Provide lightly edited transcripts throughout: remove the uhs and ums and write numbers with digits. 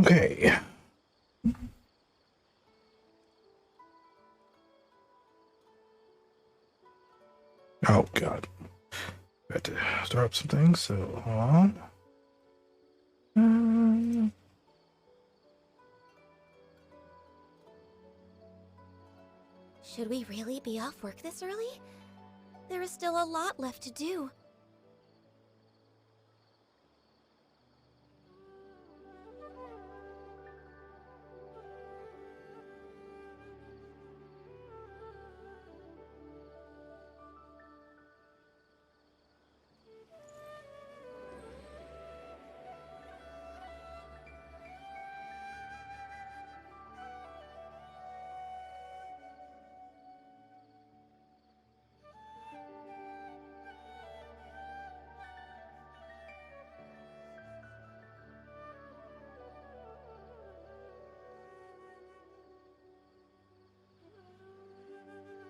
Okay. Oh god. I had to start up some things, so hold on. Should we really be off work this early? There is still a lot left to do.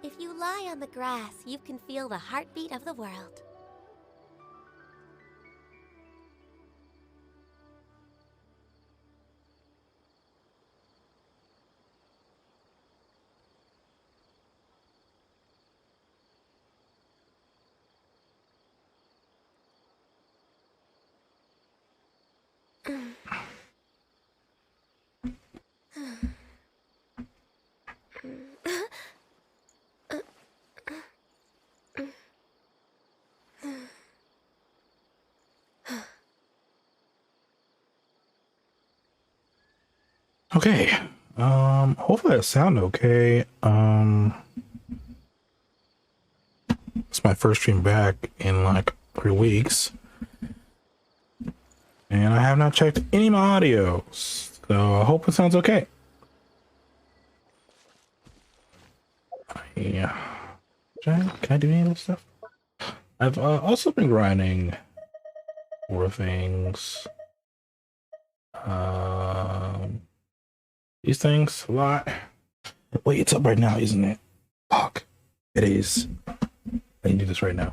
If you lie on the grass, you can feel the heartbeat of the world. Okay. Hopefully I sound okay. It's my first stream back in like 3 weeks. And I have not checked any of my audios. So I hope it sounds okay. Yeah. Can I do any of this stuff? I've also been grinding for things. These things a lot. Wait, it's up right now, isn't it? Fuck. It is. I can do this right now.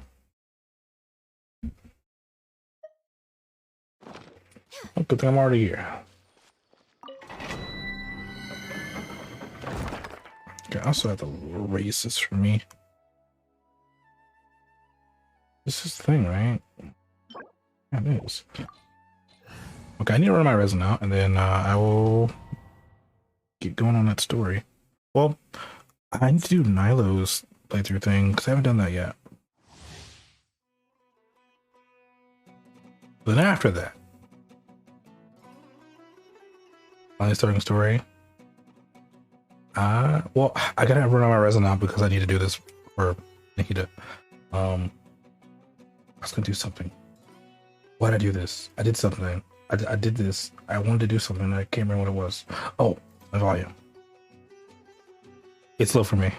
Oh, good thing I'm already here. Okay, I also have to erase this for me. This is the thing, right? Yeah, it is. Okay, I need to run my resin out, and then I will get going on that story. Well, I need to do Nilo's playthrough thing, because I haven't done that yet. Then after that, finally starting a story. Well, I gotta run on my resin out because I need to do this for Nikita. I was gonna do something. Why did I do this? I did something. I did this. I wanted to do something. I can't remember what it was. Oh, my volume. It's low for me.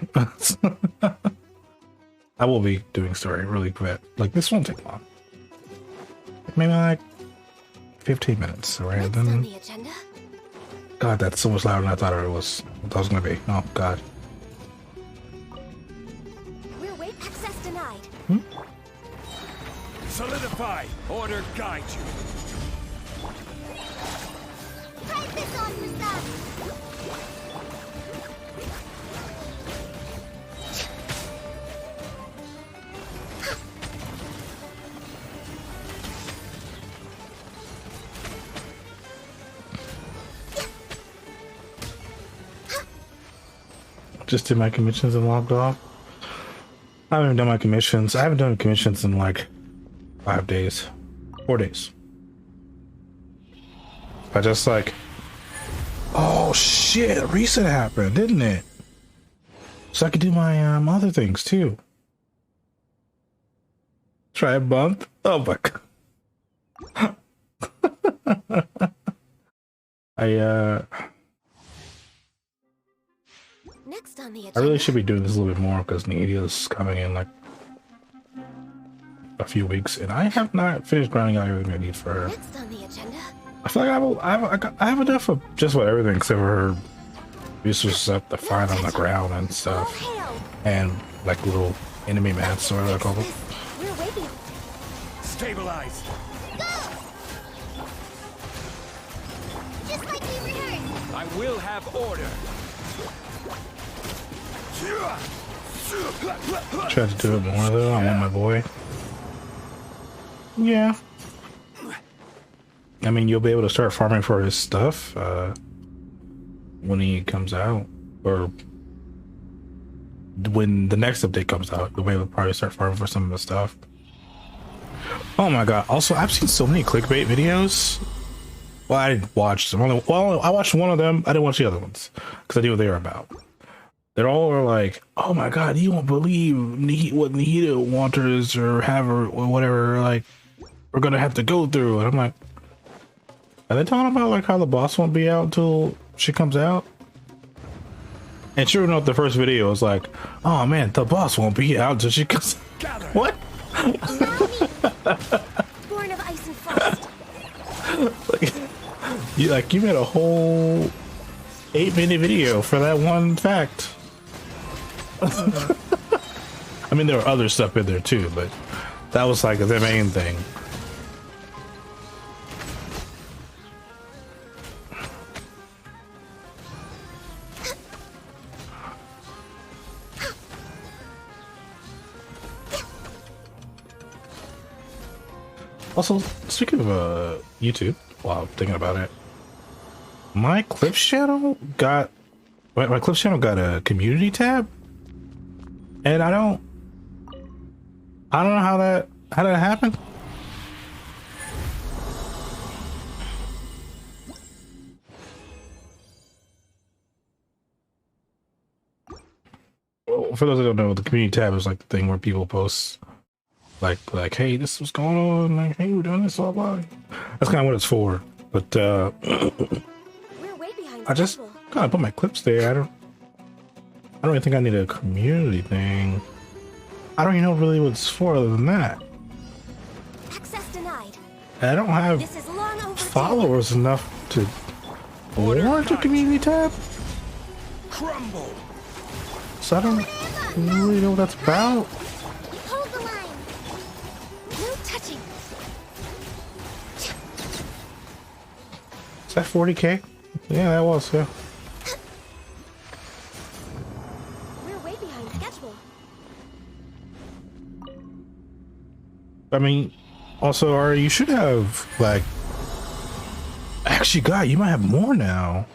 I will be doing story really quick. Like, this won't take long. Maybe like 15 minutes. All right. Next Then. on the agenda? God, that's so much louder than I thought it was. That was gonna be. Oh God. We're weight access denied. Solidify. Order guide you. Try this on for some. Just did my commissions and logged off. I haven't even done my commissions. I haven't done commissions in like 5 days, 4 days. I just like, oh shit, a reset happened, didn't it? So I could do my other things too. Try a month. Oh my god. Next on the agenda. I really should be doing this a little bit more because Nadia's coming in like a few weeks, and I have not finished grinding out everything I need for her. Next on the agenda. I feel like I have enough of just about everything except for her resources stuff to find on the ground and stuff, and like little enemy mats or whatever I call them. We're waiting. Stabilize. Go! Just like we rehearsed. I will have order. Try to do it more though. I want my boy. Yeah. I mean, you'll be able to start farming for his stuff when he comes out, or when the next update comes out. You'll be able to probably start farming for some of the stuff. Oh my god! Also, I've seen so many clickbait videos. Well, I watched them. Well, I watched one of them. I didn't watch the other ones because I knew what they were about. They're all are like, "Oh my god, you won't believe what Nihida Wanters or have or whatever like we're gonna have to go through." And I'm like, are they talking about like how the boss won't be out until she comes out? And sure enough, the first video was like, "Oh man, the boss won't be out until she comes." What? Born of ice and frost. You made a whole 8-minute video for that one fact. I mean, there were other stuff in there too, but that was like the main thing. Also, speaking of YouTube, while I'm thinking about it, my Clips channel got a community tab, and I don't know how that happened. Well, for those that don't know, the community tab is like the thing where people post like, hey, this was going on, like, hey, we're doing this, blah blah. That's kind of what it's for. But We're way behind I just schedule. kind of put my clips there. I don't even think I need a community thing. I don't even know really what it's for other than that. Access denied. I don't have This is long overdue. followers enough to warrant a community tab, Crumble. so I don't really know what that's about. Hold the line. No touching. Is that 40K? Yeah, that was, yeah. We're way behind schedule. I mean, also, Ari, you should have, like, actually, God, you might have more now.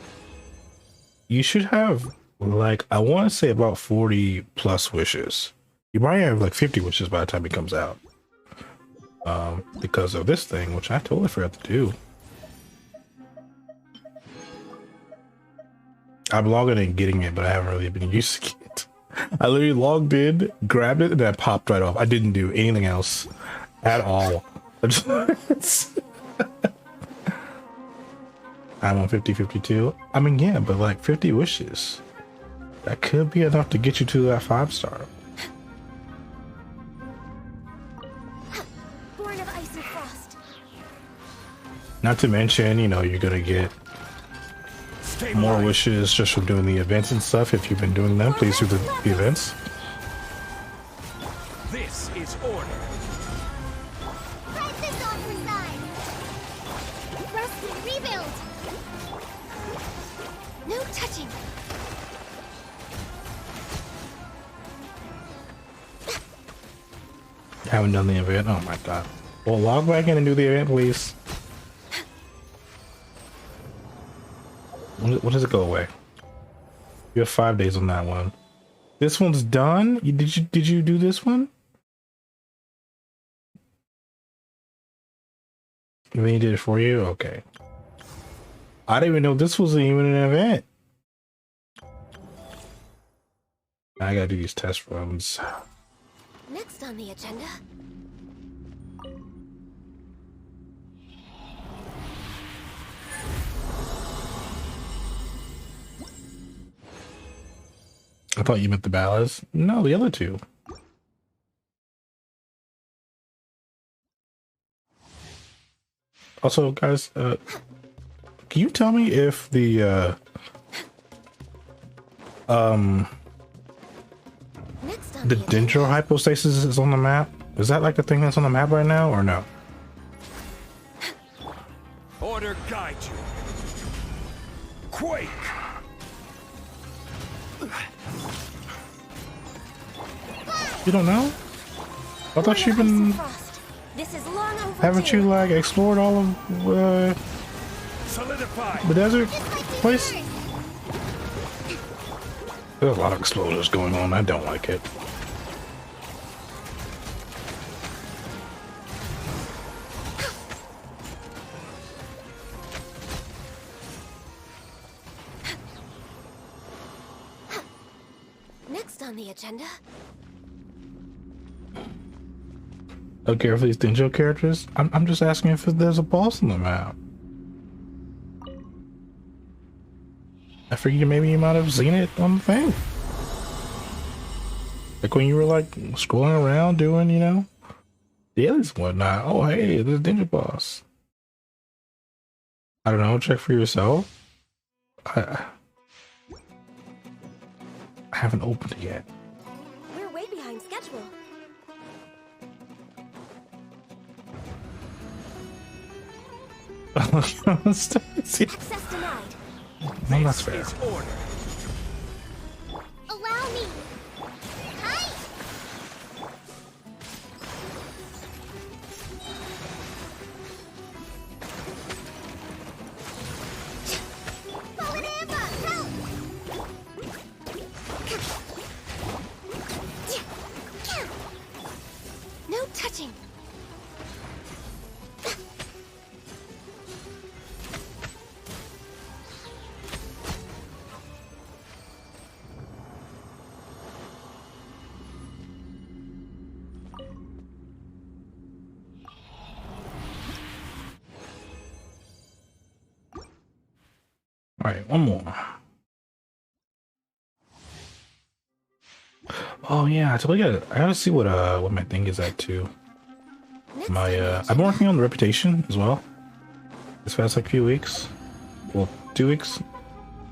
You should have, like, I want to say about 40 plus wishes. You might have, like, 50 wishes by the time it comes out. Because of this thing, which I totally forgot to do. I'm logging in and getting it, but I haven't really been using it. I literally logged in, grabbed it, and then I popped right off. I didn't do anything else at all. I'm on 50-52. I mean, yeah, but like 50 wishes. That could be enough to get you to that 5-star. Born of ice and frost. Not to mention, you know, you're gonna get more wishes just from doing the events and stuff. If you've been doing them, please do the events. This is order. Fight this off the side. Rescue, rebuild. No touching. Haven't done the event. Oh my god. Well, log back in and do the event, please. When does it go away? You have 5 days on that one. This one's done. Did you do this one? And then he did it for you. Okay. I didn't even know this was even an event. I gotta do these test runs. Next on the agenda. I thought you meant the ballads. No, the other two. Also, guys, can you tell me if the Next on the the agenda. Dendro hypostasis is on the map? Is that like the thing that's on the map right now, or no? Order guide you. Quake! You don't know? I thought you've been. This is long overdue. Haven't you like explored all of Solidify! the desert place? There's a lot of explosions going on. I don't like it. Next on the agenda. Don't care for these Denjo characters. I'm just asking if there's a boss on the map. I figured maybe you might have seen it on the thing. Like when you were like scrolling around doing, you know, dailies and whatnot. Oh, hey, there's a Denjo boss. I don't know. Check for yourself. I haven't opened it yet. We're way behind schedule. Access denied. No, that's fair. Is order. Allow me. Hi. No touching. All right, one more. Oh yeah, I gotta see what my thing is at too. My I've been working on the reputation as well. This past like few weeks. Well, 2 weeks.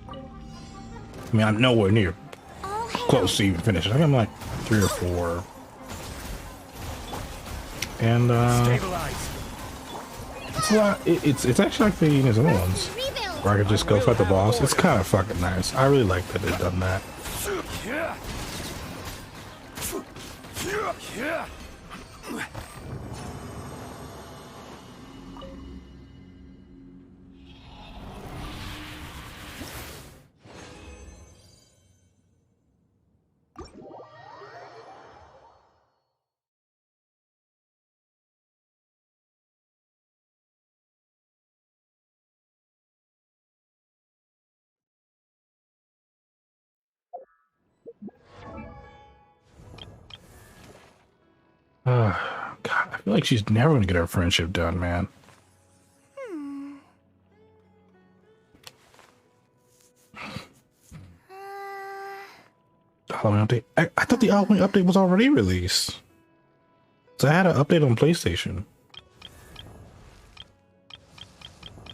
I mean, I'm nowhere near close to even finishing. I think I'm like 3 or 4. And Stabilize. it's a lot. It's actually like the other ones where I could just go fight the boss. It's kind of fucking nice. I really like that they've done that. God, I feel like she's never gonna get her friendship done, man. The Halloween update. I thought the Halloween update was already released. So I had an update on PlayStation.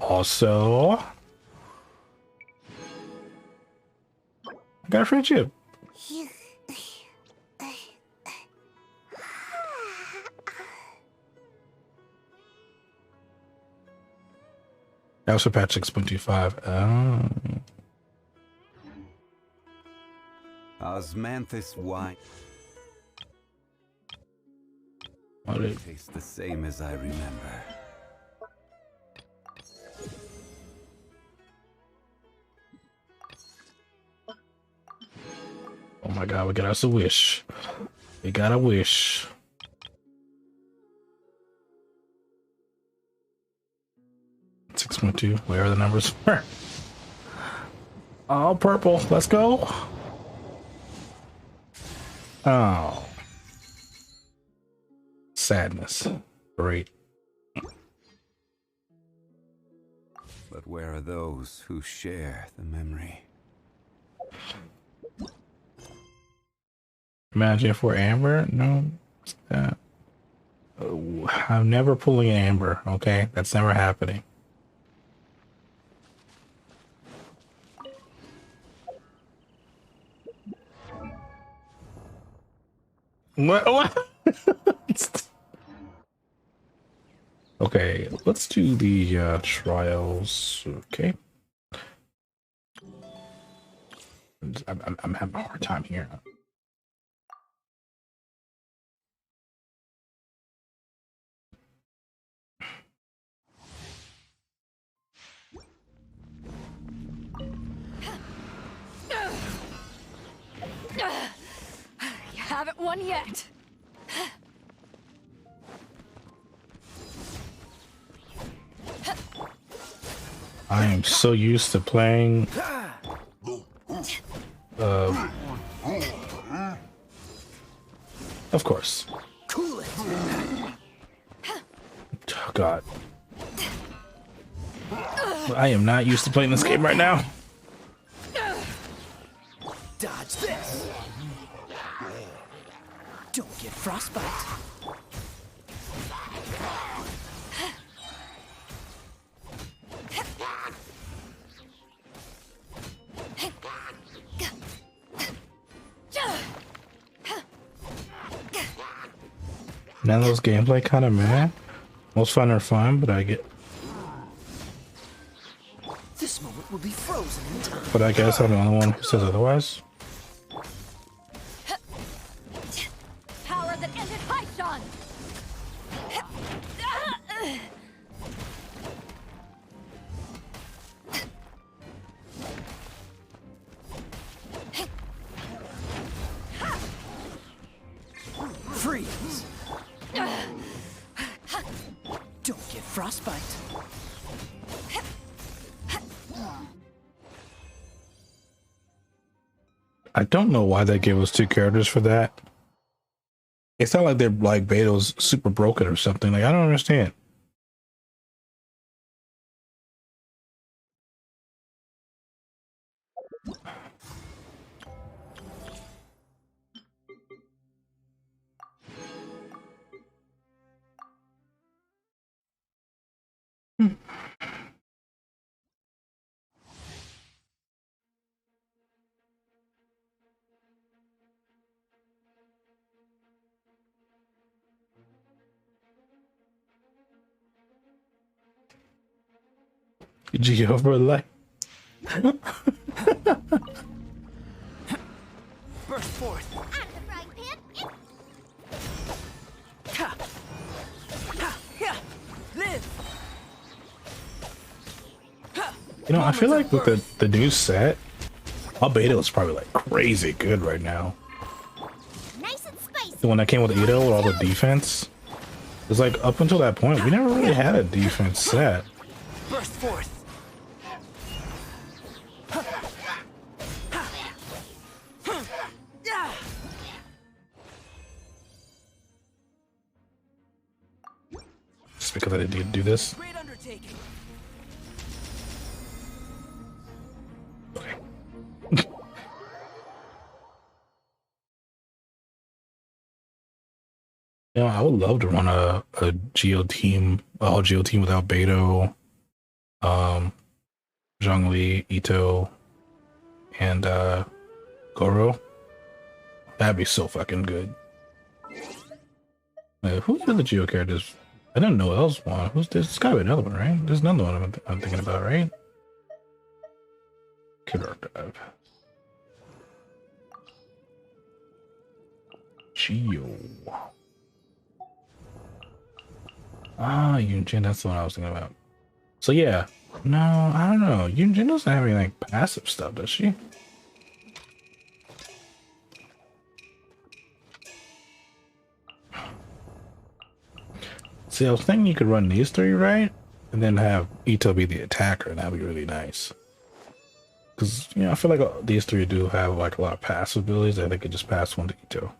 Also, I got a friendship. That was for patch 6.25. Oh. Osmanthus wine. It Tastes the same as I remember. Oh my god, we got us a wish. We got a wish. Six 6.2, where are the numbers? Oh, purple, let's go. Oh. Sadness. Great. But where are those who share the memory? Imagine for Amber? No. I'm never pulling an Amber, okay? That's never happening. What? Okay, let's do the trials. Okay. I'm having a hard time here. You haven't won yet. I am so used to playing of course. Cool it. Oh god. I am not used to playing this game right now. Dodge this. Don't get frostbite. None of those gameplay kind of meh. Most fun are fun, but I This moment will be frozen in time. but I guess I'm the only one who says otherwise. Power that ended Haishan. Freeze. Don't get frostbite. I don't know why they gave us two characters for that. It's not like they're like Beto's super broken or something. Like I don't understand. Geo for life. Burst forth. Out of the frying pan. Ha. Ha. Yeah. Live. You know, I feel like with the new set, our beta is probably like crazy good right now. Nice and spicy. The one that came with Ito with all the defense. It's like up until that point, we never really had a defense set. Burst forth. Yeah. Just because I didn't do this. Great undertaking. Okay. You know, I would love to run a Geo team, a whole Geo team without Beto, Zhongli, Ito, and Goro. That'd be so fucking good. Who's the other Geo characters? I didn't know else one. Who's this? There's gotta be another one, right? There's another one I'm thinking about, right? Kid Archive. Geo. Ah, Yunjin, that's the one I was thinking about. So yeah, no, I don't know. Yunjin doesn't have any like passive stuff, does she? See, I was thinking you could run these three, right? And then have Ito be the attacker, and that'd be really nice. Because, you know, I feel like these three do have like a lot of passive abilities that they could just pass one to Ito.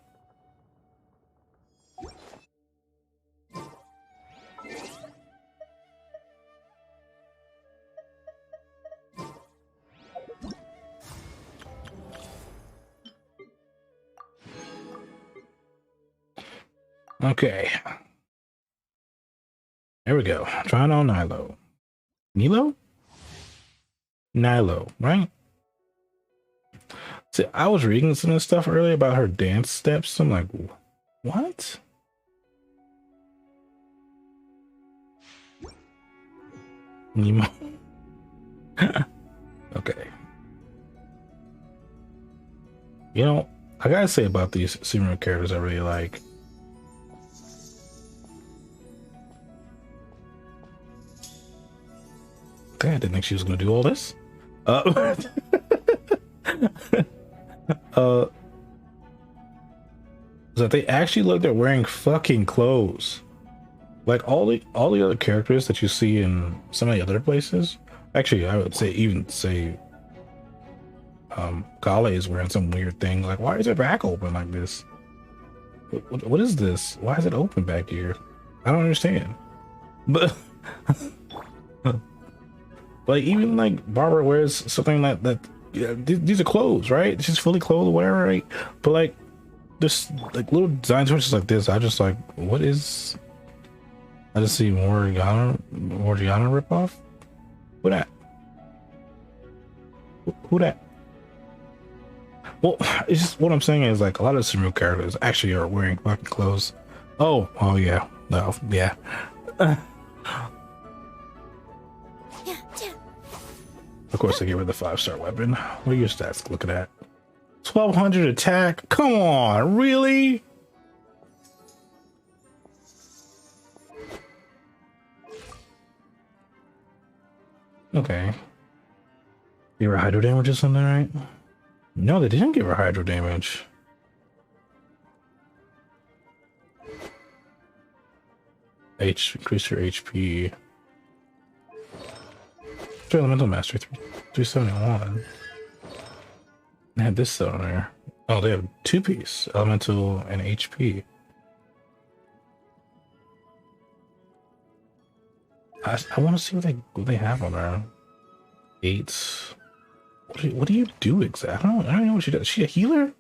Okay. There we go. Trying on Nilo. Nilo? Nilo, right? See, I was reading some of this stuff earlier about her dance steps. I'm like, what? Nemo. Okay. You know, I gotta say about these Sumeru characters I really like. Okay, I didn't think she was gonna do all this. Uh, uh, that they actually look they're wearing fucking clothes. Like all the other characters that you see in some of the other places. Actually, I would say Kale is wearing some weird thing. Like, why is her back open like this? What is this? Why is it open back here? I don't understand. But like even like Barbara wears something that yeah, these are clothes, right? She's fully clothed or whatever, right? But like this like little design choices like this, I just like what is? I just see Morgiana ripoff. Who that? Who that? Well, it's just what I'm saying is like a lot of Sumeru characters actually are wearing fucking clothes. Oh yeah, no, yeah. Of course, I gave her the 5-star weapon. What are your stats looking at? 1200 attack. Come on, really? Okay. Give her hydro damage or something, right? No, they didn't give her hydro damage. Increase her HP. Elemental Mastery 371. They had this on there. Oh, they have 2-piece elemental and HP. I want to see what they have on there. 8. What do you do exactly? I don't know what she does. Is she a healer?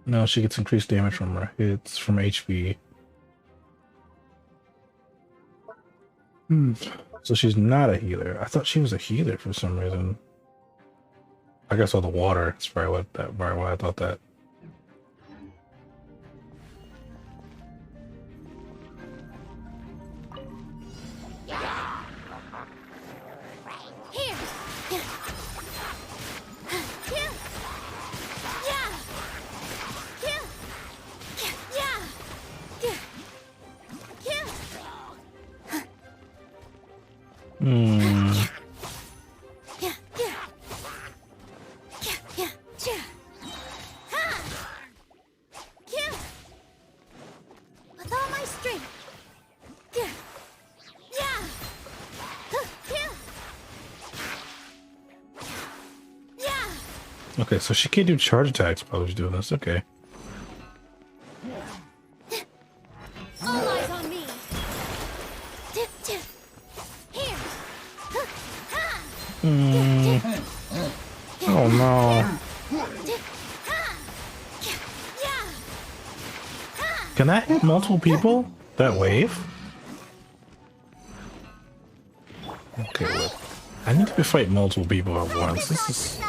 No, she gets increased damage from her hits from HP. So she's not a healer. I thought she was a healer for some reason. I guess all the water. That's probably why I thought that. Okay, so she can't do charge attacks while she's doing this. Okay. All eyes on me. Here. Oh no. Can that hit multiple people? That wave? Okay, look. I need to fight multiple people at once. This is...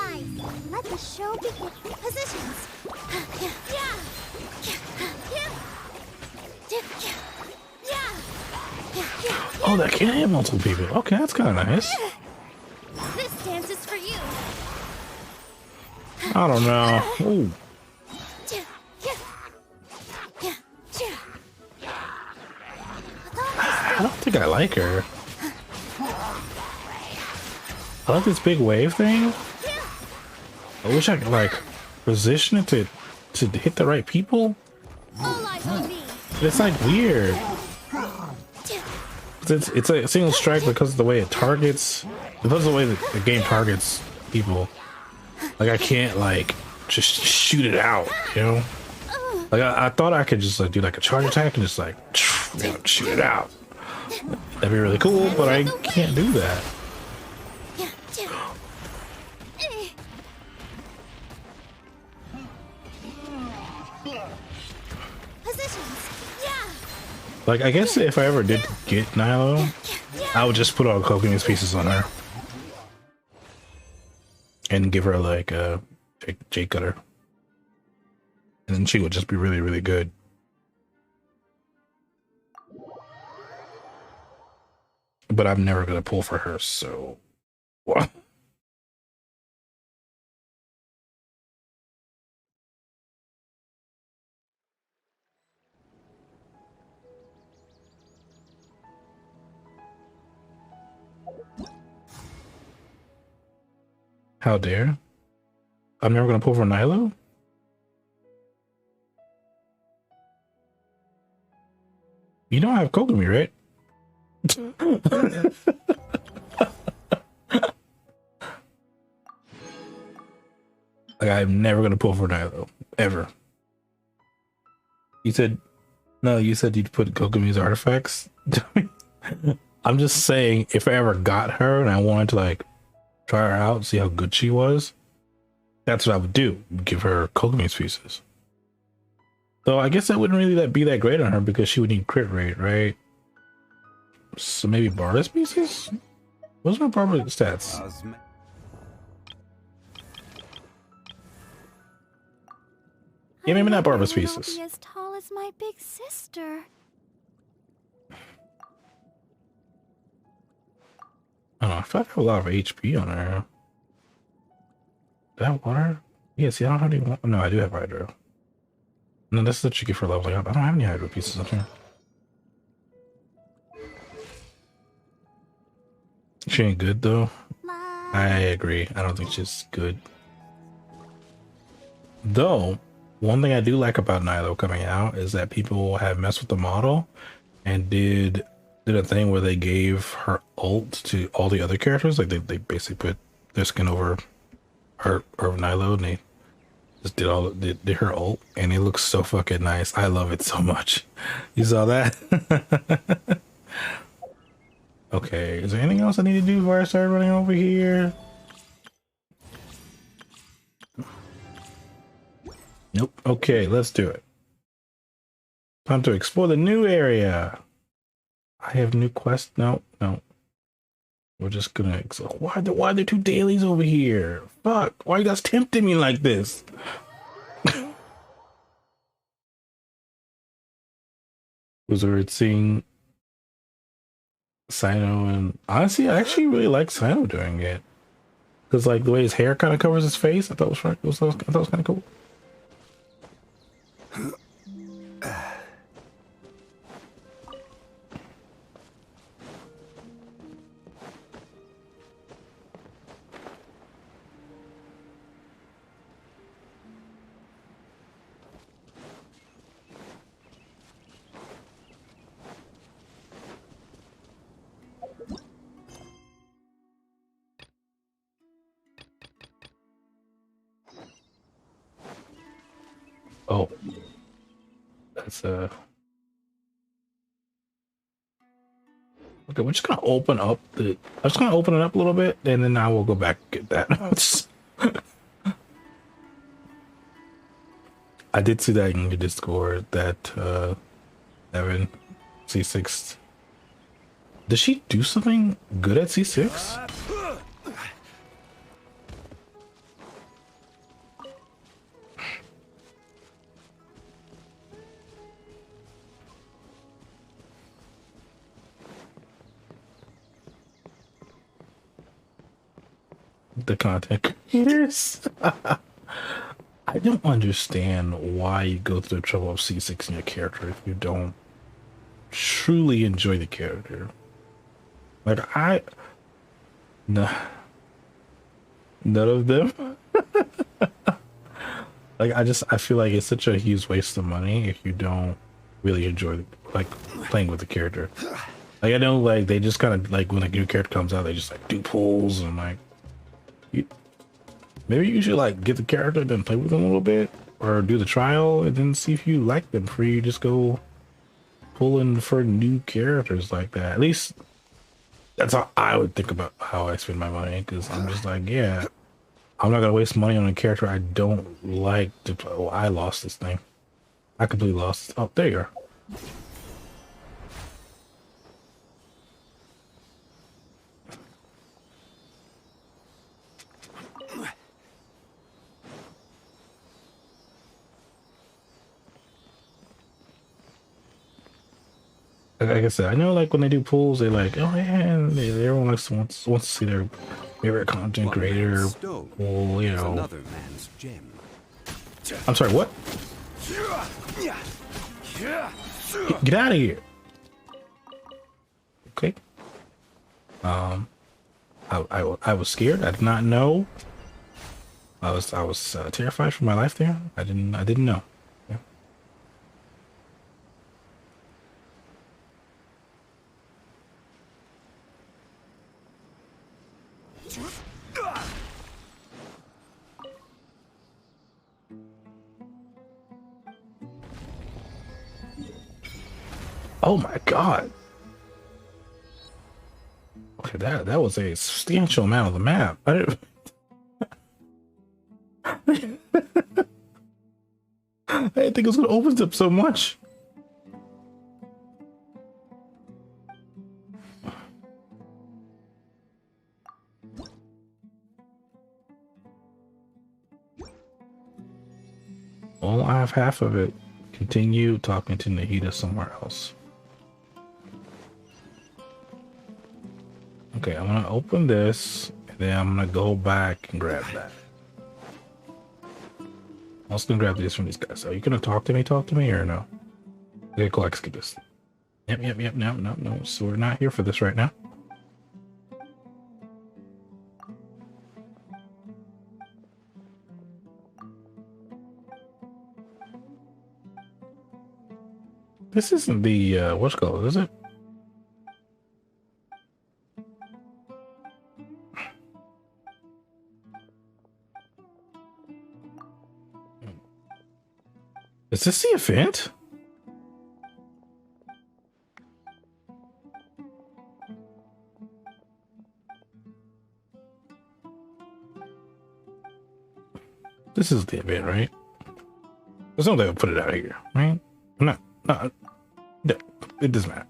Let the show begin. Positions. Oh, that can hit multiple people. Okay, that's kind of nice. This dance is for you. I don't know. Ooh. I don't think I like her. I like this big wave thing. I wish I could like position it to hit the right people. All eyes on me. It's like weird. It's a single strike because of the way it targets. Because of the way the game targets people. Like I can't like just shoot it out, you know? Like I thought I could just like do like a charge attack and just like shoot it out. That'd be really cool, but I can't do that. Like, I guess if I ever did get Nilo, I would just put all Kokumi's pieces on her. And give her, like, a Jade Cutter. And then she would just be really, really good. But I'm never going to pull for her, so... What? How dare? I'm never gonna pull for Nilo? You don't have Kogami, right? Like, I'm never gonna pull for Nilo. Ever. You said no, you said you'd put Kogami's artifacts. I'm just saying, if I ever got her and I wanted to like try her out, see how good she was, that's what I would do. Give her Kogami's pieces. So I guess that wouldn't really be that great on her because she would need crit rate, right? So maybe Barda's pieces? What's my Barda stats? Yeah, maybe not Barba's pieces. Be as tall as my big sister. I don't know. I feel like I have a lot of HP on her. Do I have water? Yeah, see, I don't have any water. No, I do have hydro. No, that's the tricky for leveling up. I don't have any hydro pieces up here. She ain't good though. I agree. I don't think she's good. Though, one thing I do like about Nilo coming out is that people have messed with the model and did a thing where they gave her ult to all the other characters. Like they basically put their skin over her or Nilo and they just did her ult and it looks so fucking nice. I love it so much. You saw that? Okay, is there anything else I need to do before I start running over here? Nope. Okay, let's do it. Time to explore the new area. I have new quests. No. We're just gonna why are there two dailies over here? Fuck, why you guys tempting me like this? Was it seeing Sino? And honestly, I actually really like Sino doing it because like the way his hair kind of covers his face, I thought was right. I thought it was kind of cool. Oh, that's okay. We're just gonna open up I'm just gonna open it up a little bit, and then I will go back and get that. I did see that in your Discord that Evan C6. Does she do something good at C6? The content creators. I don't understand why you go through the trouble of C6 in your character if you don't truly enjoy the character. Like no, none of them. Like I feel like it's such a huge waste of money if you don't really enjoy like playing with the character. Like I know like they just kind of like when a new character comes out they just like do pulls and like maybe you should like get the character and then play with them a little bit or do the trial and then see if you like them before you just go pulling for new characters like that. At least that's how I would think about how I spend my money, because I'm just like, yeah, I'm not gonna waste money on a character I don't like to play. Oh, I lost this thing. I completely lost. Oh, there you are. Like I said, I know like when they do pools, they like, oh yeah, everyone wants to see their Favorite content One creator. man's stone Well, you is know. another man's gem. I'm sorry, what? Get out of here. Okay. I was scared. I did not know. I was terrified for my life there. I didn't know. Yeah. Oh my god. Okay, that was a substantial amount of the map. I didn't I didn't think it was gonna open up so much. Well, I have half of it. Continue talking to Nahida somewhere else. Okay, I'm gonna open this, and then I'm gonna go back and grab that. I'm also gonna grab these from these guys. Are you gonna talk to me, or no? Okay, cool, let's get this. Yep, no. So we're not here for this right now. This isn't the, what's it called, is it? Is this the event? This is the event, right? There's no way to put it out here, right? No, it doesn't matter.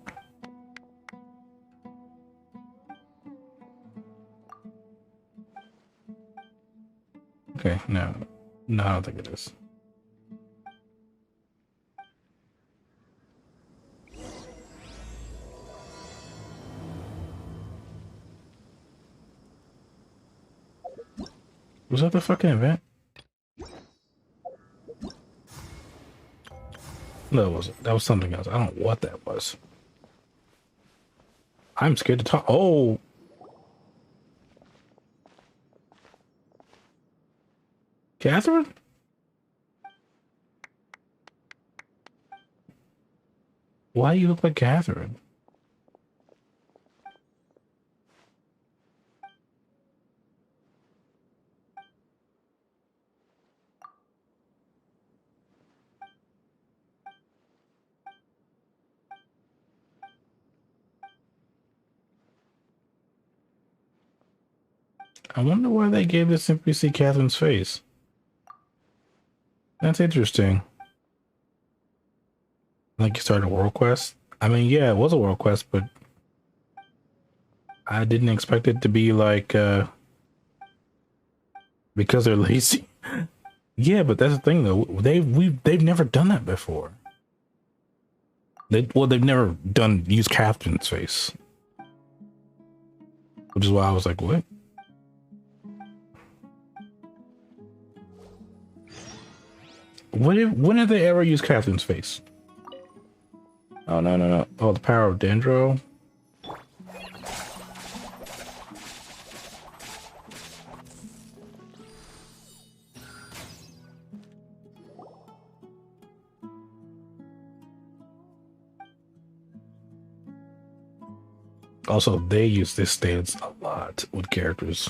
Okay, no, I don't think it is. Was that the fucking event? No, it wasn't. That was something else. I don't know what that was. I'm scared to talk. Oh. Catherine? Why do you look like Catherine? I wonder why they gave this NPC Catherine's face. That's interesting. Like you started a world quest? I mean, yeah, it was a world quest, but I didn't expect it to be like, because they're lazy. Yeah, but that's the thing though. They've never done that before. They've never used Catherine's face. Which is why I was like, what? When have they ever used Catherine's face? Oh, no. Oh, the power of Dendro. Also, they use this stance a lot with characters.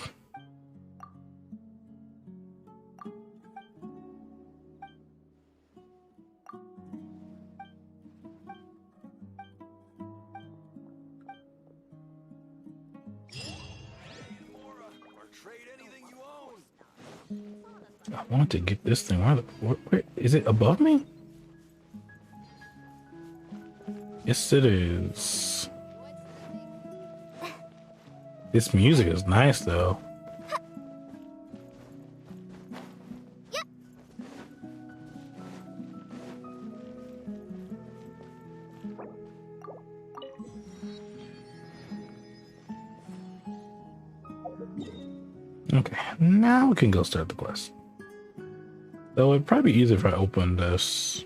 I wanted to get this thing. Where is it above me? Yes, it is. This music is nice, though. Okay, now we can go start the quest. Though it'd probably be easier if I opened this.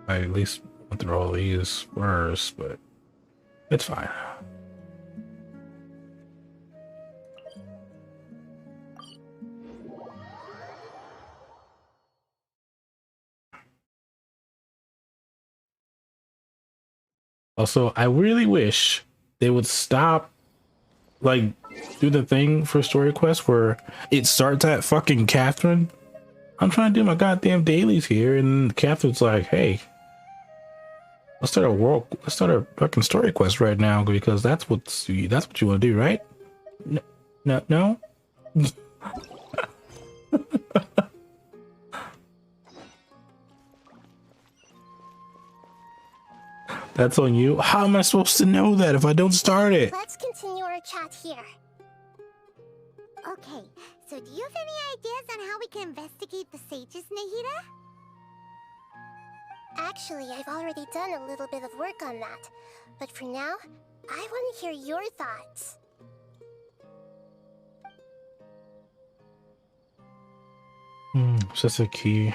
I at least went through all these first, but it's fine. Also, I really wish they would stop, like, do the thing for story quests where it starts at fucking Catherine. I'm trying to do my goddamn dailies here, and Catherine's like, "Hey, let's start a fucking story quest right now because that's what you want to do, right?" No. That's on you. How am I supposed to know that if I don't start it? Let's continue our chat here. Okay, so do you have any ideas on how we can investigate the sages, Nahida? Actually, I've already done a little bit of work on that. But for now, I want to hear your thoughts. So that's a key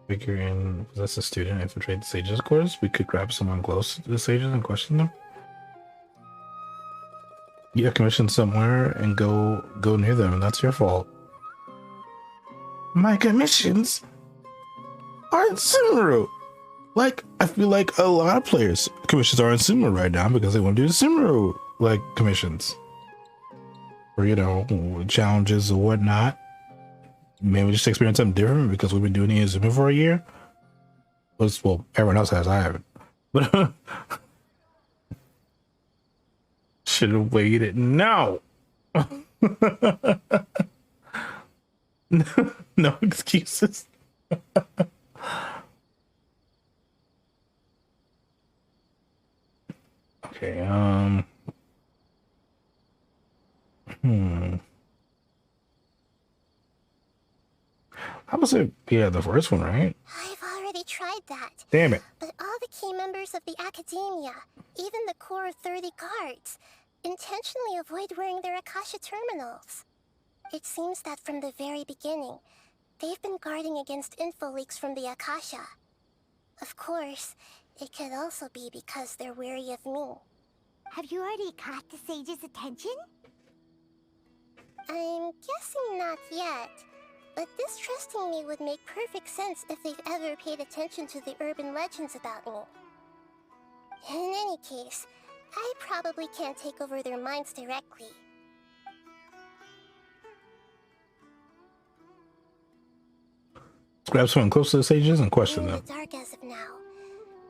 figure in possess a student, infiltrate the sages course. We could grab someone close to the sages and question them. You got commissioned somewhere and go near them, and that's your fault. My commissions are in Sumeru. Like, I feel like a lot of players' commissions are in Sumeru right now because they want to do the Sumeru, like, commissions. Or, you know, challenges or whatnot. Maybe just experience something different because we've been doing it in Sumeru for a year. Well, everyone else has, I haven't. But, should have waited. No! No excuses. Okay, How was it? Yeah, the first one, right? I've already tried that. Damn it. But all the key members of the Academia, even the core of 30 guards, intentionally avoid wearing their Akasha terminals. It seems that from the very beginning, they've been guarding against info leaks from the Akasha. Of course, it could also be because they're wary of me. Have you already caught the sage's attention? I'm guessing not yet, but distrusting me would make perfect sense if they've ever paid attention to the urban legends about me. In any case, I probably can't take over their minds directly. Let's grab someone close to the sages and question In them. the dark as of now,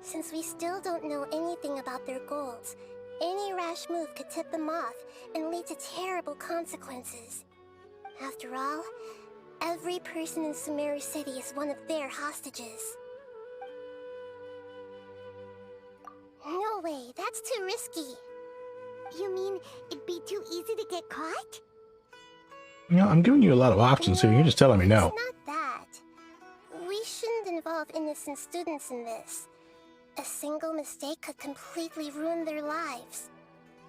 since we still don't know anything about their goals, any rash move could tip them off and lead to terrible consequences. After all, every person in Sumeru City is one of their hostages. No way, that's too risky. You mean it'd be too easy to get caught? You know, I'm giving you a lot of options here. You're just telling me no. It's not that. We shouldn't involve innocent students in this. A single mistake could completely ruin their lives.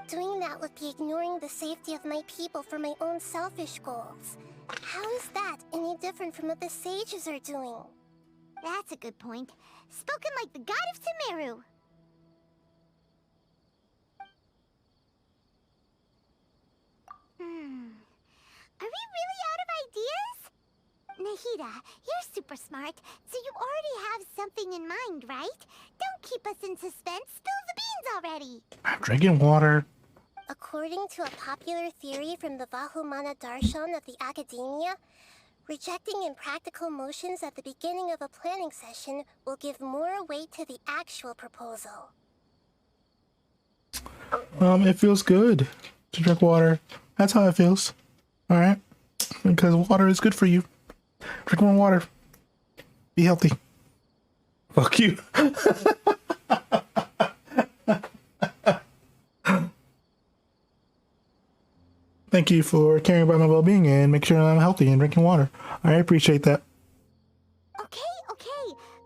Doing that would be ignoring the safety of my people for my own selfish goals. How is that any different from what the sages are doing? That's a good point. Spoken like the god of Sumeru. Are we really out of ideas? Nahida, you're super smart, so you already have something in mind, right? Don't keep us in suspense. Spill the beans already. I'm drinking water. According to a popular theory from the Vahumana Darshan of the Academia, rejecting impractical motions at the beginning of a planning session will give more weight to the actual proposal. It feels good to drink water. That's how it feels. All right, because water is good for you. Drink more water. Be healthy. Fuck you. Thank you for caring about my well-being and make sure I'm healthy and drinking water. I appreciate that. Okay,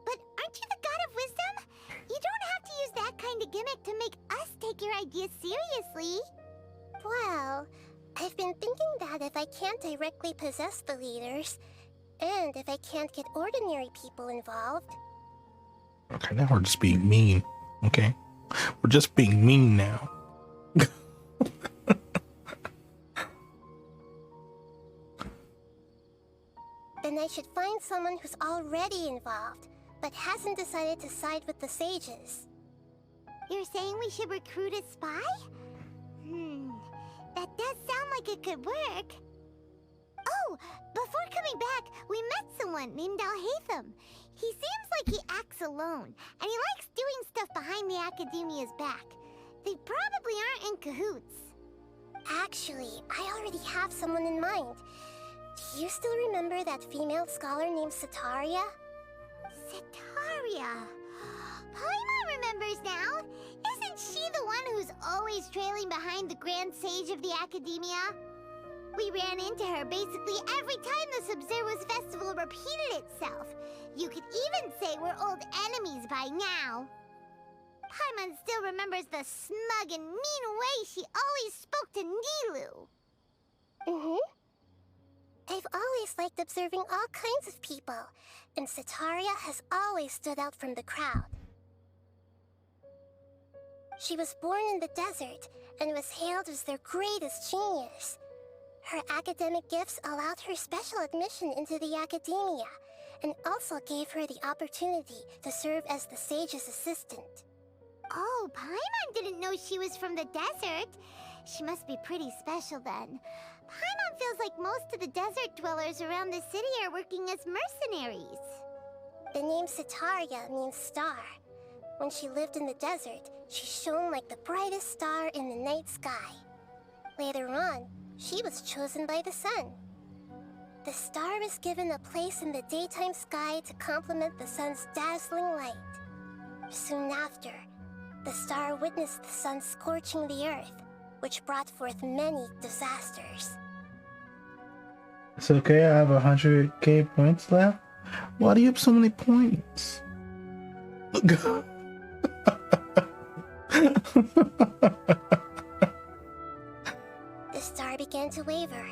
but aren't you the god of wisdom? You don't have to use that kind of gimmick to make us take your ideas seriously. Well, I've been thinking that if I can't directly possess the leaders, and if I can't get ordinary people involved... Okay, now we're just being mean, okay? We're just being mean now. Then I should find someone who's already involved, but hasn't decided to side with the sages. You're saying we should recruit a spy? That does sound like it could work. Oh, before coming back, we met someone named Alhaitham. He seems like he acts alone, and he likes doing stuff behind the Academia's back. They probably aren't in cahoots. Actually, I already have someone in mind. Do you still remember that female scholar named Setaria? Setaria. Paimon remembers now. Isn't she the one who's always trailing behind the Grand Sage of the Academia? We ran into her basically every time the Sub-Zerus Festival repeated itself. You could even say we're old enemies by now. Paimon still remembers the smug and mean way she always spoke to Nilou. I've always liked observing all kinds of people, and Setaria has always stood out from the crowd. She was born in the desert and was hailed as their greatest genius. Her academic gifts allowed her special admission into the Academia, and also gave her the opportunity to serve as the sage's assistant. Oh, Paimon didn't know she was from the desert. She must be pretty special then. Paimon feels like most of the desert dwellers around the city are working as mercenaries. The name Setaria means star. When she lived in the desert, she shone like the brightest star in the night sky. Later on, she was chosen by the sun. The star was given a place in the daytime sky to complement the sun's dazzling light. Soon after, the star witnessed the sun scorching the earth, which brought forth many disasters. It's okay, I have 100k points left. Why do you have so many points? The star began to waver.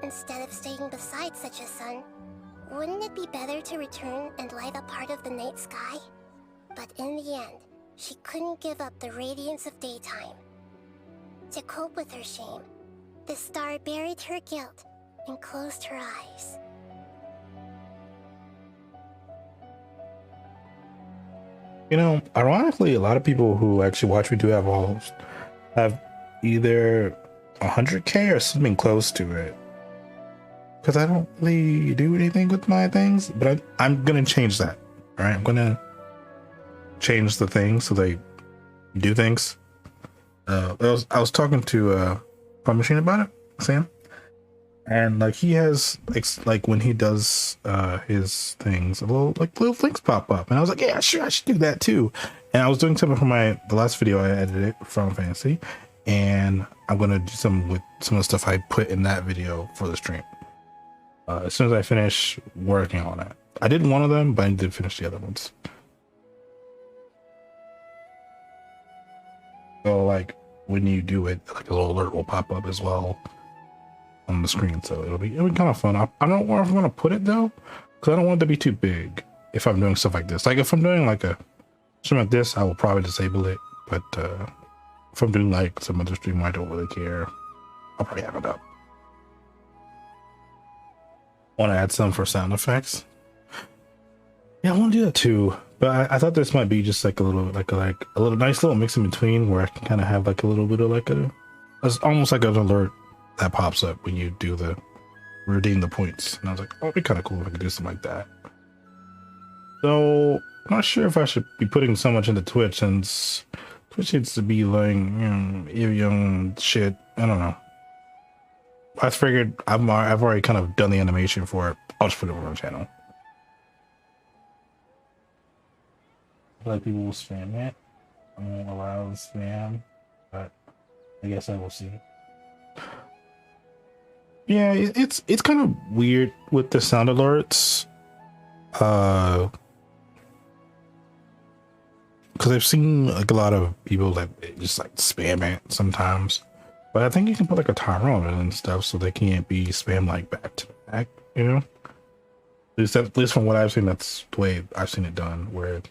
Instead of staying beside such a sun, wouldn't it be better to return and light up part of the night sky? But in the end, she couldn't give up the radiance of daytime. To cope with her shame, the star buried her guilt and closed her eyes. You know, ironically, a lot of people who actually watch me do have either 100k or something close to it. Because I don't really do anything with my things, but I'm gonna change that. All right, I'm gonna change the things so they do things. I was talking to Fun Machine about it, Sam, and like he has like when he does his things, little things pop up, and I was like, yeah, sure, I should do that too. And I was doing something for the last video I edited from Fantasy, and I'm gonna do some with some of the stuff I put in that video for the stream. As soon as I finish working on it. I did one of them, but I did finish the other ones. So like when you do it, like a little alert will pop up as well on the screen. So it'll be kind of fun. I don't know if I'm gonna put it though, because I don't want it to be too big if I'm doing stuff like this. Like if I'm doing like something like this, I will probably disable it. But if I'm doing like some other stream where I don't really care, I'll probably have it up. Want to add some for sound effects? Yeah, I want to do that too. But I thought this might be just like a little nice little mix in between where I can kind of have like a little bit of it's almost like an alert that pops up when you do the redeem the points. And I was like, oh, it'd be kind of cool if I could do something like that. So I'm not sure if I should be putting so much into Twitch, since Twitch needs to be like young shit. I don't know. I figured I've already kind of done the animation for it. I'll just put it on my channel. I feel like people will spam it. I won't allow spam, but I guess I will see. Yeah, it's kind of weird with the sound alerts. Because I've seen like a lot of people that just like spam it sometimes. But I think you can put like a timer on it and stuff so they can't be spam like back to back, you know? At least from what I've seen, that's the way I've seen it done, where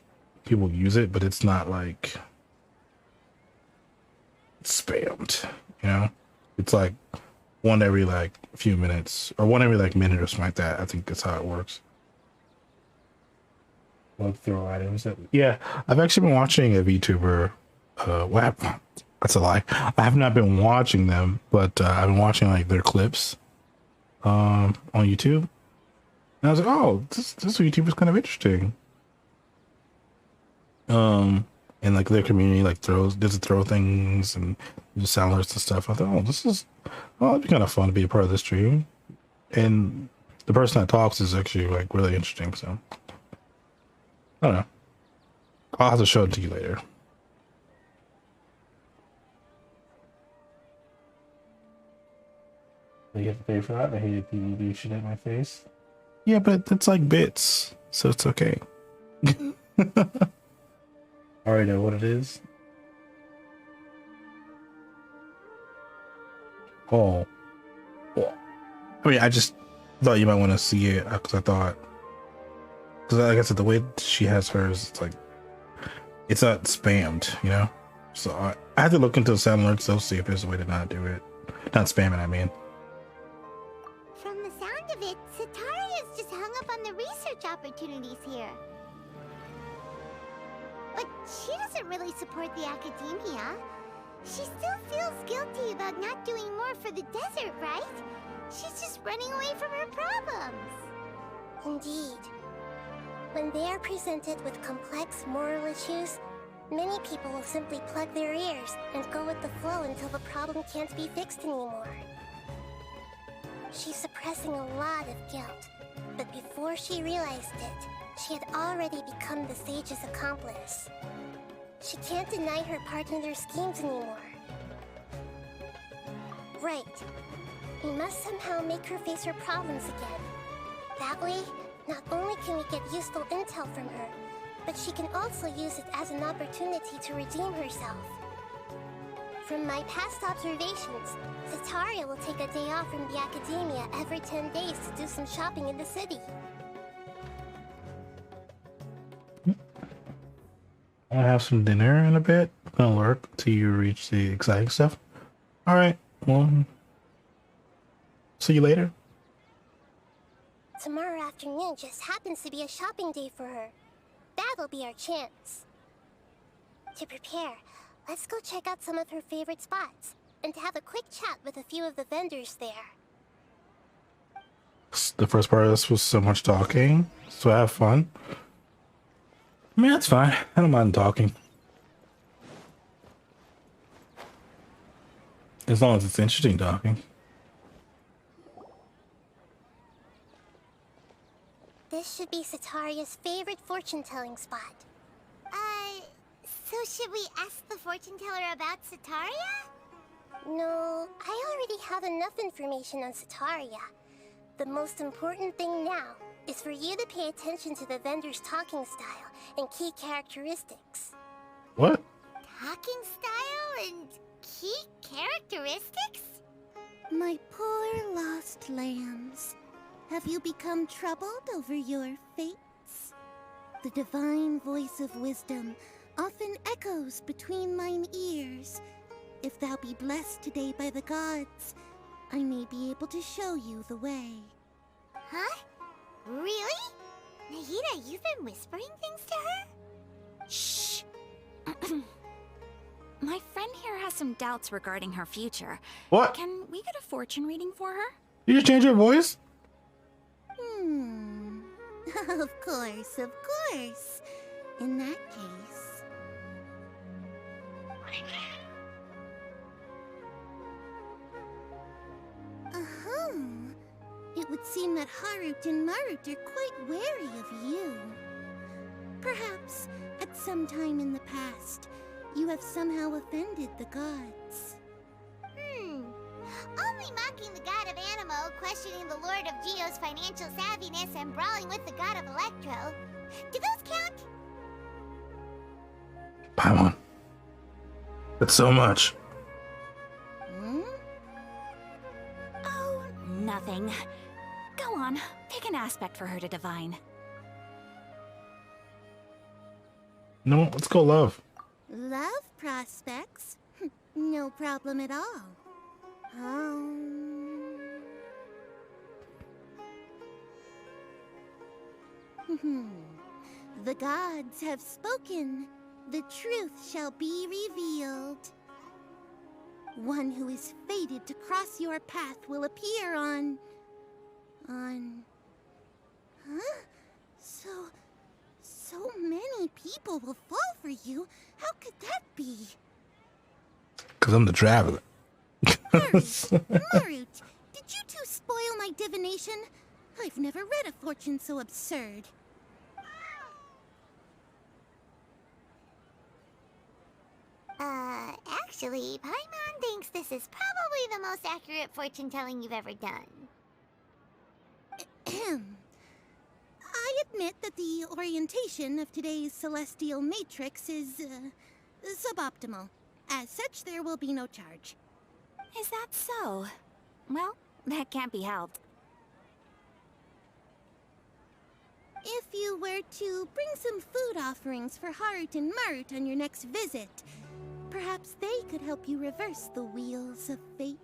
people use it, but it's not like spammed, you know? It's like one every like few minutes or one every like minute or something like that. I think that's how it works. Like throw items. Yeah, I've actually been watching a VTuber. That's a lie. I have not been watching them, but I've been watching like their clips on YouTube. And I was like, oh, this YouTuber is kind of interesting. And like their community like does throw things and do sound alerts and stuff. I thought, it'd be kind of fun to be a part of this stream. And the person that talks is actually like really interesting. So I don't know. I'll have to show it to you later. You have to pay for that. I hated people do shit at my face. Yeah, but it's like bits, so it's okay. I already know what it is. Oh. Well, I mean, I just thought you might want to see it because like I said, the way she has hers, it's like it's not spammed, you know. So I have to look into the sound alerts to see if there's a way to not do it, not spam it. I mean, From the sound of it, Sataria's just hung up on the research opportunities here. But she doesn't really support the academia. She still feels guilty about not doing more for the desert, right? She's just running away from her problems. Indeed. When they are presented with complex moral issues, many people will simply plug their ears and go with the flow until the problem can't be fixed anymore. She's suppressing a lot of guilt, but before she realized it, she had already become the sage's accomplice. She can't deny her part in their schemes anymore. Right. We must somehow make her face her problems again. That way, not only can we get useful intel from her, but she can also use it as an opportunity to redeem herself. From my past observations, Zetaria will take a day off from the academia every 10 days to do some shopping in the city. I want to have some dinner in a bit. Gonna lurk till you reach the exciting stuff. All right. Well, see you later. Tomorrow afternoon just happens to be a shopping day for her. That'll be our chance. To prepare, let's go check out some of her favorite spots and have a quick chat with a few of the vendors there. The first part of this was so much talking, so have fun. I mean, that's fine. I don't mind talking. As long as it's interesting talking. This should be Sataria's favorite fortune-telling spot. So should we ask the fortune teller about Sataria? No, I already have enough information on Sataria. The most important thing now is for you to pay attention to the vendor's talking style and key characteristics. What? Talking style and key characteristics? My poor lost lambs, have you become troubled over your fates? The divine voice of wisdom often echoes between mine ears. If thou be blessed today by the gods, I may be able to show you the way. Huh? Really? Nahida, you've been whispering things to her? Shh. My friend here has some doubts regarding her future. What? Can we get a fortune reading for her? You just change your voice? Of course, of course. In that case... It would seem that Harut and Marut are quite wary of you. Perhaps, at some time in the past, you have somehow offended the gods. Only mocking the god of Animo, questioning the lord of Geo's financial savviness, and brawling with the god of Electro. Do those count? Paimon. That's so much. prospect for her to divine. No, let's go love. Love prospects? No problem at all. The gods have spoken. The truth shall be revealed. One who is fated to cross your path will appear on... Huh? So many people will fall for you. How could that be? Because I'm the traveler. Marut, did you two spoil my divination? I've never read a fortune so absurd. Actually, Paimon thinks this is probably the most accurate fortune-telling you've ever done. I admit that the orientation of today's celestial matrix is, suboptimal. As such, there will be no charge. Is that so? Well, that can't be helped. If you were to bring some food offerings for Harut and Marut on your next visit, perhaps they could help you reverse the wheels of fate.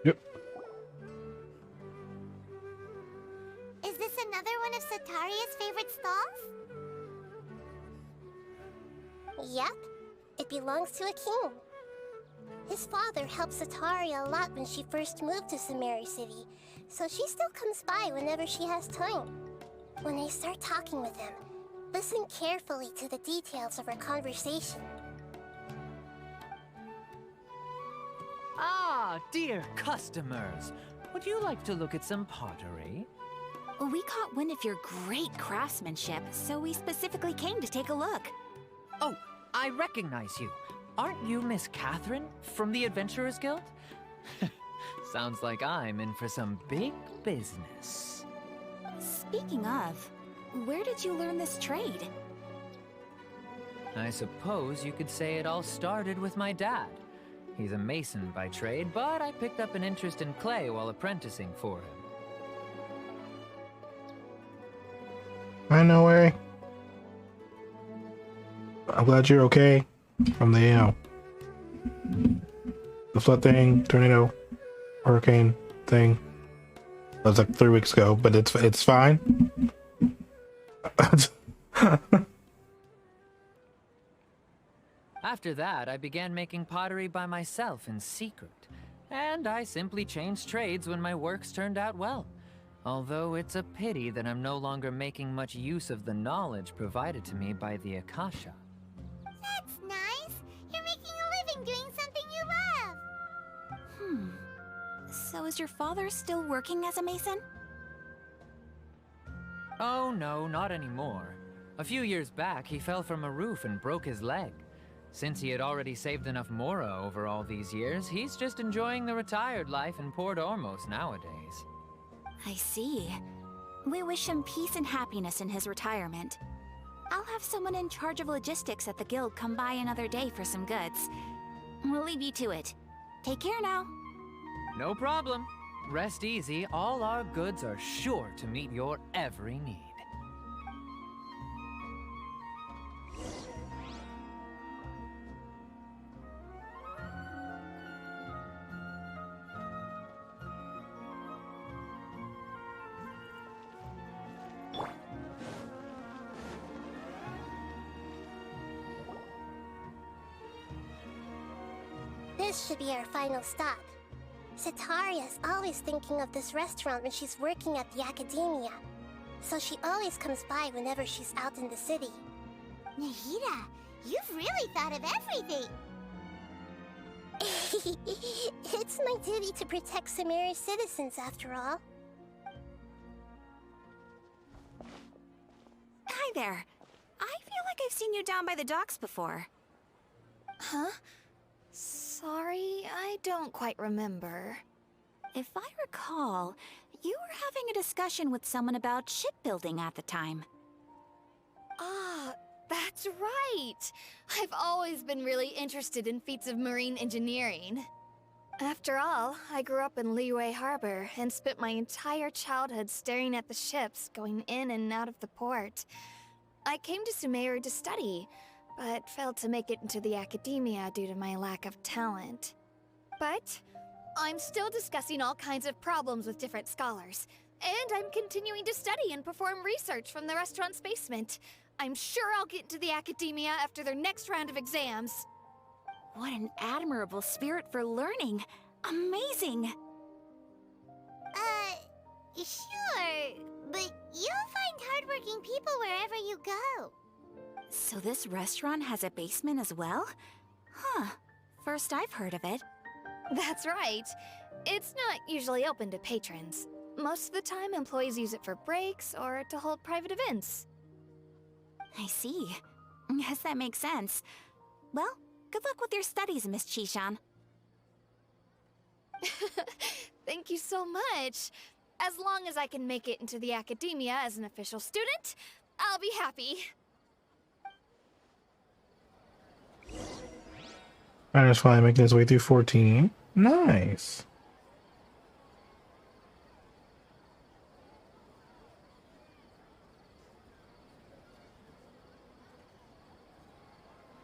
Yep. Is this another one of Sataria's favorite stalls? Yep, it belongs to a king. His father helped Sataria a lot when she first moved to Samari City, so she still comes by whenever she has time. When I start talking with him, listen carefully to the details of our conversation. Ah, dear customers. Would you like to look at some pottery? We caught wind of your great craftsmanship, so we specifically came to take a look. Oh, I recognize you. Aren't you Miss Catherine from the Adventurers Guild? Sounds like I'm in for some big business. Speaking of, where did you learn this trade? I suppose you could say it all started with my dad. He's a mason by trade, but I picked up an interest in clay while apprenticing for him. I know, way. I'm glad you're okay from the, the flood thing, tornado, hurricane thing. That was like 3 weeks ago, but it's fine. After that, I began making pottery by myself in secret. And I simply changed trades when my works turned out well. Although it's a pity that I'm no longer making much use of the knowledge provided to me by the Akasha. That's nice. You're making a living doing something you love. So is your father still working as a mason? Oh no, not anymore. A few years back, he fell from a roof and broke his leg. Since he had already saved enough Mora over all these years, he's just enjoying the retired life in Port Ormos nowadays. I see. We wish him peace and happiness in his retirement. I'll have someone in charge of logistics at the guild come by another day for some goods. We'll leave you to it. Take care now. No problem. Rest easy, all our goods are sure to meet your every need. This should be our final stop. Sataria's always thinking of this restaurant when she's working at the academia, so she always comes by whenever she's out in the city. Nahida, you've really thought of everything. It's my duty to protect Samari's citizens, after all. Hi there. I feel like I've seen you down by the docks before. Huh? Sorry, I don't quite remember. If I recall, you were having a discussion with someone about shipbuilding at the time. Ah, that's right! I've always been really interested in feats of marine engineering. After all, I grew up in Liyue Harbor and spent my entire childhood staring at the ships going in and out of the port. I came to Sumeru to study, but failed to make it into the academia due to my lack of talent. But I'm still discussing all kinds of problems with different scholars, and I'm continuing to study and perform research from the restaurant's basement. I'm sure I'll get into the academia after their next round of exams. What an admirable spirit for learning! Amazing! Sure, but you'll find hardworking people wherever you go. So this restaurant has a basement as well? Huh. First I've heard of it. That's right. It's not usually open to patrons. Most of the time, employees use it for breaks or to hold private events. I see. Guess that makes sense. Well, good luck with your studies, Miss Chishan. Thank you so much. As long as I can make it into the academia as an official student, I'll be happy. Reiner's finally making his way through 14. Nice.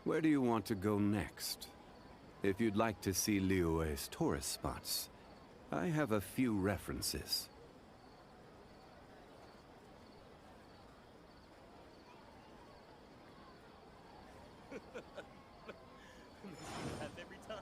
Where do you want to go next? If you'd like to see Liyue's tourist spots, I have a few references. Every time.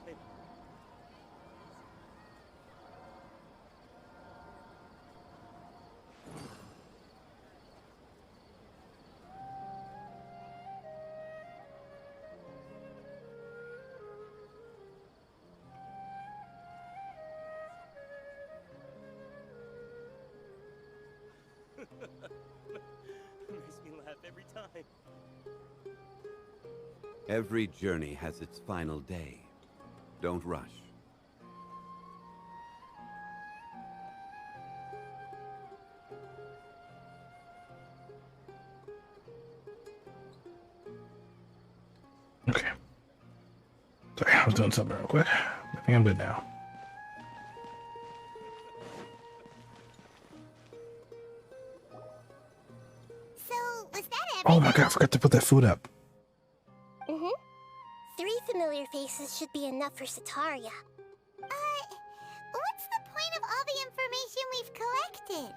Makes me laugh every time. Every journey has its final day. Don't rush. Okay. Sorry, I was doing something real quick. I think I'm good now. So, was that everything? Oh my god, I forgot to put that food up. Mm-hmm. 3 familiar faces should be enough for Sataria. What's the point of all the information we've collected?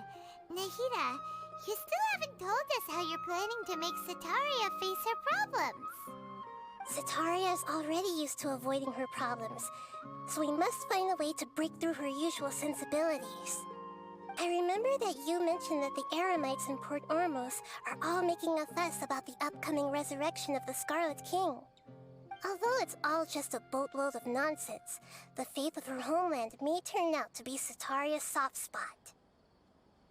Nahida, you still haven't told us how you're planning to make Sataria face her problems. Sataria is already used to avoiding her problems, so we must find a way to break through her usual sensibilities. I remember that you mentioned that the Eremites in Port Ormos are all making a fuss about the upcoming resurrection of the Scarlet King. Although it's all just a boatload of nonsense, the fate of her homeland may turn out to be Sataria's soft spot.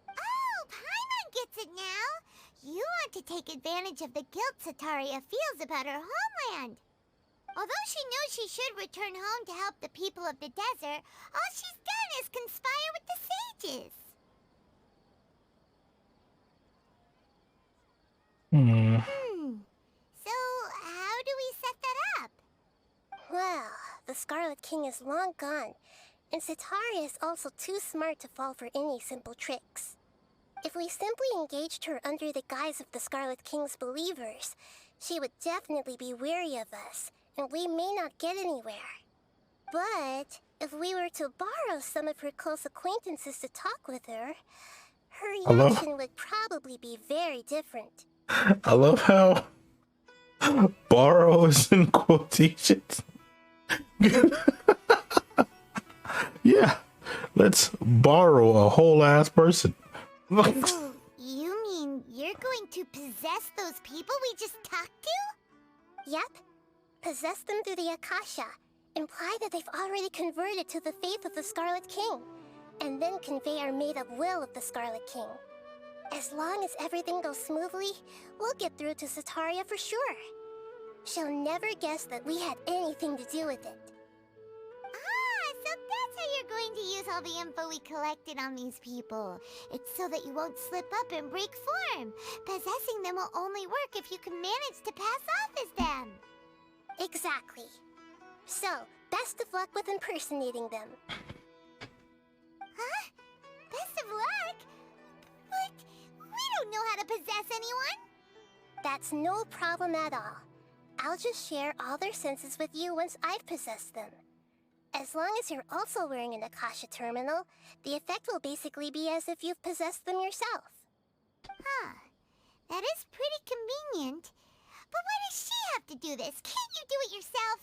Oh, Paimon gets it now! You want to take advantage of the guilt Sataria feels about her homeland. Although she knows she should return home to help the people of the desert, all she's done is conspire with the sages. So, how do we set that up? Well, the Scarlet King is long gone, and Sataria is also too smart to fall for any simple tricks. If we simply engaged her under the guise of the Scarlet King's believers, she would definitely be weary of us, and we may not get anywhere. But if we were to borrow some of her close acquaintances to talk with her, her reaction would probably be very different. I love how borrow is in quotations. Yeah, let's borrow a whole ass person. So, you mean you're going to possess those people we just talked to? Yep. Possess them through the Akasha. Imply that they've already converted to the faith of the Scarlet King. And then convey our made-up will of the Scarlet King. As long as everything goes smoothly, we'll get through to Sataria for sure. She'll never guess that we had anything to do with it. Ah, so that's how you're going going to use all the info we collected on these people. It's so that you won't slip up and break form. Possessing them will only work if you can manage to pass off as them. Exactly. So, best of luck with impersonating them. Huh? Best of luck? But we don't know how to possess anyone. That's no problem at all. I'll just share all their senses with you once I've possessed them. As long as you're also wearing an Akasha terminal, the effect will basically be as if you've possessed them yourself. Huh. That is pretty convenient. But why does she have to do this? Can't you do it yourself?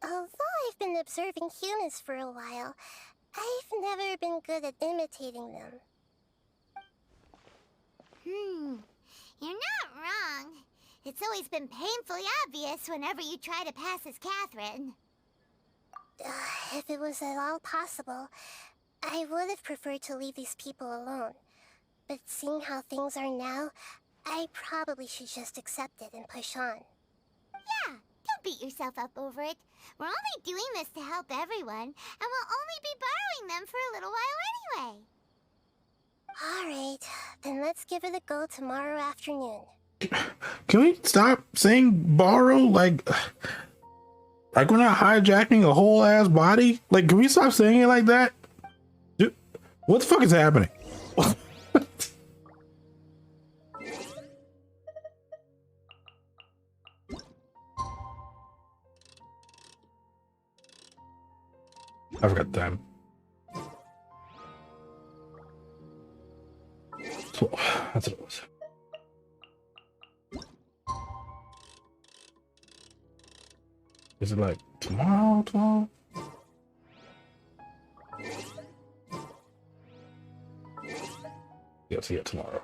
Although I've been observing humans for a while, I've never been good at imitating them. You're not wrong. It's always been painfully obvious whenever you try to pass as Catherine. If it was at all possible, I would have preferred to leave these people alone. But seeing how things are now, I probably should just accept it and push on. Yeah, don't beat yourself up over it. We're only doing this to help everyone, and we'll only be borrowing them for a little while anyway. Alright, then let's give it a go tomorrow afternoon. Can we stop saying borrow? Like we're not hijacking a whole ass body? Like, can we stop saying it like that? Dude, what the fuck is happening? I forgot the time. So, that's what it was. Is it like tomorrow, 12? Yeah, see you tomorrow.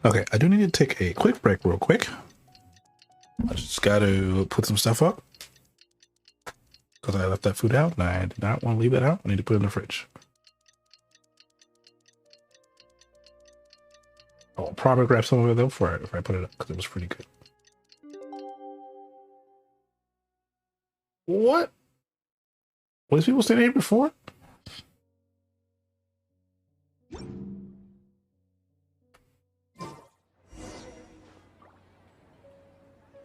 Okay, I do need to take a quick break real quick. I just got to put some stuff up because I left that food out and I did not want to leave it out. I need to put it in the fridge. I'll probably grab some of it though before I put it up because it was pretty good. What? Were these people staying here before?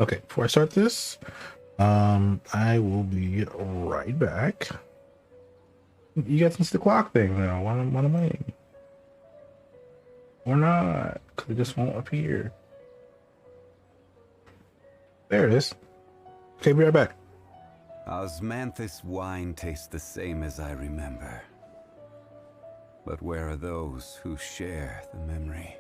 Okay, before I start this, I will be right back. You got since the clock thing now. What am I? Or not? Because it just won't appear. There it is. Okay, be right back. Osmanthus wine tastes the same as I remember. But where are those who share the memory?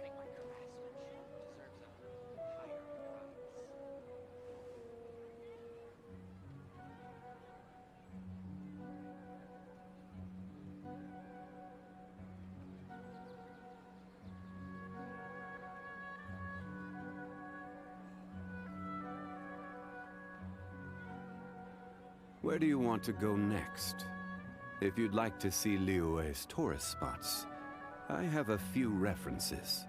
Where do you want to go next? If you'd like to see Liyue's tourist spots, I have a few references.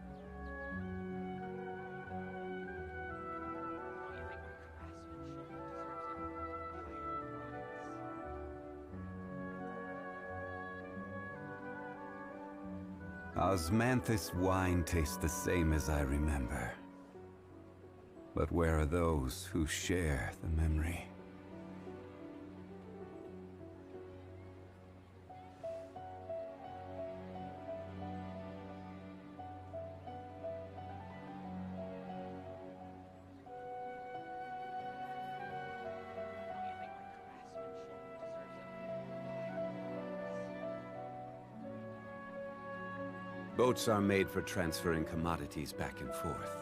Osmanthus wine tastes the same as I remember. But where are those who share the memory? Boats are made for transferring commodities back and forth,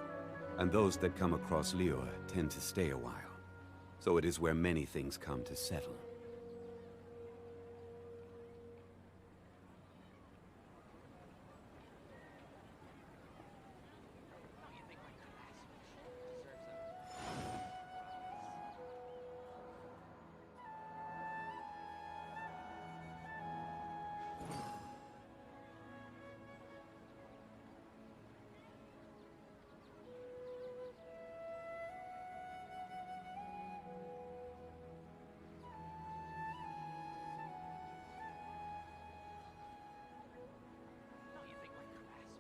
and those that come across Liyue tend to stay a while, so it is where many things come to settle.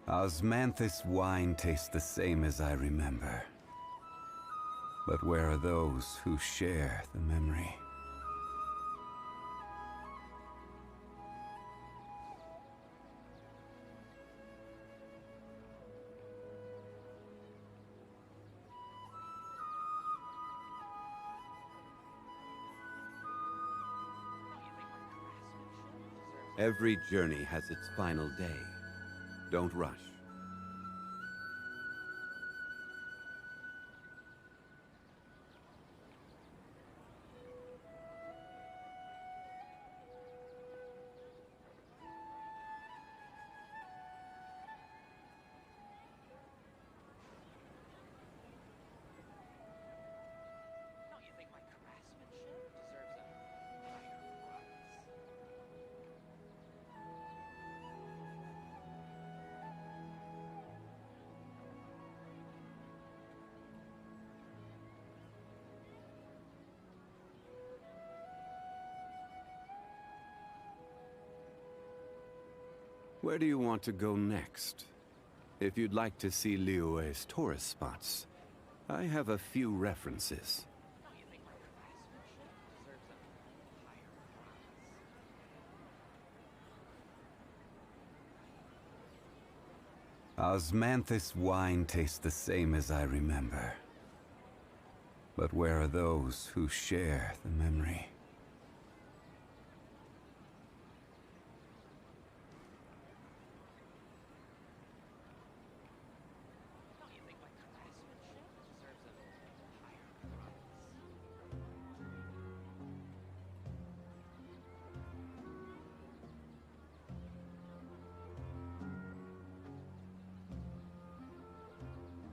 Osmanthus wine tastes the same as I remember. But where are those who share the memory? Every journey has its final day. Don't rush. Where do you want to go next? If you'd like to see Liyue's tourist spots, I have a few references. Osmanthus wine tastes the same as I remember. But where are those who share the memory?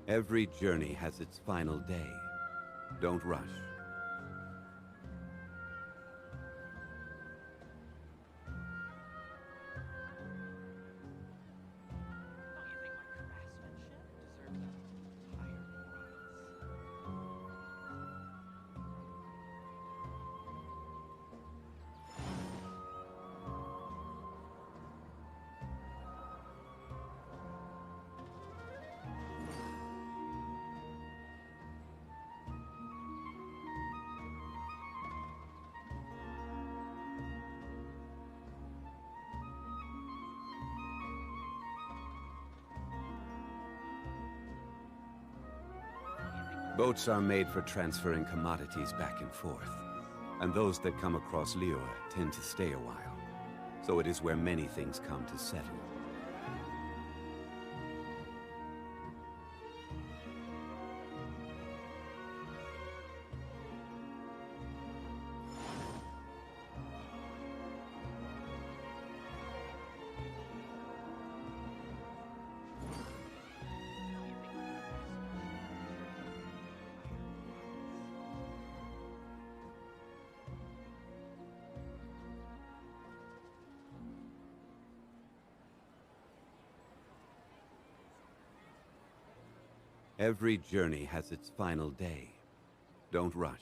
Every journey has its final day. Don't rush. Boats are made for transferring commodities back and forth, and those that come across Liyue tend to stay a while. So it is where many things come to settle. Every journey has its final day. Don't rush.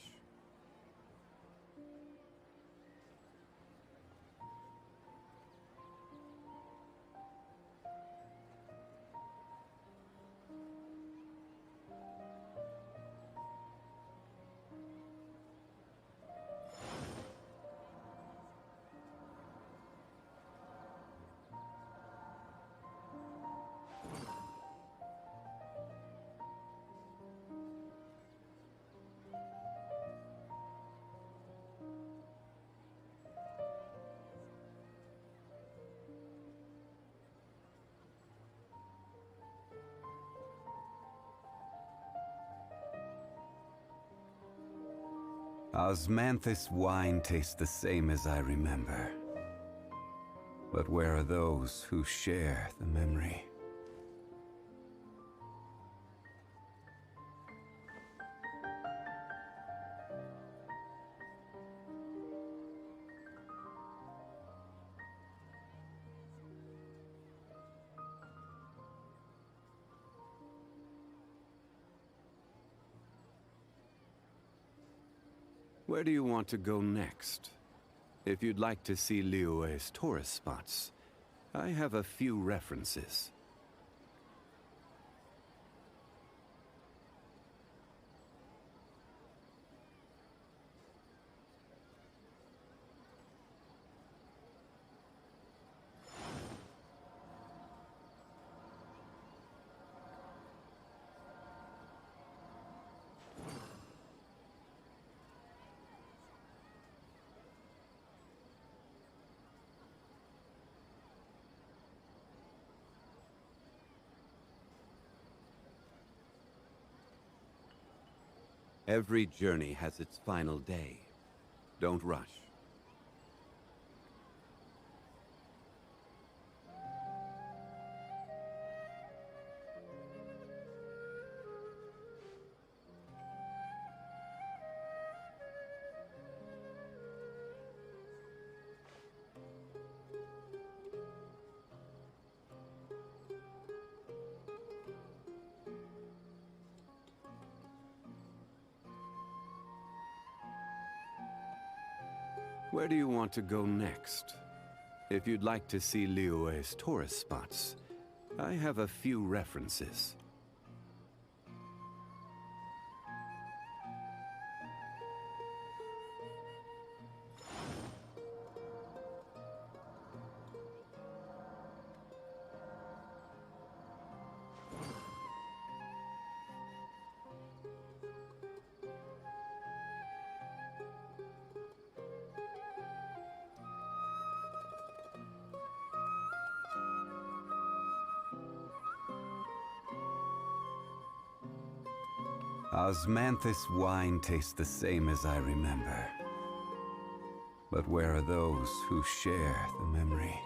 Osmanthus wine tastes the same as I remember. But where are those who share the memory? Where do you want to go next? If you'd like to see Liyue's tourist spots, I have a few references. Every journey has its final day. Don't rush. Where do you want to go next? If you'd like to see Liyue's tourist spots, I have a few references. Osmanthus wine tastes the same as I remember. But where are those who share the memory?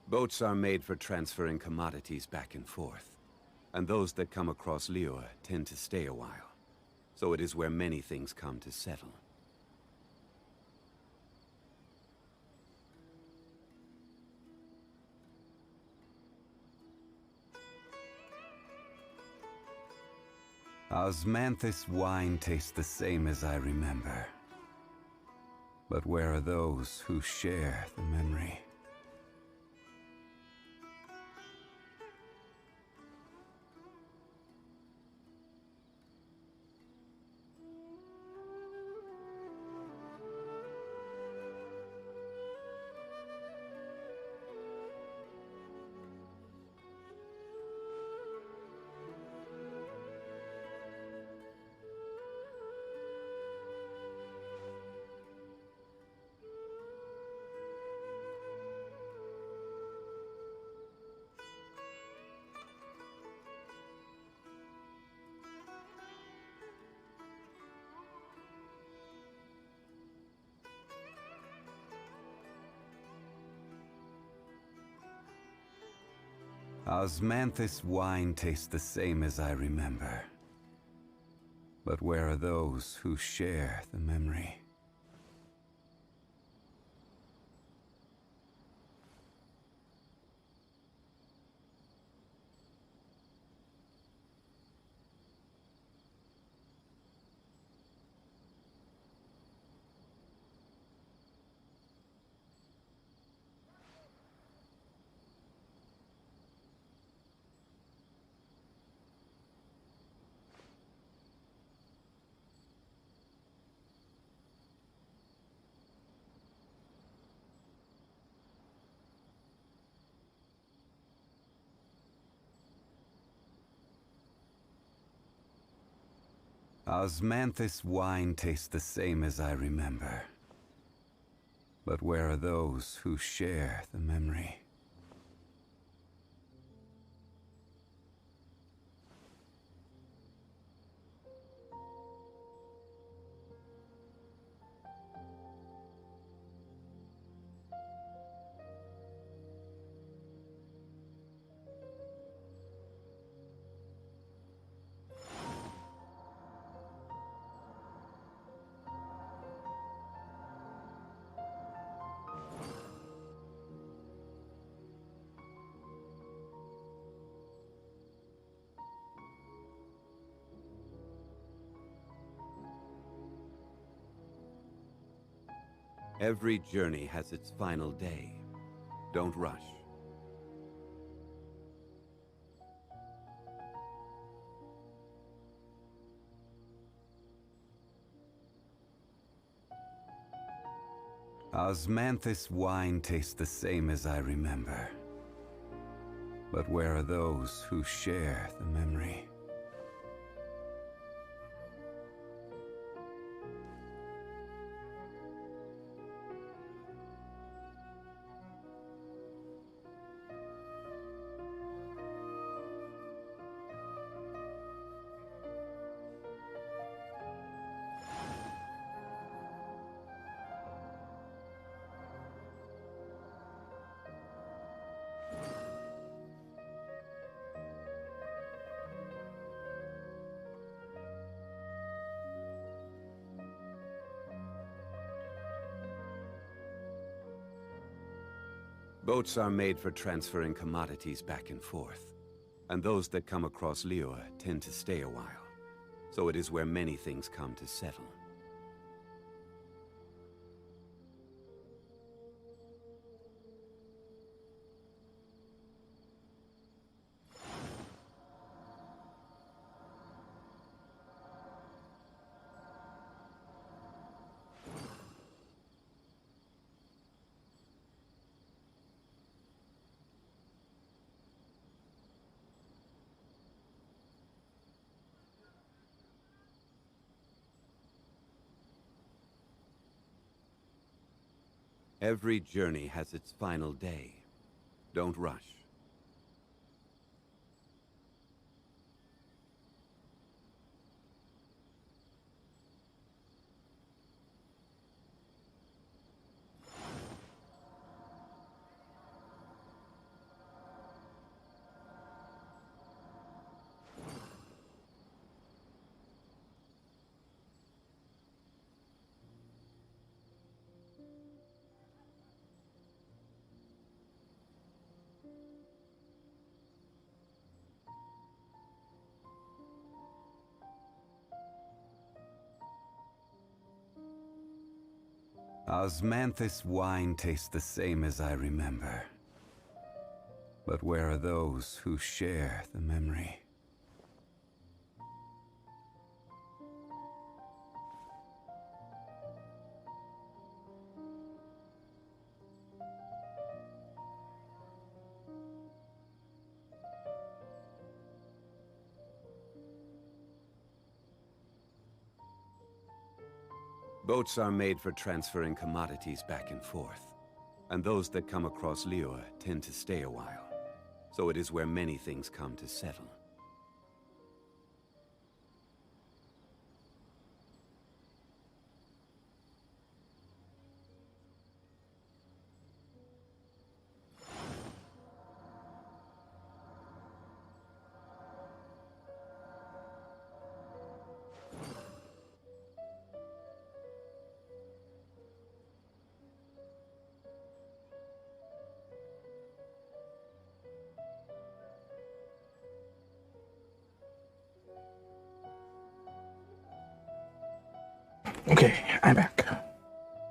Boats are made for transferring commodities back and forth. And those that come across Liyue tend to stay a while. So it is where many things come to settle. Osmanthus wine tastes the same as I remember. But where are those who share the memory? Osmanthus wine tastes the same as I remember. But where are those who share the memory? Osmanthus wine tastes the same as I remember. But where are those who share the memory? Every journey has its final day. Don't rush. Osmanthus wine tastes the same as I remember. But where are those who share the memory? Boats are made for transferring commodities back and forth. And those that come across Liyue tend to stay a while. So it is where many things come to settle. Every journey has its final day. Don't rush. Osmanthus wine tastes the same as I remember. But where are those who share the memory? Boats are made for transferring commodities back and forth. And those that come across Liyue tend to stay a while. So it is where many things come to settle. Okay, I'm back.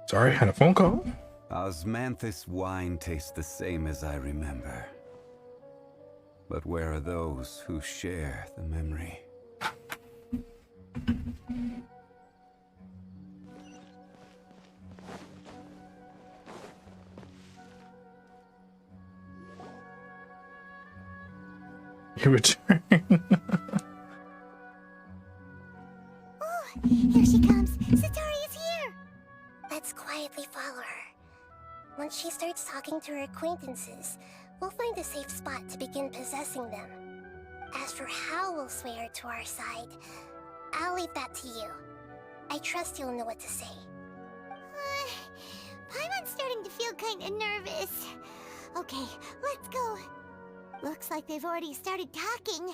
Sorry, I had a phone call. Osmanthus wine tastes the same as I remember. But where are those who share the memory? You return. Here she comes! Satori is here! Let's quietly follow her. Once she starts talking to her acquaintances, we'll find a safe spot to begin possessing them. As for how we'll sway her to our side, I'll leave that to you. I trust you'll know what to say. Paimon's starting to feel kinda nervous. Okay, let's go. Looks like they've already started talking.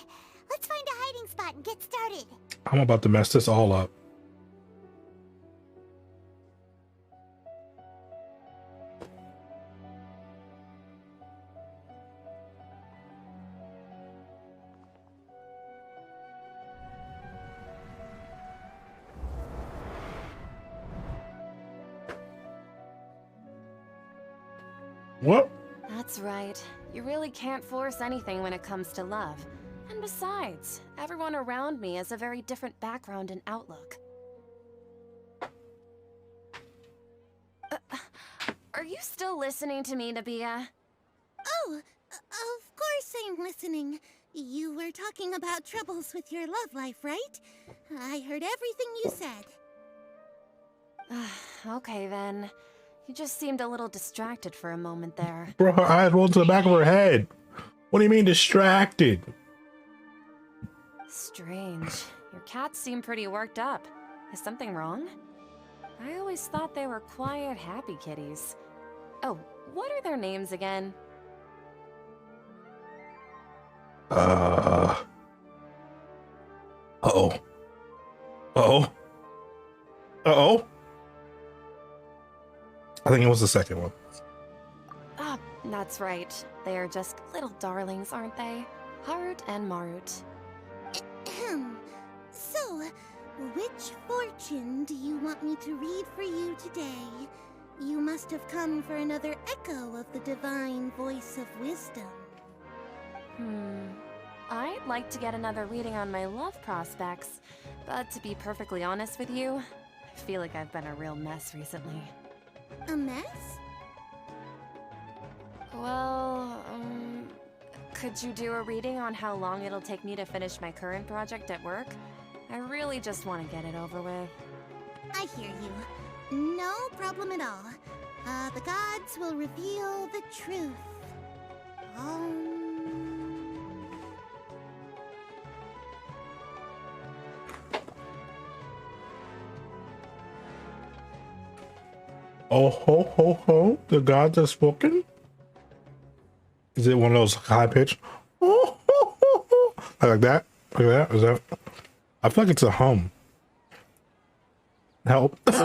Let's find a hiding spot and get started. I'm about to mess this all up. What? That's right. You really can't force anything when it comes to love. And besides, everyone around me has a very different background and outlook. Are you still listening to me, Nabia? Oh, of course I'm listening. You were talking about troubles with your love life, right? I heard everything you said. Okay then. You just seemed a little distracted for a moment there. Bro, her eyes rolled to the back of her head. What do you mean distracted? Strange. Your cats seem pretty worked up. Is something wrong? I always thought they were quiet, happy kitties. Oh, what are their names again? Uh-oh. I think it was the second one. Ah, that's right. They are just little darlings, aren't they? Harut and Marut. Ahem. So, which fortune do you want me to read for you today? You must have come for another echo of the divine voice of wisdom. I'd like to get another reading on my love prospects, but to be perfectly honest with you, I feel like I've been a real mess recently. A mess? Well, could you do a reading on how long it'll take me to finish my current project at work? I really just want to get it over with. I hear you. No problem at all. The gods will reveal the truth. Oh ho ho ho! The gods have spoken. Is it one of those high pitch? Oh ho ho ho! Like that? Like that? Is that? I feel like it's a hum. Help! The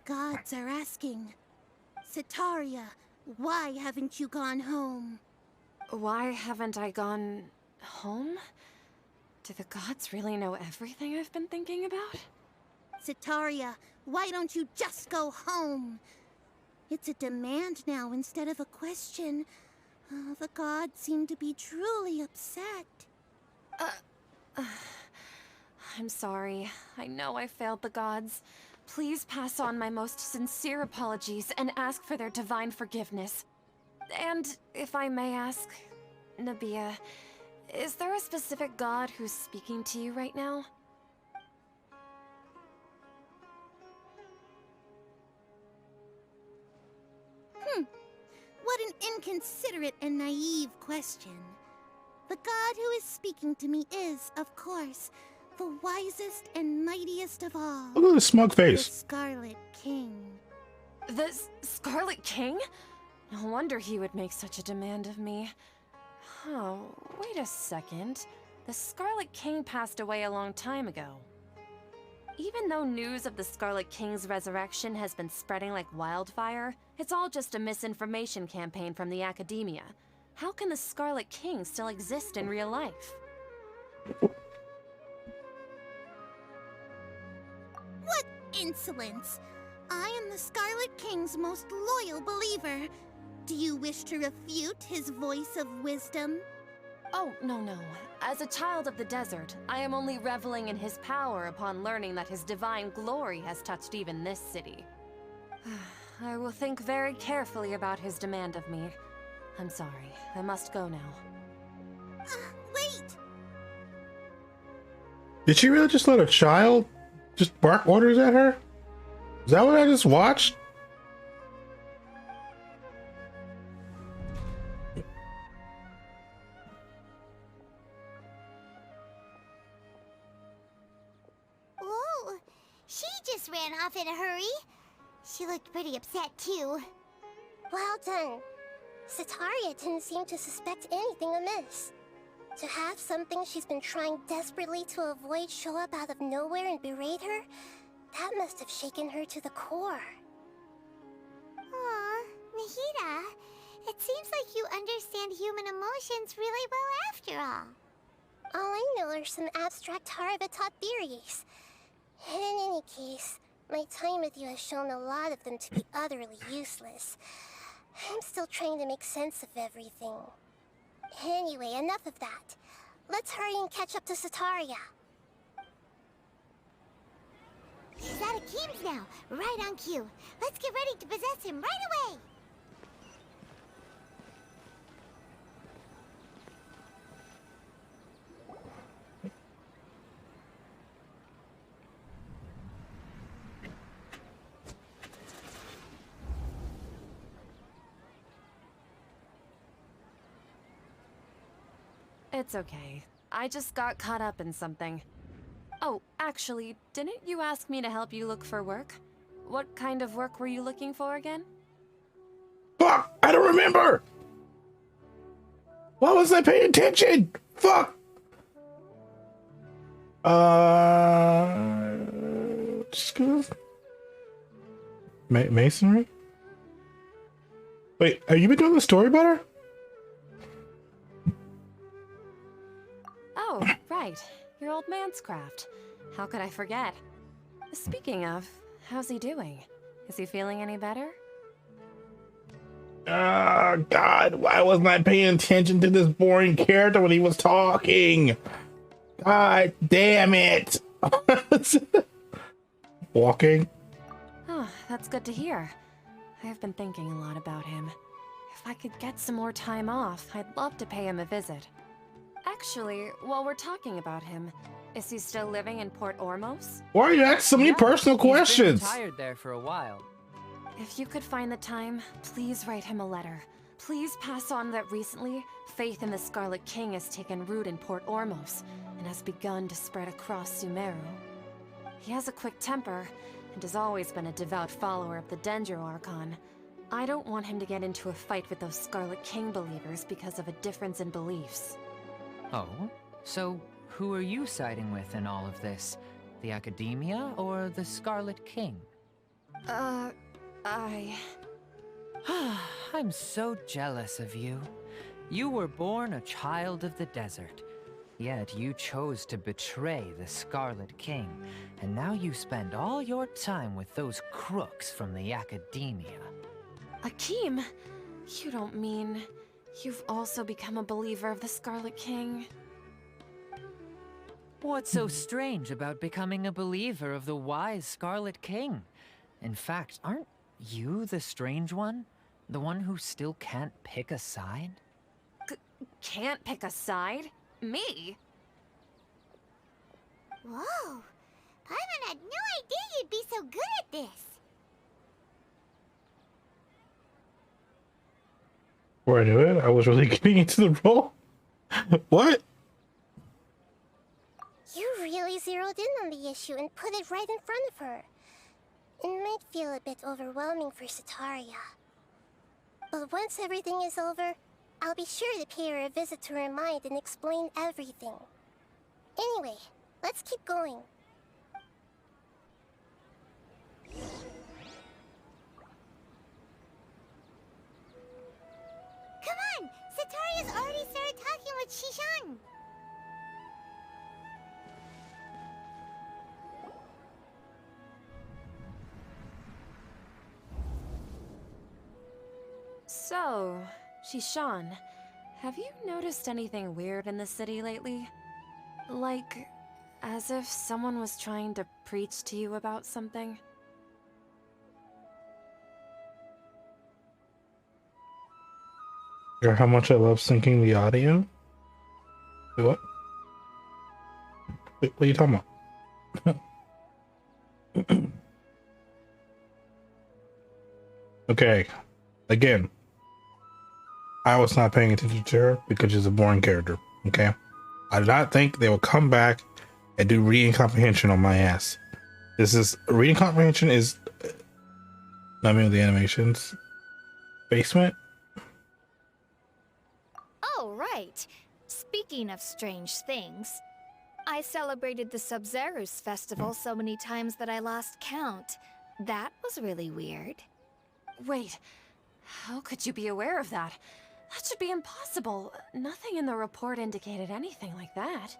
gods are asking, Sitaria, why haven't you gone home? Why haven't I gone home? Do the gods really know everything I've been thinking about? Sitaria, why don't you just go home? It's a demand now instead of a question. The gods seem to be truly upset. I'm sorry. I know I failed the gods. Please pass on my most sincere apologies and ask for their divine forgiveness. And if I may ask, Nabia, is there a specific god who's speaking to you right now? What an inconsiderate and naive question. The god who is speaking to me is, of course, the wisest and mightiest of all. Look at the smug face. The Scarlet King. The Scarlet King? No wonder he would make such a demand of me. Oh, wait a second. The Scarlet King passed away a long time ago. Even though news of the Scarlet King's resurrection has been spreading like wildfire, it's all just a misinformation campaign from the academia. How can the Scarlet King still exist in real life? What insolence! I am the Scarlet King's most loyal believer. Do you wish to refute his voice of wisdom? Oh, no. As a child of the desert, I am only reveling in his power upon learning that his divine glory has touched even this city. I will think very carefully about his demand of me. I'm sorry, I must go now. Wait! Did she really just let a child just bark orders at her? Is that what I just watched? Whoa! She just ran off in a hurry. She looked pretty upset, too. Well done. Sitaria didn't seem to suspect anything amiss. To have something she's been trying desperately to avoid show up out of nowhere and berate her, that must have shaken her to the core. Aw, Nahida, it seems like you understand human emotions really well after all. All I know are some abstract Harvard-taught theories. In any case, my time with you has shown a lot of them to be utterly useless. I'm still trying to make sense of everything. Anyway, enough of that. Let's hurry and catch up to Sataria. He's out of Keem's now, right on cue. Let's get ready to possess him right away! It's okay. I just got caught up in something. Oh, actually, didn't you ask me to help you look for work? What kind of work were you looking for again? Fuck! I don't remember! Why wasn't I paying attention? Fuck! School? Masonry? Wait, have you been doing the story better? Oh, right. Your old man's craft. How could I forget? Speaking of, how's he doing? Is he feeling any better? Oh, God, why wasn't I paying attention to this boring character when he was talking? God damn it. Walking? Oh, that's good to hear. I have been thinking a lot about him. If I could get some more time off, I'd love to pay him a visit. Actually, while we're talking about him, is he still living in Port Ormos? Why are you asking so many personal questions? He's been retired there for a while. If you could find the time, please write him a letter. Please pass on that recently, faith in the Scarlet King has taken root in Port Ormos and has begun to spread across Sumeru. He has a quick temper and has always been a devout follower of the Dendro Archon. I don't want him to get into a fight with those Scarlet King believers because of a difference in beliefs. Oh? So, who are you siding with in all of this? The Academia or the Scarlet King? I'm so jealous of you. You were born a child of the desert. Yet you chose to betray the Scarlet King, and now you spend all your time with those crooks from the Academia. Akeem, you don't mean you've also become a believer of the Scarlet King? What's so strange about becoming a believer of the wise Scarlet King? In fact, aren't you the strange one? The one who still can't pick a side? Can't pick a side? Me? Whoa! Paimon had no idea you'd be so good at this! Before I knew it, I was really getting into the role. What? You really zeroed in on the issue and put it right in front of her. It might feel a bit overwhelming for Sataria. But once everything is over, I'll be sure to pay her a visit to her mind and explain everything. Anyway, let's keep going. Come on! Sataria's already started talking with Shishan! So, Shishan, have you noticed anything weird in the city lately? Like, as if someone was trying to preach to you about something? How much I love syncing the audio? Wait, what? Wait, what are you talking about? Okay, again, I was not paying attention to her because she's a boring character, okay? I did not think they would come back and do reading comprehension on my ass. This is, reading comprehension is, I mean, the animations, basement. Oh, right. Speaking of strange things, I celebrated the Sub-Zerus festival so many times that I lost count. That was really weird. Wait, how could you be aware of that? That should be impossible. Nothing in the report indicated anything like that.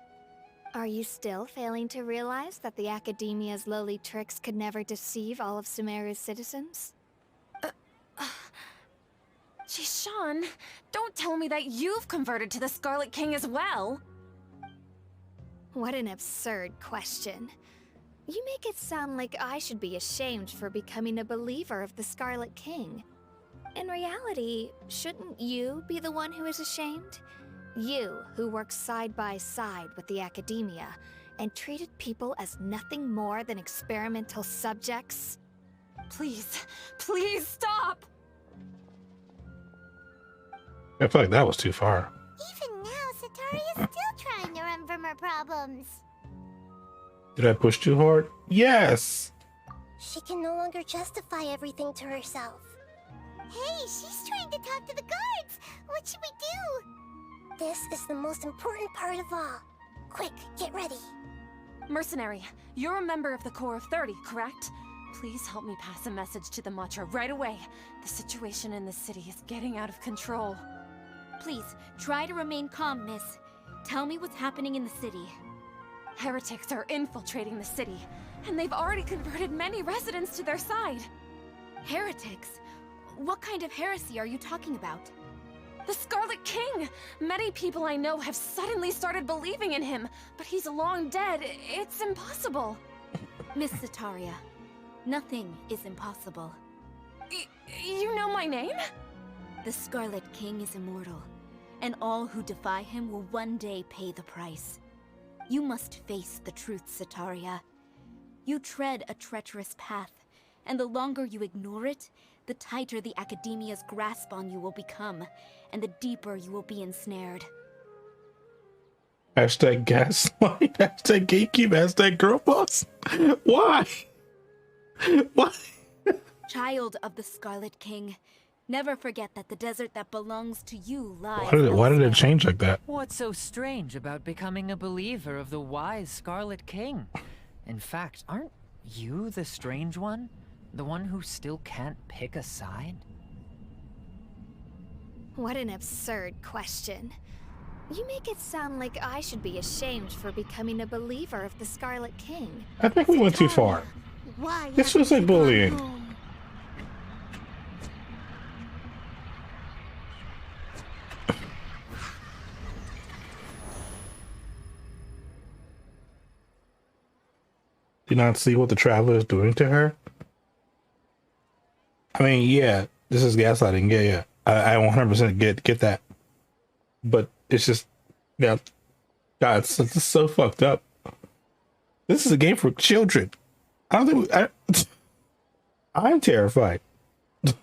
Are you still failing to realize that the Academia's lowly tricks could never deceive all of Sumeru's citizens? Jishan, don't tell me that you've converted to the Scarlet King as well! What an absurd question. You make it sound like I should be ashamed for becoming a believer of the Scarlet King. In reality, shouldn't you be the one who is ashamed? You, who works side by side with the Academia, and treated people as nothing more than experimental subjects? Please, please stop! I feel like that was too far. Even now, Sataria's still trying to run from her problems. Did I push too hard? Yes! She can no longer justify everything to herself. Hey, she's trying to talk to the guards! What should we do? This is the most important part of all. Quick, get ready. Mercenary, you're a member of the Corps of 30, correct? Please help me pass a message to the Matra right away. The situation in the city is getting out of control. Please, try to remain calm, miss. Tell me what's happening in the city. Heretics are infiltrating the city, and they've already converted many residents to their side. Heretics? What kind of heresy are you talking about? The Scarlet King! Many people I know have suddenly started believing in him, but he's long dead. It's impossible. Miss Sataria, nothing is impossible. You know my name? The Scarlet King is immortal, and all who defy him will one day pay the price. You must face the truth, Sataria. You tread a treacherous path, and the longer you ignore it, the tighter the Academia's grasp on you will become, and the deeper you will be ensnared. Hashtag gaslight, hashtag gatekeep, hashtag girl boss. Why? Why? Child of the Scarlet King, never forget that the desert that belongs to you lies Why did it elsewhere. change like that? What's so strange about becoming a believer of the wise Scarlet King? In fact, aren't you the strange one? The one who still can't pick a side? What an absurd question. You make it sound like I should be ashamed for becoming a believer of the Scarlet King. I think we went too far. Why This feels like haven't you gone bullying. home? Do you not see what the traveler is doing to her? I mean, yeah, this is gaslighting. Yeah. I 100% get that. But it's just, yeah, God, it's just so fucked up. This is a game for children. I don't think I'm terrified. It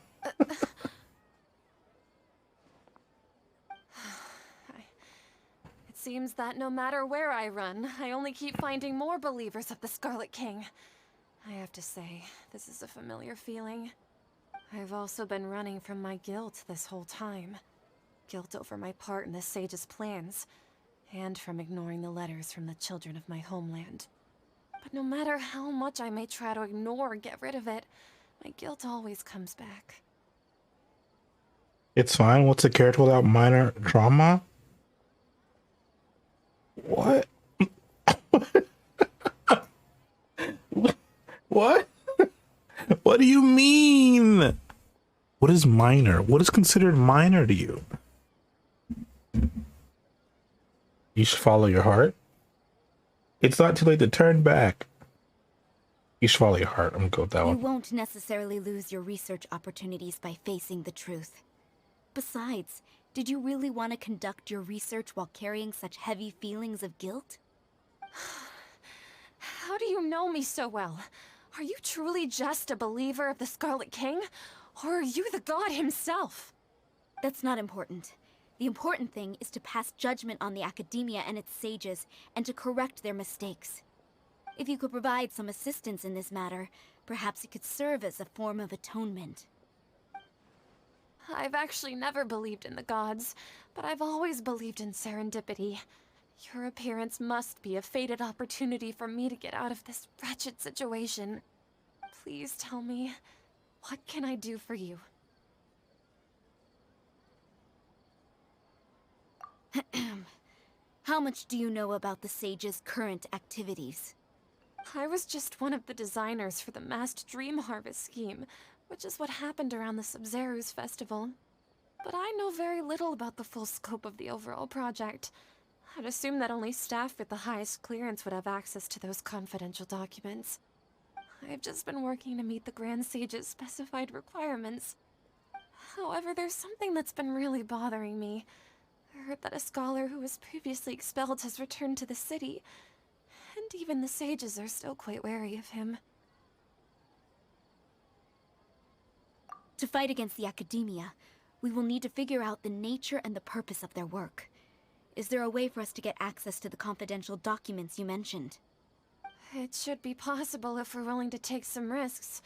seems that no matter where I run, I only keep finding more believers of the Scarlet King. I have to say, this is a familiar feeling. I've also been running from my guilt this whole time. Guilt over my part in the Sage's plans, and from ignoring the letters from the children of my homeland. But no matter how much I may try to ignore or get rid of it, my guilt always comes back. It's fine. What's a character without minor trauma? What? What? What do you mean? What is minor? What is considered minor to you? You should follow your heart. It's not too late to turn back. You should follow your heart. I'm gonna go with that You one. won't necessarily lose your research opportunities by facing the truth. Besides, did you really want to conduct your research while carrying such heavy feelings of guilt? How do you know me so well? Are you truly just a believer of the Scarlet King? Or are you the god himself? That's not important. The important thing is to pass judgment on the Academia and its sages, and to correct their mistakes. If you could provide some assistance in this matter, perhaps it could serve as a form of atonement. I've actually never believed in the gods, but I've always believed in serendipity. Your appearance must be a fated opportunity for me to get out of this wretched situation. Please tell me, what can I do for you? How much do you know about the Sage's current activities? I was just one of the designers for the massed dream harvest scheme, which is what happened around the Sub-Zero's festival. But I know very little about the full scope of the overall project. I'd assume that only staff with the highest clearance would have access to those confidential documents. I've just been working to meet the Grand Sage's specified requirements. However, there's something that's been really bothering me. I heard that a scholar who was previously expelled has returned to the city, and even the sages are still quite wary of him. To fight against the Academia, we will need to figure out the nature and the purpose of their work. Is there a way for us to get access to the confidential documents you mentioned? It should be possible if we're willing to take some risks.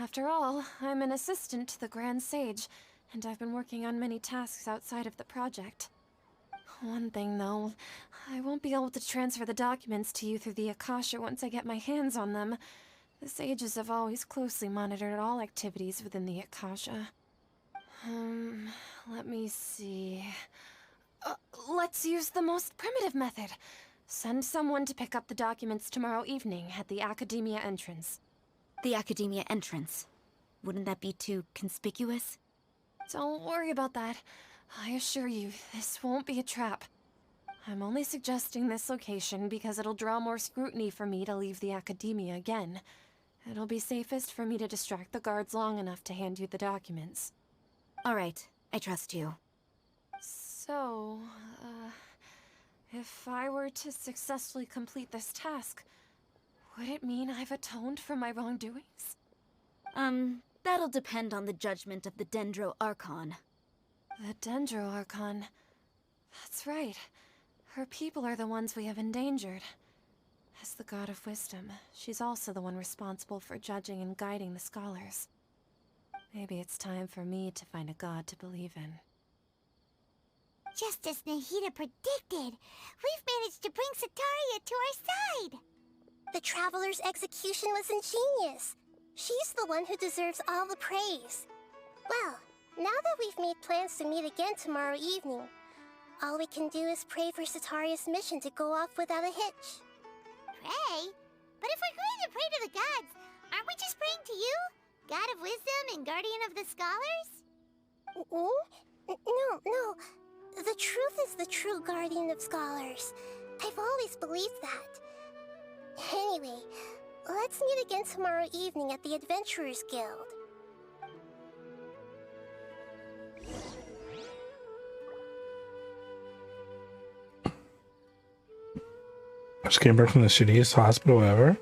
After all, I'm an assistant to the Grand Sage, and I've been working on many tasks outside of the project. One thing, though, I won't be able to transfer the documents to you through the Akasha once I get my hands on them. The sages have always closely monitored all activities within the Akasha. Let me see... let's use the most primitive method. Send someone to pick up the documents tomorrow evening at the Academia entrance. The Academia entrance? Wouldn't that be too conspicuous? Don't worry about that. I assure you, this won't be a trap. I'm only suggesting this location because it'll draw more scrutiny for me to leave the Academia again. It'll be safest for me to distract the guards long enough to hand you the documents. Alright, I trust you. So, if I were to successfully complete this task, would it mean I've atoned for my wrongdoings? That'll depend on the judgment of the Dendro Archon. The Dendro Archon. That's right. Her people are the ones we have endangered. As the God of Wisdom, she's also the one responsible for judging and guiding the scholars. Maybe it's time for me to find a god to believe in. Just as Nahida predicted, we've managed to bring Sataria to our side! The Traveler's execution was ingenious. She's the one who deserves all the praise. Well, now that we've made plans to meet again tomorrow evening, all we can do is pray for Sataria's mission to go off without a hitch. Pray? But if we're going to pray to the gods, aren't we just praying to you? God of Wisdom and Guardian of the Scholars? No. The truth is the true Guardian of Scholars. I've always believed that. Anyway, let's meet again tomorrow evening at the Adventurers Guild. I just came back from the shittiest hospital ever.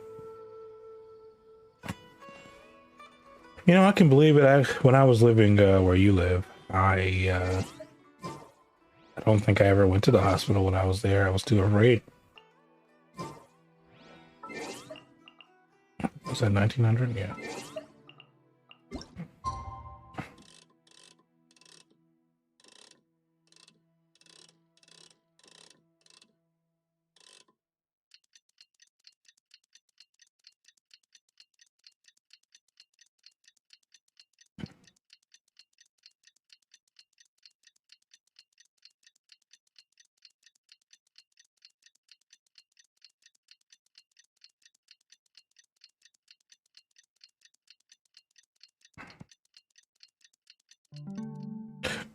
You know, I can believe it. When I was living where you live, I don't think I ever went to the hospital when I was there. I was too afraid. Was that 1900? Yeah.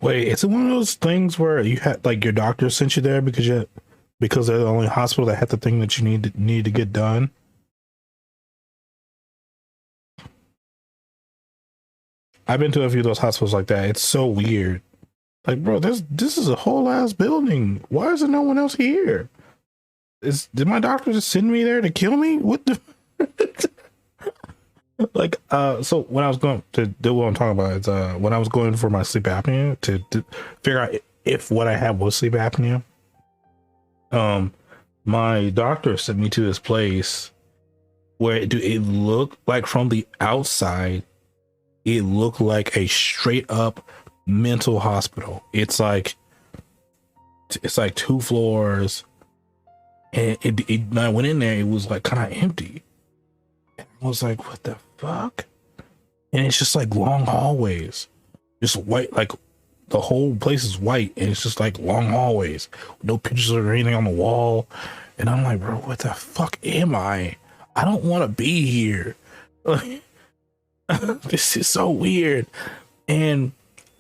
Wait, is it one of those things where you had like your doctor sent you there because they're the only hospital that had the thing that you need to get done? I've been to a few of those hospitals like that. It's so weird. Like, bro, this is a whole ass building. Why is there no one else here? Did my doctor just send me there to kill me? What the? Like, so when I was going to do what I'm talking about, it's when I was going for my sleep apnea to figure out if what I had was sleep apnea. My doctor sent me to this place where it looked like from the outside, it looked like a straight up mental hospital. It's like 2 floors, and when I went in there, it was like kind of empty. I was like, what the fuck? And it's just like long hallways, just white, like the whole place is white and it's just like long hallways, no pictures or anything on the wall. And I'm like, bro, what the fuck am I? I don't want to be here. Like, this is so weird. And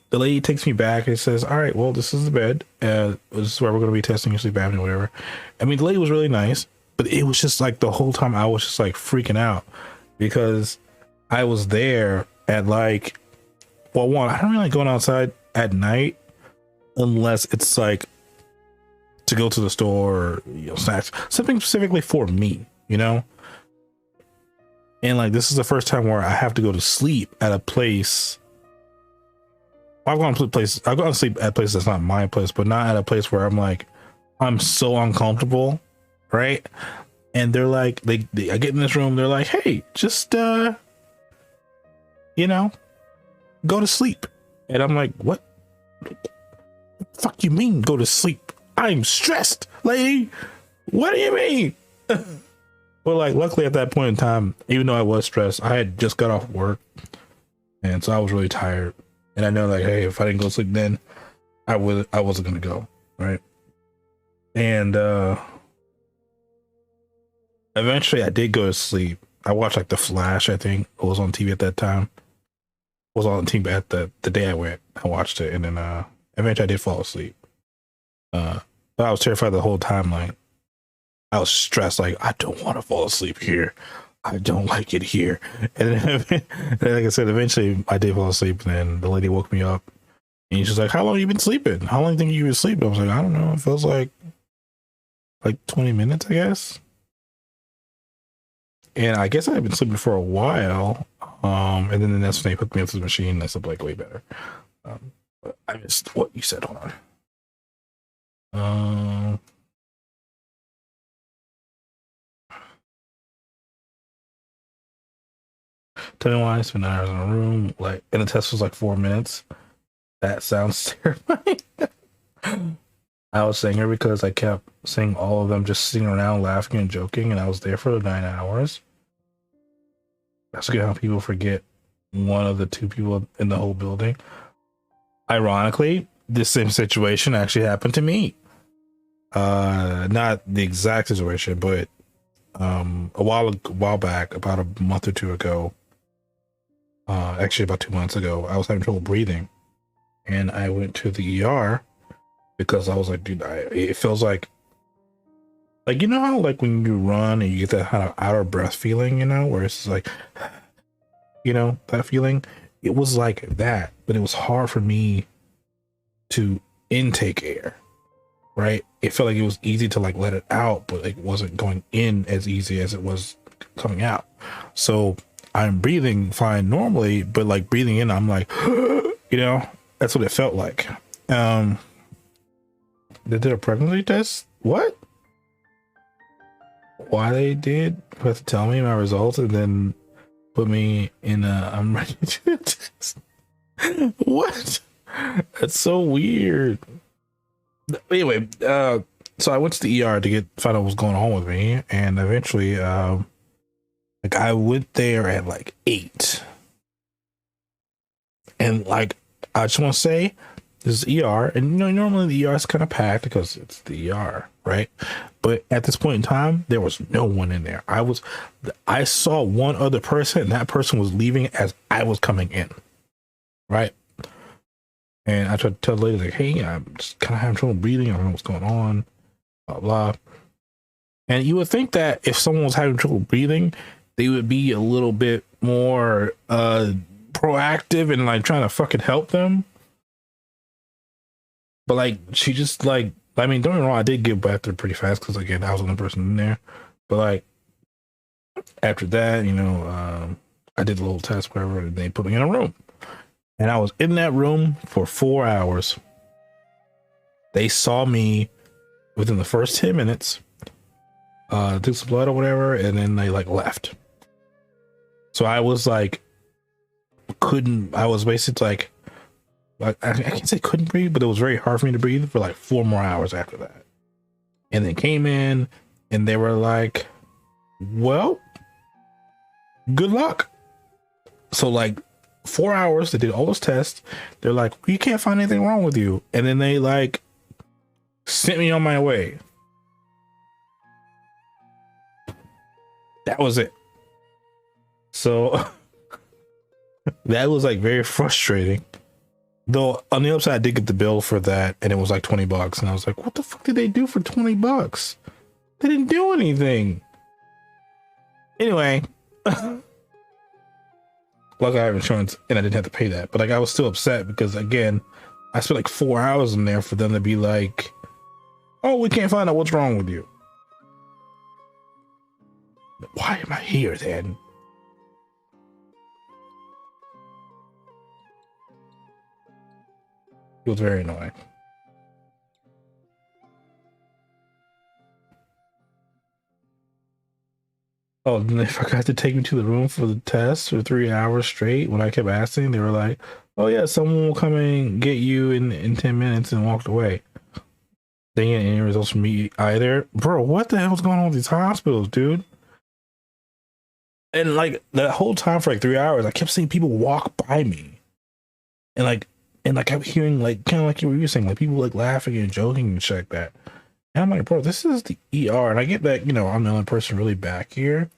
the lady takes me back and says, all right, well, this is the bed. This is where we're going to be testing your sleep apnea or whatever. I mean, the lady was really nice, but it was just like the whole time I was just like freaking out because I was there at like, well, one, I don't really like going outside at night unless it's like to go to the store or, you know, snacks, something specifically for me, you know? And like, this is the first time where I have to go to sleep at a place. I've gone to sleep at places that's not my place, but not at a place where I'm like, I'm so uncomfortable, right? And they're like, I get in this room, they're like, hey, just, you know, go to sleep. And I'm like, what? What the fuck you mean go to sleep? I'm stressed, lady. What do you mean? But like, luckily at that point in time, even though I was stressed, I had just got off work. And so I was really tired. And I know like, hey, if I didn't go to sleep then, I wasn't going to go. Right. And eventually I did go to sleep. I watched like The Flash, I think it was on TV at that time. It was on TV at the day I went. I watched it. And then eventually I did fall asleep. But I was terrified the whole time. Like, I was stressed. Like, I don't want to fall asleep here. I don't like it here. And then, like I said, eventually I did fall asleep. And then the lady woke me up. And she's like, how long have you been sleeping? How long do you think you been sleeping? I was like, I don't know. It feels like 20 minutes, I guess. And I guess I've been sleeping for a while. And then the next day they put me into the machine. And I slept like way better. But I missed what you said. Hold on. Tell me why I spent 9 hours in a room, like, and the test was like 4 minutes. That sounds terrifying. I was saying her because I kept seeing all of them just sitting around laughing and joking, and I was there for the 9 hours. That's good how people forget one of the two people in the whole building. Ironically, this same situation actually happened to me. Not the exact situation, but a while back, about a month or two ago, actually about 2 months ago, I was having trouble breathing, and I went to the ER because I was like, dude, it feels like you know how like when you run and you get that kind of out of breath feeling, you know, where it's like, you know, that feeling. It was like that, but it was hard for me to intake air. Right, it felt like it was easy to like let it out, but it wasn't going in as easy as it was coming out. So I'm breathing fine normally, but like breathing in, I'm like, you know, that's what it felt like. They did a pregnancy test. What? Why they did? You have to tell me my results and then put me in a I'm ready to test. What? That's so weird. Anyway, so I went to the ER to find out what was going on with me, and eventually, like I went there at like 8, and like I just want to say, this is ER, and you know normally the ER is kind of packed because it's the ER, right? But at this point in time, there was no one in there. I saw one other person, and that person was leaving as I was coming in, right? And I tried to tell the lady, like, hey, I'm just kind of having trouble breathing. I don't know what's going on, blah, blah. And you would think that if someone was having trouble breathing, they would be a little bit more proactive and like trying to fucking help them. But like, she just like, I mean, don't get me wrong, I did get back there pretty fast because again, I was the only person in there. But like, after that, you know, I did a little test, whatever, and they put me in a room. And I was in that room for 4 hours. They saw me within the first 10 minutes, took some blood or whatever, and then they like left. So I was like, I was basically like I can't say couldn't breathe, but it was very hard for me to breathe for like 4 more hours after that. And they came in and they were like, well, good luck. So like, 4 hours. They did all those tests. They're like, you can't find anything wrong with you. And then they like sent me on my way. That was it. So that was like very frustrating. Though on the upside, I did get the bill for that, and it was like $20. And I was like, what the fuck did they do for $20? They didn't do anything. Anyway, luckily I have insurance and I didn't have to pay that. But like, I was still upset because again, I spent like 4 hours in there for them to be like, oh, we can't find out what's wrong with you. Why am I here then? It was very annoying. Oh, and they forgot to take me to the room for the test for 3 hours straight. When I kept asking, they were like, oh yeah, someone will come and get you in 10 minutes, and walked away. They didn't get any results from me either. Bro, what the hell's going on with these hospitals, dude? And like the whole time for like 3 hours, I kept seeing people walk by me. And I kept hearing like kind of like you were saying, like people like laughing and joking and shit like that. And I'm like, bro, this is the ER. And I get that, you know, I'm the only person really back here.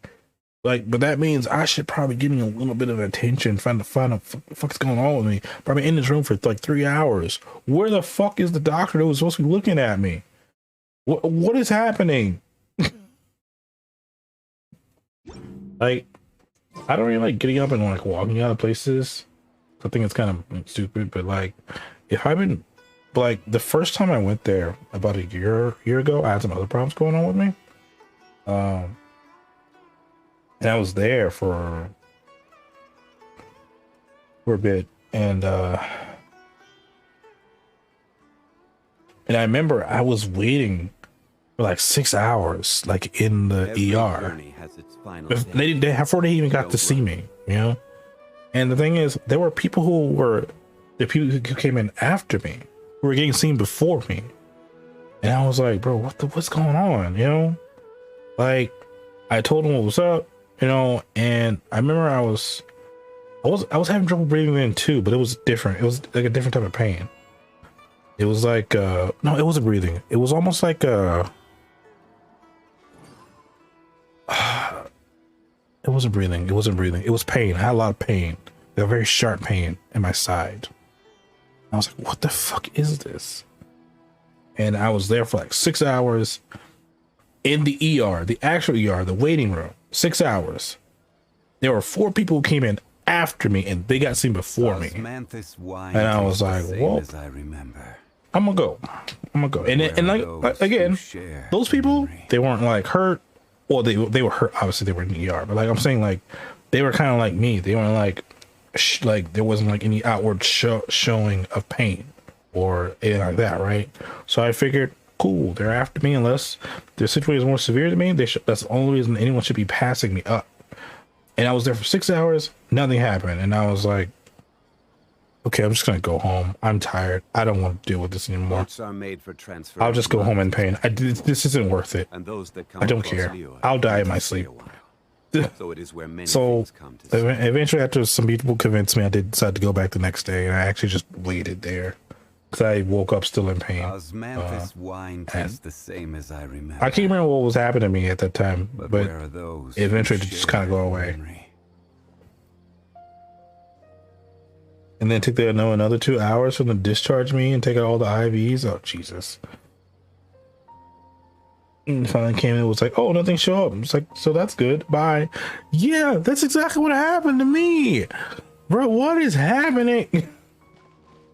Like, but that means I should probably give me a little bit of attention, find out what the fuck's going on with me. But I've been in this room for like 3 hours. Where the fuck is the doctor that was supposed to be looking at me? What is happening? Like, I don't really like getting up and like walking out of places. I think it's kind of stupid, but like, if I've been, like, the first time I went there about a year ago, I had some other problems going on with me. And I was there for a bit, and I remember I was waiting for like 6 hours, like in the ER. They before they even got to see me, you know. And the thing is, there were people who came in after me, who were getting seen before me, and I was like, bro, what's going on, you know? Like, I told them what was up, you know, and I remember I was having trouble breathing in too, but it was different. It was like a different type of pain. It was like no, it wasn't breathing. It was almost like it wasn't breathing. It wasn't breathing. It was pain. I had a lot of pain. A very sharp pain in my side. I was like, what the fuck is this? And I was there for like 6 hours in the ER, the actual ER, the waiting room. 6 hours. There were 4 people who came in after me, and they got seen before me. And I was like, well, I'm gonna go. And like again, those people, they weren't like hurt. Well, they were hurt. Obviously, they were in the ER. But like I'm saying, like they were kind of like me. They weren't like there wasn't like any outward showing of pain or anything like that, right? So I figured, cool, they're after me. Unless their situation is more severe than me, that's the only reason anyone should be passing me up. And I was there for 6 hours. Nothing happened, and I was like, okay, I'm just gonna go home. I'm tired. I don't want to deal with this anymore. I'll just go home in pain. This isn't worth it. I don't care. I'll die in my sleep. So eventually, after some people convinced me, I did decide to go back the next day, and I actually just waited there because I woke up still in pain. Wine tastes the same as I remember. I can't remember what was happening to me at that time, but eventually it just kind of go away. And then it took another 2 hours for them to discharge me and take out all the IVs. Oh, Jesus. And finally came in, it was like, oh, nothing showed up. It's like, so that's good. Bye. Yeah, that's exactly what happened to me. Bro, what is happening?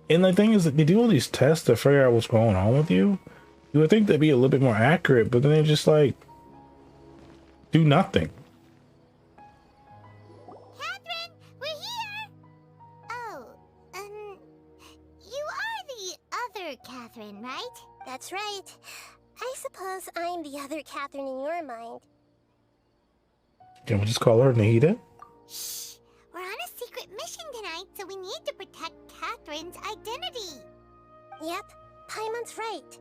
And the thing is that they do all these tests to figure out what's going on with you. You would think they'd be a little bit more accurate, but then they just like do nothing. Catherine, right? That's right. I suppose I'm the other Catherine in your mind. Can we just call her Nahida? Shh! We're on a secret mission tonight, so we need to protect Catherine's identity. Yep, Paimon's right.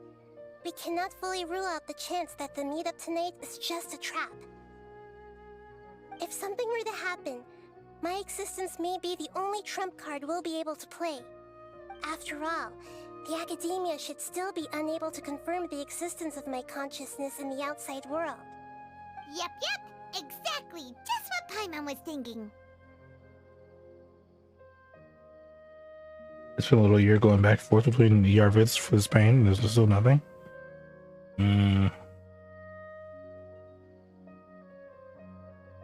We cannot fully rule out the chance that the meetup tonight is just a trap. If something were to happen, My existence may be the only trump card we'll be able to play. After all, the Academia should still be unable to confirm the existence of my consciousness in the outside world. Yep, exactly. Just what Paimon was thinking. It's been a little year going back and forth between the ER visits for this pain. There's still nothing.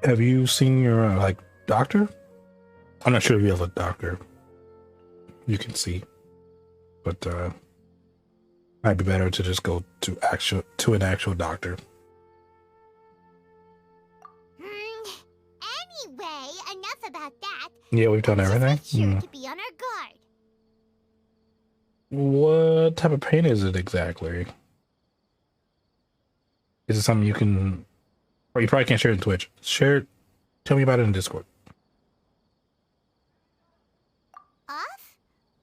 Have you seen your like doctor? I'm not sure if you have a doctor. You can see, but might be better to just go to an actual doctor. Anyway, enough about that. Yeah, we've done everything. Sure to be on our guard. What type of pain is it exactly? Is it something you can, or you probably can't share it in Twitch? Tell me about it in Discord. Off?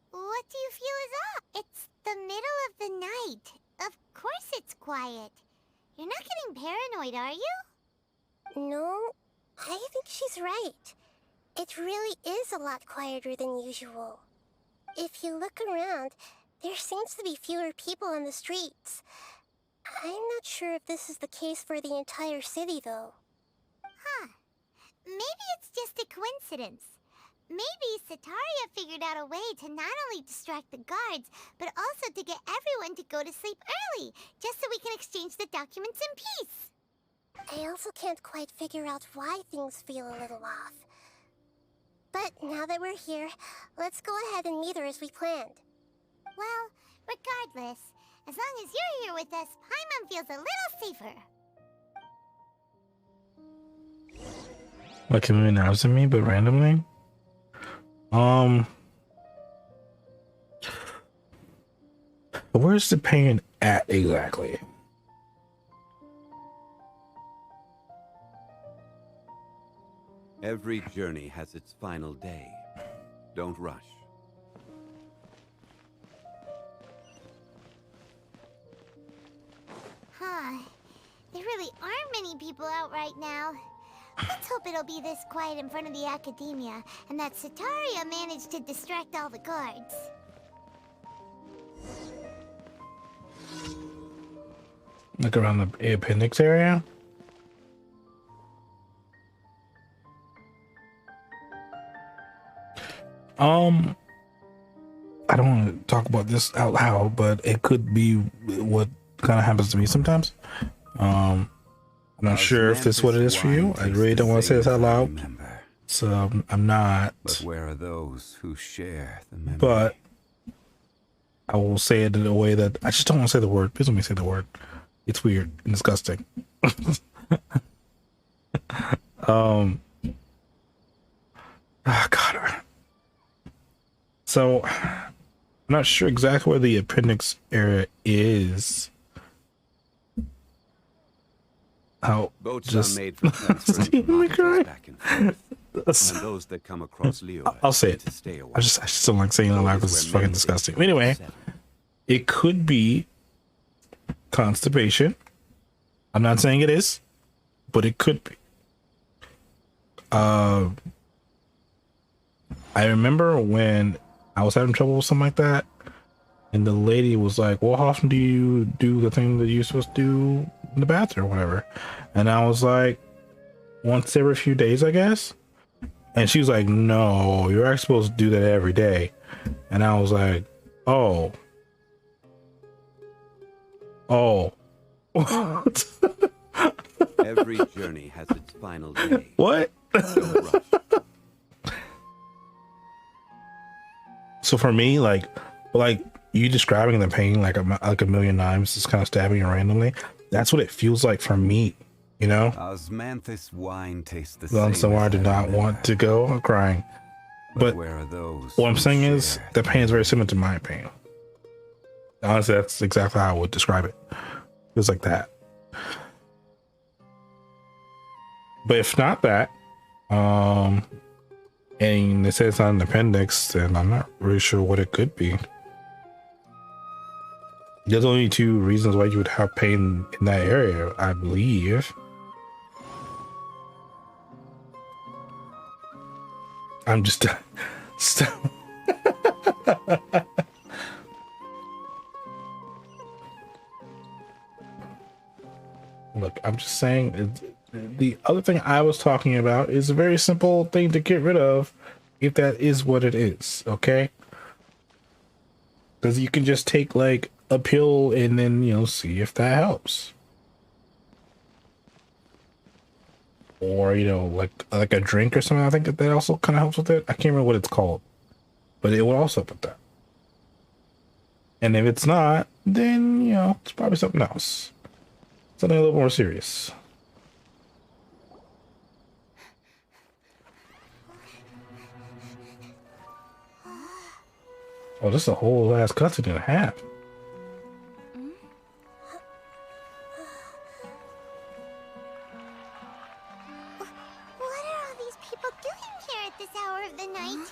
What do you feel is off? It's the middle of the night. Of course it's quiet. You're not getting paranoid, are you? No, I think she's right. It really is a lot quieter than usual. If you look around, there seems to be fewer people on the streets. I'm not sure if this is the case for the entire city, though. Huh. Maybe it's just a coincidence. Maybe Sataria figured out a way to not only distract the guards, but also to get everyone to go to sleep early, just so we can exchange the documents in peace. I also can't quite figure out why things feel a little off. But now that we're here, let's go ahead and meet her as we planned. Well, regardless, as long as you're here with us, Paimon feels a little safer. Like him announcing me, but randomly? Where's the pain at exactly? Every journey has its final day. Don't rush. Huh. There really aren't many people out right now. Let's hope it'll be this quiet in front of the Academia, and that Sataria managed to distract all the guards. Like around the appendix area? I don't want to talk about this out loud, but it could be what kind of happens to me sometimes. I'm not sure if this is what it is for you. I really don't want to say this out loud, so I'm not. But where are those who share the memory? But I will say it in a way that I just don't want to say the word. Please let me say the word. It's weird and disgusting. Oh God. So I'm not sure exactly where the appendix area is. How boats just are made for transferring commodities back and forth, and those that come across Liyue I'll say it. to stay away. I just don't like saying it out loud because it's fucking disgusting. Anyway, it could be constipation. I'm not saying it is, but it could be. I remember when I was having trouble with something like that, and the lady was like, well, how often do you do the thing that you're supposed to do in the bathroom or whatever? And I was like, once every few days, I guess. And she was like, no, you're actually supposed to do that every day. And I was like, oh. Every journey has its final day. What? Don't rush. So for me, like you describing the pain like a million times, just kind of stabbing you randomly. That's what it feels like for me, you know. Osmanthus wine tastes the Gone same. somewhere I as did not want to go. I'm crying. But where are those? What I'm who saying is share the pain is very similar to my pain. Honestly, that's exactly how I would describe it. It was like that. But if not that, and they say it's not an appendix, then I'm not really sure what it could be. There's only two reasons why you would have pain in that area, I believe. I'm just look, I'm just saying the other thing I was talking about is a very simple thing to get rid of if that is what it is, okay? Because you can just take like a pill and then, you know, see if that helps. Or, you know, like a drink or something. I think that also kind of helps with it. I can't remember what it's called, but it will also help with that. And if it's not, then, you know, it's probably something else. Something a little more serious. Oh, this is a whole ass cutscene and a half. What are all these people doing here at this hour of the night?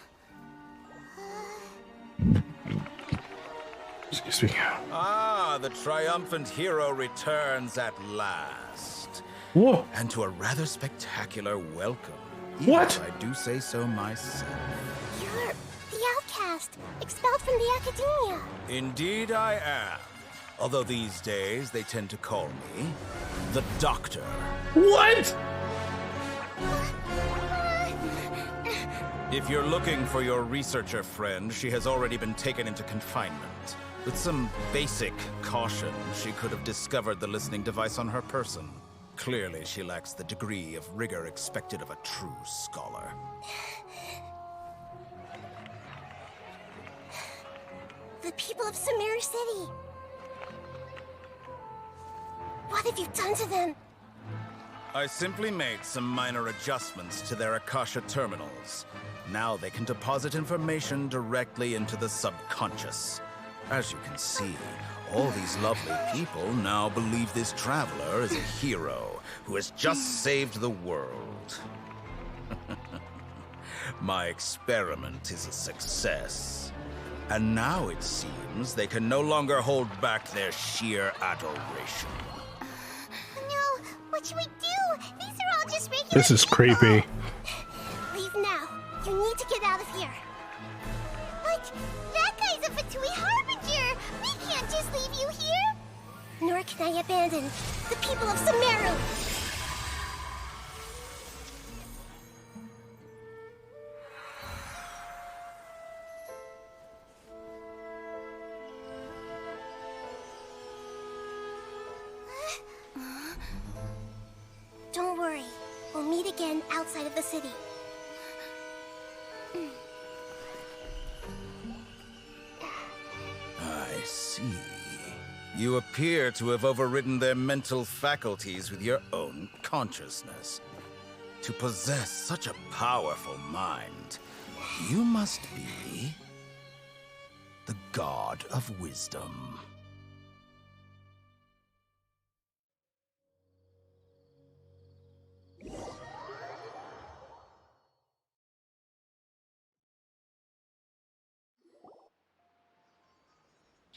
Excuse me. Ah, the triumphant hero returns at last. Whoa. And to a rather spectacular welcome. What? If I do say so myself. You're the outcast, expelled from the academia. Indeed I am. Although these days they tend to call me the Doctor. What? If you're looking for your researcher friend, she has already been taken into confinement. With some basic caution, she could have discovered the listening device on her person. Clearly, she lacks the degree of rigor expected of a true scholar. The people of Sumeru City. What have you done to them? I simply made some minor adjustments to their Akasha terminals. Now they can deposit information directly into the subconscious. As you can see, all these lovely people now believe this traveler is a hero who has just saved the world. My experiment is a success. And now it seems they can no longer hold back their sheer adoration. No, what should we do? These are all just regular This is people. creepy. Leave now. You need to get out of here. But that guy's a Fatui Harbinger. We can't just leave you here. Nor can I abandon the people of Sumeru. Don't worry. We'll meet again outside of the city. I see. You appear to have overridden their mental faculties with your own consciousness. To possess such a powerful mind, you must be the god of wisdom.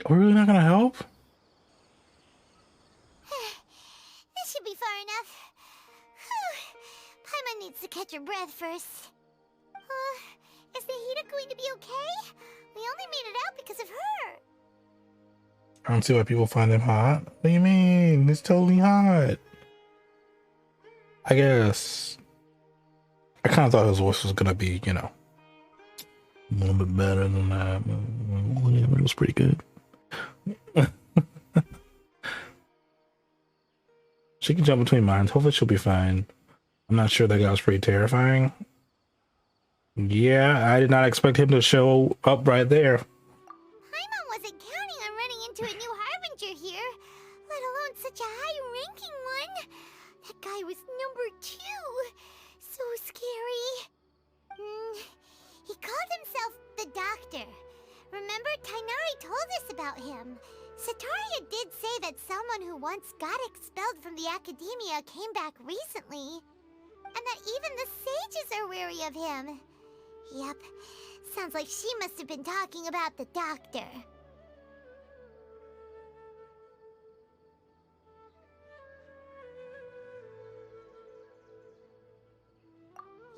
Are we really not gonna help? This should be far enough. Paimon needs to catch her breath first. Is Nahida going to be okay? We only made it out because of her. I don't see why people find him hot. What do you mean? He's totally hot. I guess. I kind of thought his voice was gonna be, you know, a little bit better than that. But it was pretty good. She can jump between minds. Hopefully she'll be fine. I'm not sure. That guy was pretty terrifying. Yeah, I did not expect him to show up right there. Paimon wasn't counting on running into a new Harbinger here, let alone such a high-ranking one. That guy was number 2. So scary. He called himself the Doctor. Remember, Tainari told us about him. Sataria did say that someone who once got expelled from the academia came back recently. And that even the sages are wary of him. Yep, sounds like she must have been talking about the Doctor.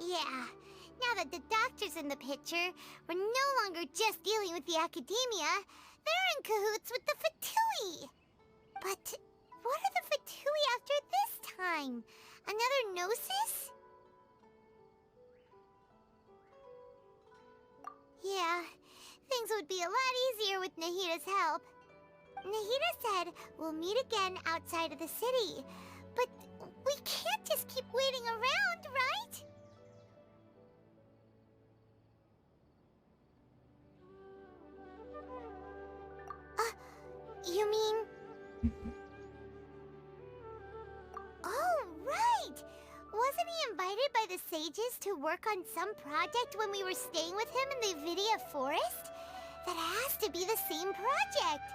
Yeah, now that the Doctor's Square's in the picture, we're no longer just dealing with the academia. They're in cahoots with the Fatui. But what are the Fatui after this time? Another Gnosis? Yeah, things would be a lot easier with Nahida's help. Nahida said we'll meet again outside of the city. But we can't just keep waiting around, right? You mean... Oh, right! Wasn't he invited by the sages to work on some project when we were staying with him in the Vidia Forest? That has to be the same project!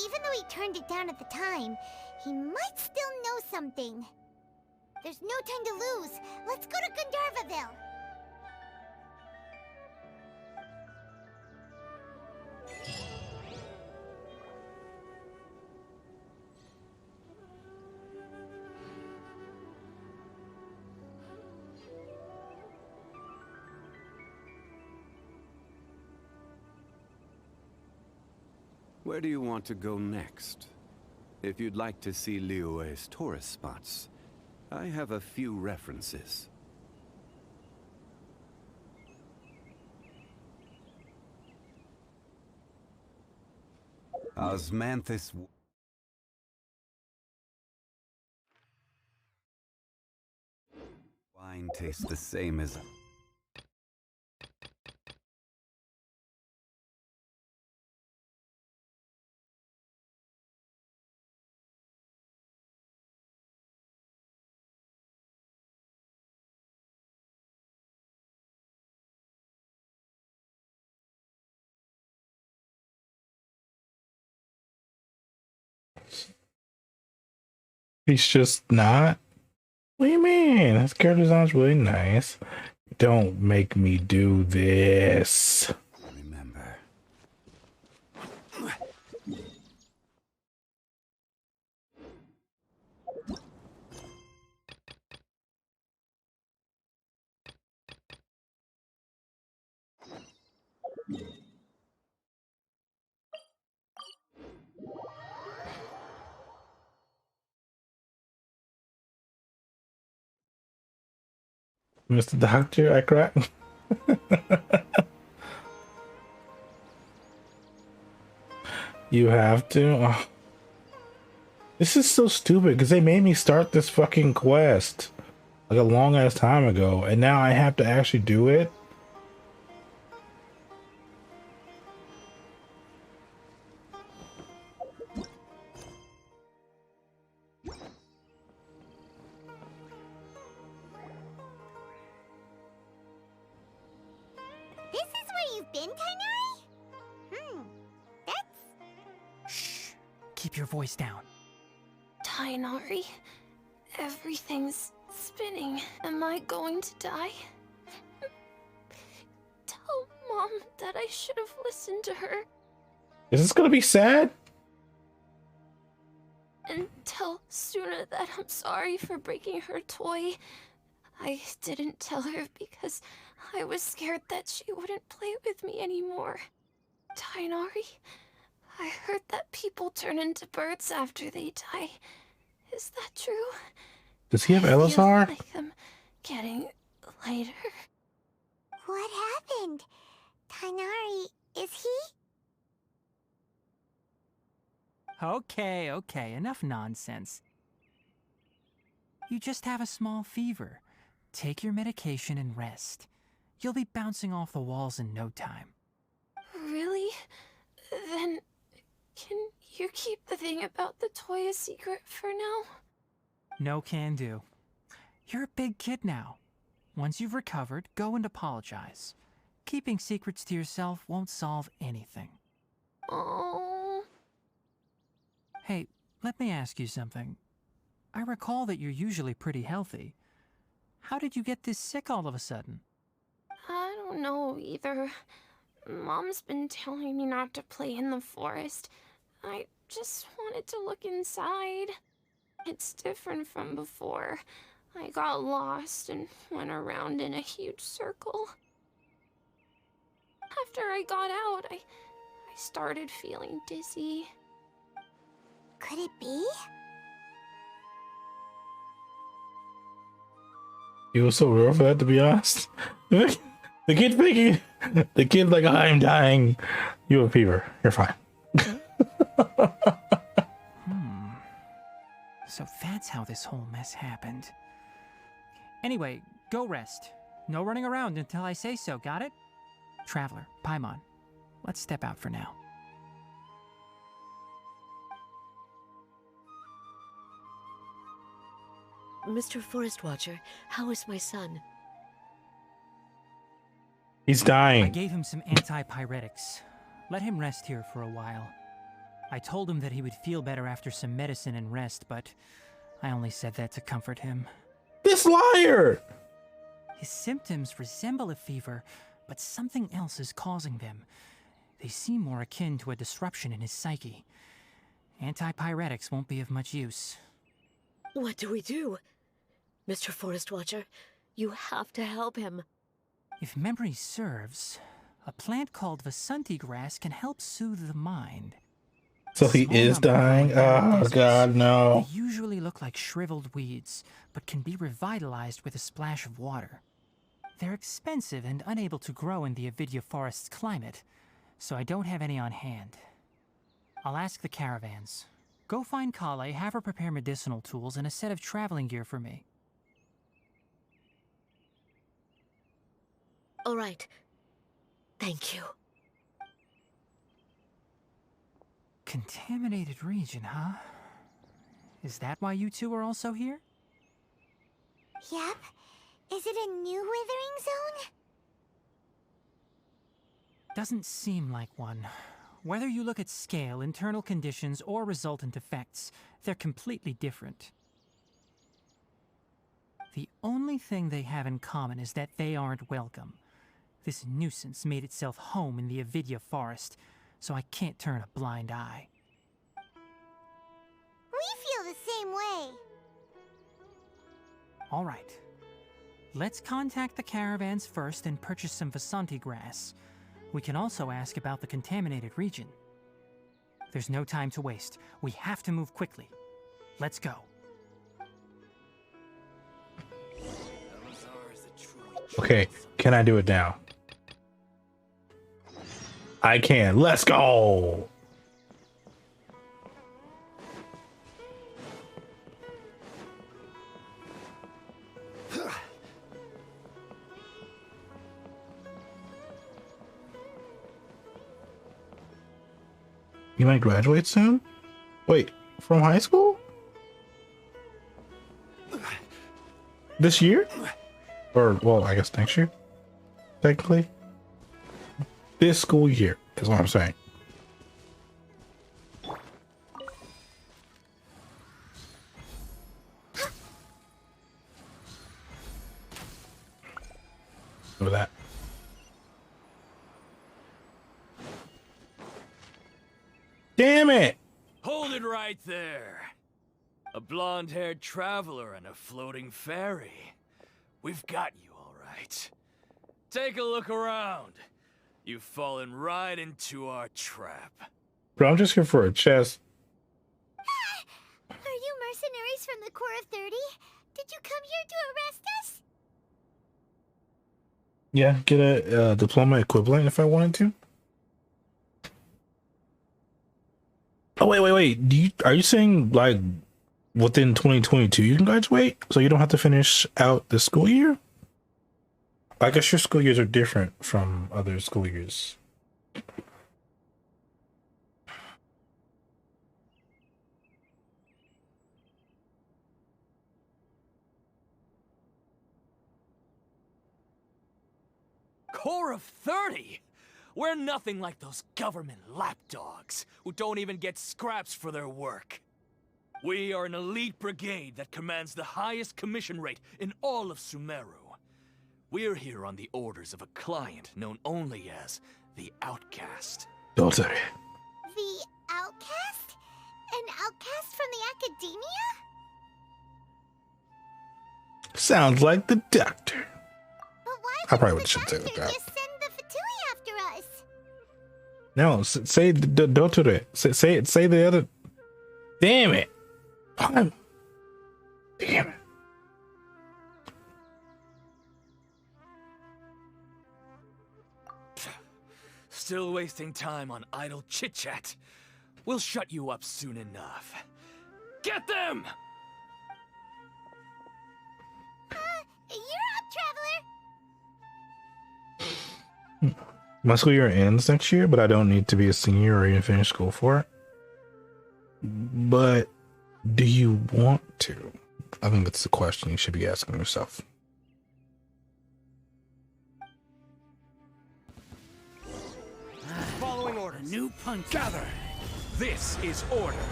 Even though he turned it down at the time, he might still know something. There's no time to lose. Let's go to Gandharvaville. Where do you want to go next? If you'd like to see Liyue's tourist spots, I have a few references. Osmanthus... Wine tastes the same as... He's just not. What do you mean? His character design's really nice. Don't make me do this. Remember. Mr. Doctor, I crack. You have to? Oh. This is so stupid because they made me start this fucking quest like a long ass time ago, and now I have to actually do it. This is where you've been, Kainari? That's... Shh. Keep your voice down. Tainari, everything's spinning. Am I going to die? Tell Mom that I should have listened to her. Is this gonna be sad? And tell Suna that I'm sorry for breaking her toy. I didn't tell her because I was scared that she wouldn't play with me anymore. Tainari, I heard that people turn into birds after they die. Is that true? Does he have I feel LSR? like I'm getting lighter. What happened? Tainari, is he? Okay, enough nonsense. You just have a small fever. Take your medication and rest. You'll be bouncing off the walls in no time. Really? Then, can you keep the thing about the toy a secret for now? No can do. You're a big kid now. Once you've recovered, go and apologize. Keeping secrets to yourself won't solve anything. Oh. Hey, let me ask you something. I recall that you're usually pretty healthy. How did you get this sick all of a sudden? I don't know either. Mom's been telling me not to play in the forest. I just wanted to look inside. It's different from before. I got lost and went around in a huge circle. after I got out, I started feeling dizzy. Could it be? You were so real for that, to be honest. The kid thinking, the kid like, I'm dying. You have a fever. You're fine. So that's how this whole mess happened. Anyway, go rest. No running around until I say so, got it? Traveler, Paimon, let's step out for now. Mr. Forest Watcher, how is my son? He's dying. I gave him some antipyretics. Let him rest here for a while. I told him that he would feel better after some medicine and rest, but I only said that to comfort him. This liar! His symptoms resemble a fever, but something else is causing them. They seem more akin to a disruption in his psyche. Antipyretics won't be of much use. What do we do? Mr. Forest Watcher, you have to help him. If memory serves, a plant called Vasanti grass can help soothe the mind. So he is dying? Oh god, no. They usually look like shriveled weeds, but can be revitalized with a splash of water. They're expensive and unable to grow in the Avidya forest's climate, so I don't have any on hand. I'll ask the caravans. Go find Kale, have her prepare medicinal tools and a set of traveling gear for me. All right. Thank you. Contaminated region, huh? Is that why you two are also here? Yep. Is it a new withering zone? Doesn't seem like one. Whether you look at scale, internal conditions, or resultant effects, they're completely different. The only thing they have in common is that they aren't welcome. This nuisance made itself home in the Avidya forest, so I can't turn a blind eye. We feel the same way. All right. Let's contact the caravans first and purchase some Vasanti grass. We can also ask about the contaminated region. There's no time to waste. We have to move quickly. Let's go. Okay, can I do it now? I can. Let's go! You might graduate soon? Wait, from high school? This year? Or, well, I guess next year? Technically? This school year is what I'm saying. With that. Damn it! Hold it right there. A blonde-haired traveler and a floating fairy. We've got you all right. Take a look around. You've fallen right into our trap. Bro, I'm just here for a chest. Are you mercenaries from the Corps of 30? Did you come here to arrest us? Yeah, get a diploma equivalent if I wanted to. Oh, wait. Are you saying, like, within 2022 you can graduate? So you don't have to finish out the school year? I guess your school years are different from other school years. Corps of 30? We're nothing like those government lapdogs who don't even get scraps for their work. We are an elite brigade that commands the highest commission rate in all of Sumeru. We're here on the orders of a client known only as the Outcast. Don't say. The Outcast? An outcast from the Academia? Sounds like the doctor. But why I probably would shouldn't say the that. doctor just send the Fatui after us? No, say don't do that. Say the other. Damn it! Damn it! Still wasting time on idle chit-chat. We'll shut you up soon enough. Get them! You're up, Traveler! My school year ends next year, but I don't need to be a senior or even finish school for it. But do you want to? I think that's the question you should be asking yourself. Following order. New punch. Gather. This is order.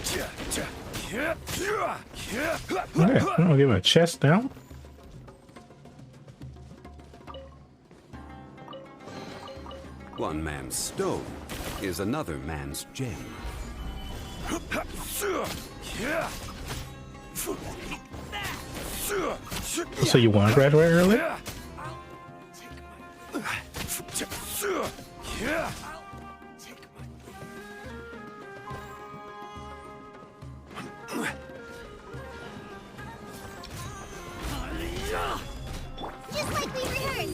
Okay, I'll give him a chest down. One man's stone is another man's gem. So you want to graduate early? Just like we rehearsed!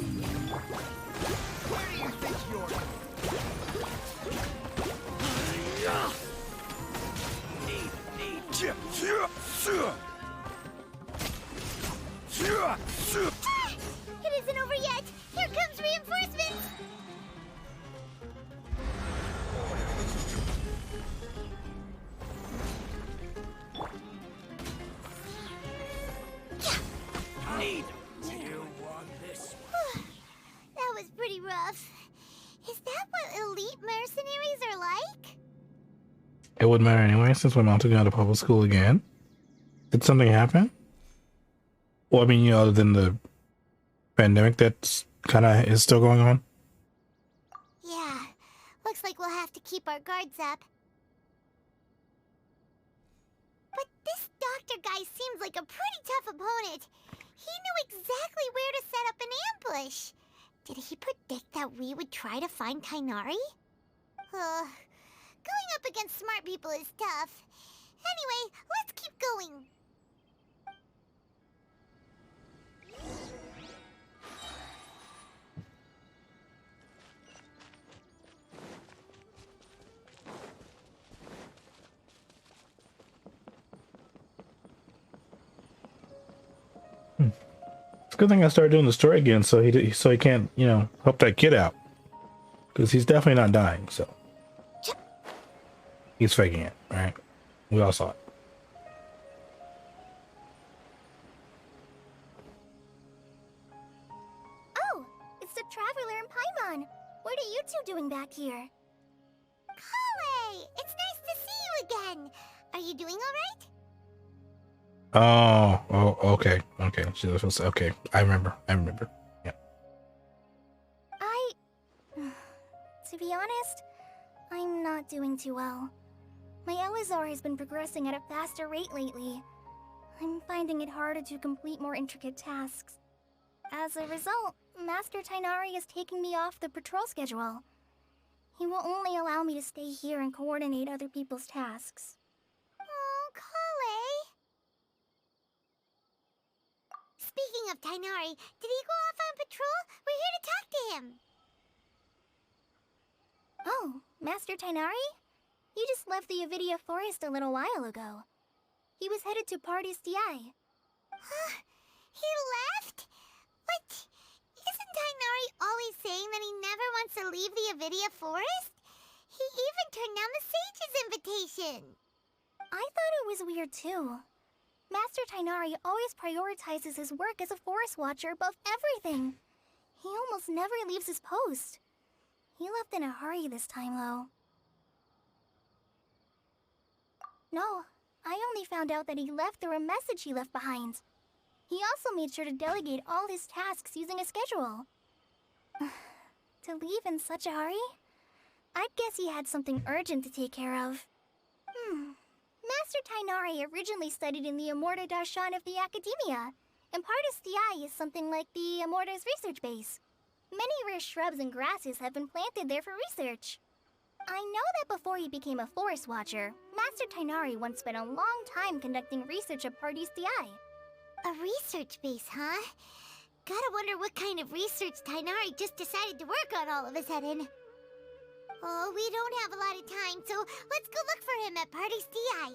Where do you think you're... It isn't over yet! Here comes reinforcements! That was pretty rough. Is that what elite mercenaries are like? It wouldn't matter anyway, since we're not to go to public school again. Did something happen? Well, I mean, you know, other than the pandemic that's kind of is still going on. Yeah, looks like we'll have to keep our guards up. But this doctor guy seems like a pretty tough opponent. He knew exactly where to set up an ambush. Did he predict that we would try to find Tighnari? Going up against smart people is tough. Anyway, let's keep going. It's a good thing I started doing the story again, so he can't, you know, help that kid out, because he's definitely not dying. So he's faking it, right? We all saw it. Oh, it's the Traveler and Paimon. What are you two doing back here? Kale, it's nice to see you again. Are you doing all right? Oh, okay. Okay, I remember. Yeah. To be honest, I'm not doing too well. My Elazar has been progressing at a faster rate lately. I'm finding it harder to complete more intricate tasks. As a result, Master Tighnari is taking me off the patrol schedule. He will only allow me to stay here and coordinate other people's tasks. Oh, Kale. Speaking of Tighnari, did he go off on patrol? We're here to talk to him. Oh, Master Tighnari? He just left the Avidia Forest a little while ago. He was headed to Party's DI. He left? But isn't Tighnari always saying that he never wants to leave the Avidia Forest? He even turned down the Sage's invitation. I thought it was weird too. Master Tighnari always prioritizes his work as a forest watcher above everything. He almost never leaves his post. He left in a hurry this time, though. No, I only found out that he left through a message he left behind. He also made sure to delegate all his tasks using a schedule. To leave in such a hurry? I'd guess he had something urgent to take care of. Master Tighnari originally studied in the Amorta Darshan of the Academia, and Partis DI is something like the Amorta's research base. Many rare shrubs and grasses have been planted there for research. I know that before he became a forest watcher, Master Tainari once spent a long time conducting research at Parties DI. A research base, huh? Gotta wonder what kind of research Tainari just decided to work on all of a sudden. Oh, we don't have a lot of time, so let's go look for him at Parties DI.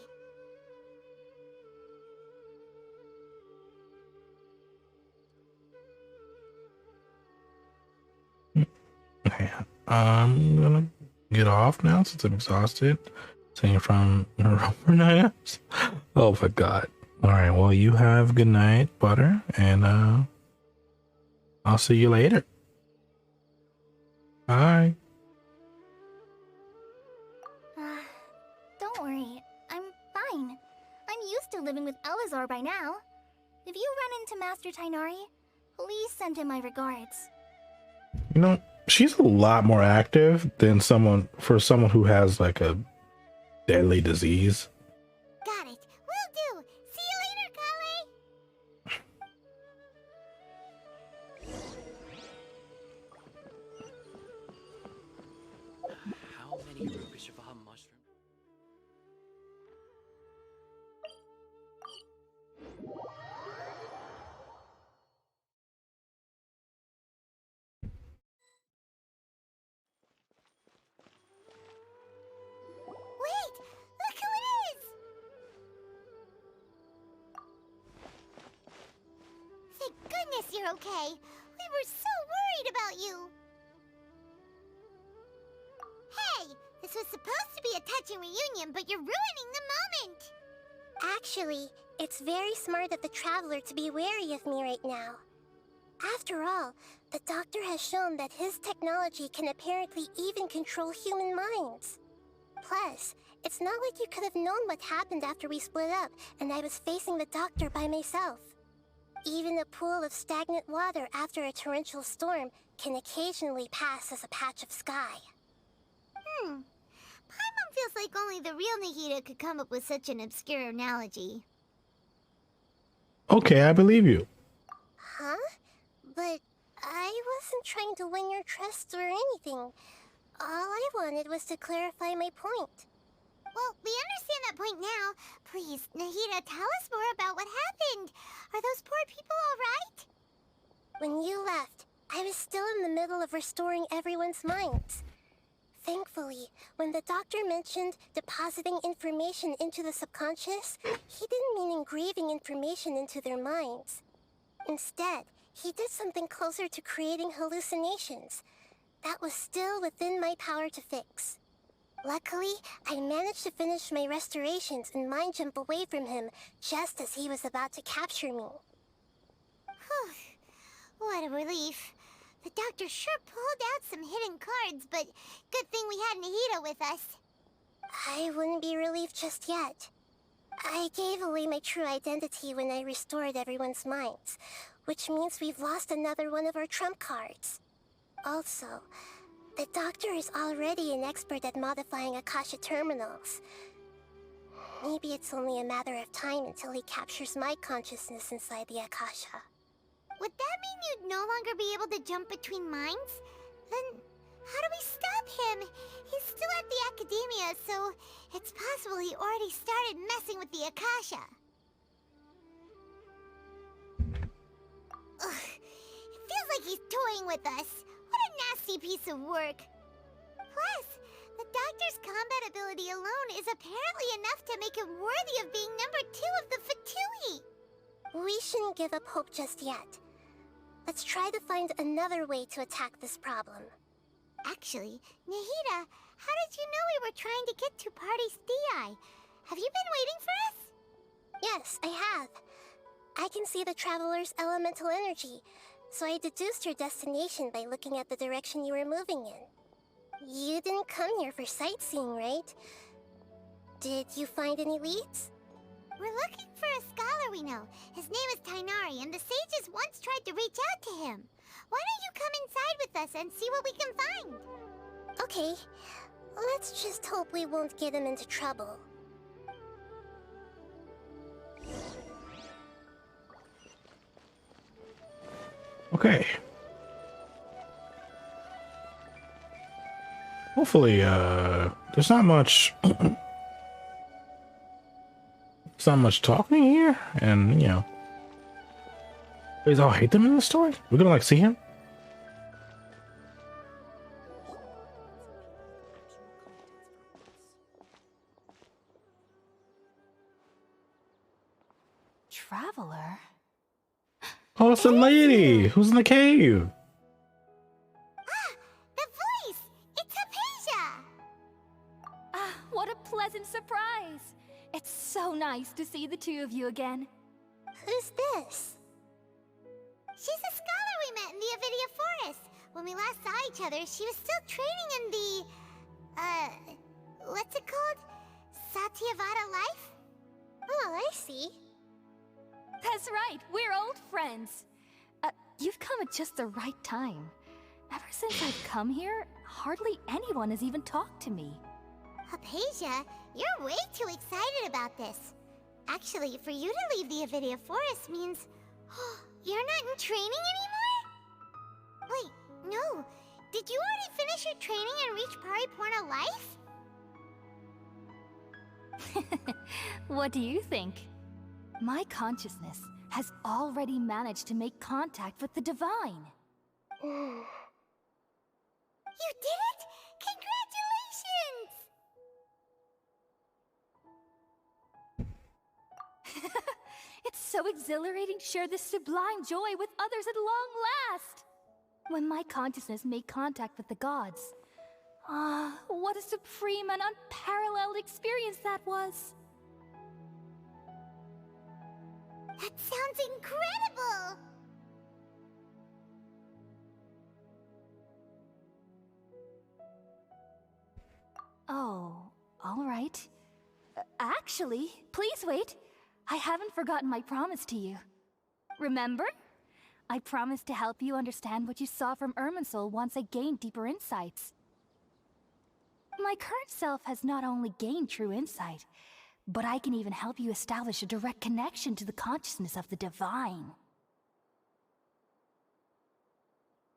Okay, I'm gonna get off now since I'm exhausted. Singing from for 9 hours. Oh my god. Alright, well you have good night, Butter, and I'll see you later. Bye. Don't worry, I'm fine. I'm used to living with Elazar by now. If you run into Master Tainari, please send him my regards. You know, she's a lot more active than someone who has like a deadly disease. Got it. Will do. See you later, Kale. How many Rukashavaha mushrooms? Wait! Look who it is! Thank goodness you're okay. We were so worried about you. Hey! This was supposed to be a touching reunion, but you're ruining the moment! Actually, it's very smart of the Traveler to be wary of me right now. After all, the Doctor has shown that his technology can apparently even control human minds. Plus, it's not like you could have known what happened after we split up and I was facing the Doctor by myself. Even a pool of stagnant water after a torrential storm can occasionally pass as a patch of sky. Paimon feels like only the real Nahida could come up with such an obscure analogy. Okay, I believe you. Huh? But I wasn't trying to win your trust or anything. All I wanted was to clarify my point. Well, we understand that point now. Please, Nahida, tell us more about what happened. Are those poor people all right? When you left, I was still in the middle of restoring everyone's minds. Thankfully, when the Doctor mentioned depositing information into the subconscious, he didn't mean engraving information into their minds. Instead, he did something closer to creating hallucinations. That was still within my power to fix. Luckily, I managed to finish my restorations and mind jump away from him just as he was about to capture me. Whew. What a relief. The Doctor sure pulled out some hidden cards, but good thing we had Nahida with us. I wouldn't be relieved just yet. I gave away my true identity when I restored everyone's minds, which means we've lost another one of our trump cards. Also, the Doctor is already an expert at modifying Akasha terminals. Maybe it's only a matter of time until he captures my consciousness inside the Akasha. Would that mean you'd no longer be able to jump between minds? Then how do we stop him? He's still at the Academia, so it's possible he already started messing with the Akasha. Ugh, it feels like he's toying with us. What a nasty piece of work. Plus, the Doctor's combat ability alone is apparently enough to make him worthy of being number 2 of the Fatui. We shouldn't give up hope just yet. Let's try to find another way to attack this problem. Actually, Nahida, how did you know we were trying to get to Parties DI? Have you been waiting for us? Yes, I have. I can see the Traveler's elemental energy, so I deduced your destination by looking at the direction you were moving in. You didn't come here for sightseeing, right? Did you find any leads? We're looking for a scholar we know. His name is Tainari, and the sages once tried to reach out to him. Why don't you come inside with us and see what we can find? Okay, let's just hope we won't get him into trouble. Okay. Hopefully, there's not much. There's not much talking here, and you know, does all hate them in this story? We're gonna like see him. Traveler? Oh, it's a lady who's in the cave. The voice! It's Hypatia! Ah, what a pleasant surprise! It's so nice to see the two of you again. Who's this? She's a scholar we met in the Avidia Forest. When we last saw each other, she was still training in the... what's it called? Satyavada life? Oh, I see. That's right, we're old friends. You've come at just the right time. Ever since I've come here, hardly anyone has even talked to me. Hypatia, you're way too excited about this. Actually, for you to leave the Avidia Forest means... you're not in training anymore? Wait, no. Did you already finish your training and reach Paripurna life? What do you think? My consciousness has already managed to make contact with the divine. You did it! Congratulations! It's so exhilarating to share this sublime joy with others at long last! When my consciousness made contact with the gods. What a supreme and unparalleled experience that was! That sounds incredible! Oh, all right. Actually, please wait. I haven't forgotten my promise to you. Remember? I promised to help you understand what you saw from Irminsul once I gained deeper insights. My current self has not only gained true insight, but I can even help you establish a direct connection to the consciousness of the divine.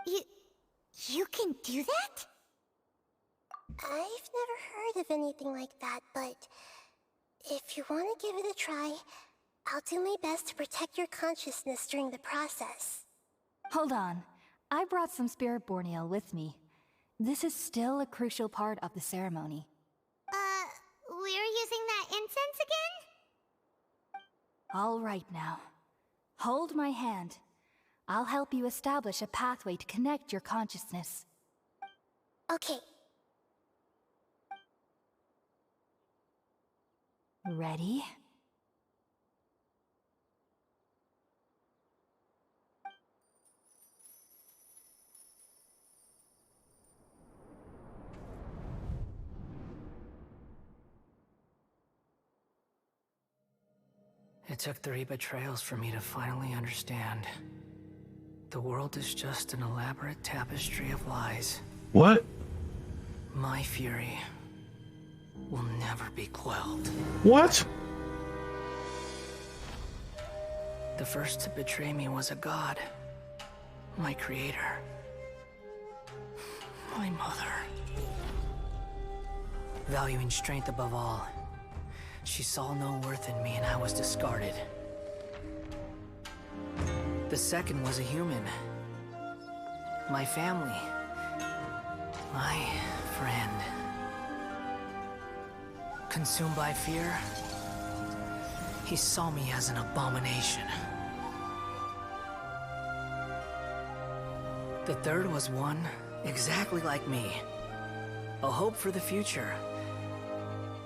You can do that? I've never heard of anything like that, but if you want to give it a try, I'll do my best to protect your consciousness during the process. Hold on. I brought some spirit borneal with me. This is still a crucial part of the ceremony. We're using that incense again? All right now. Hold my hand. I'll help you establish a pathway to connect your consciousness. Okay. Ready? It took 3 betrayals for me to finally understand. The world is just an elaborate tapestry of lies. What? My fury will never be quelled. What? The first to betray me was a god. My creator. My mother. Valuing strength above all, she saw no worth in me and I was discarded. The second was a human. My family. My friend. Consumed by fear, he saw me as an abomination. The third was one exactly like me. A hope for the future.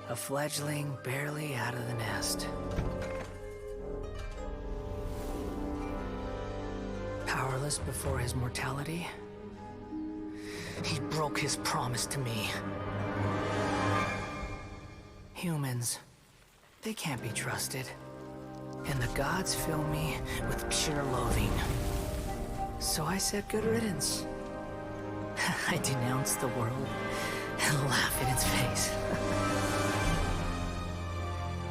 A fledgling barely out of the nest. Powerless before his mortality, he broke his promise to me. Humans, they can't be trusted. And the gods fill me with pure loathing. So I said good riddance. I denounced the world and laugh in its face.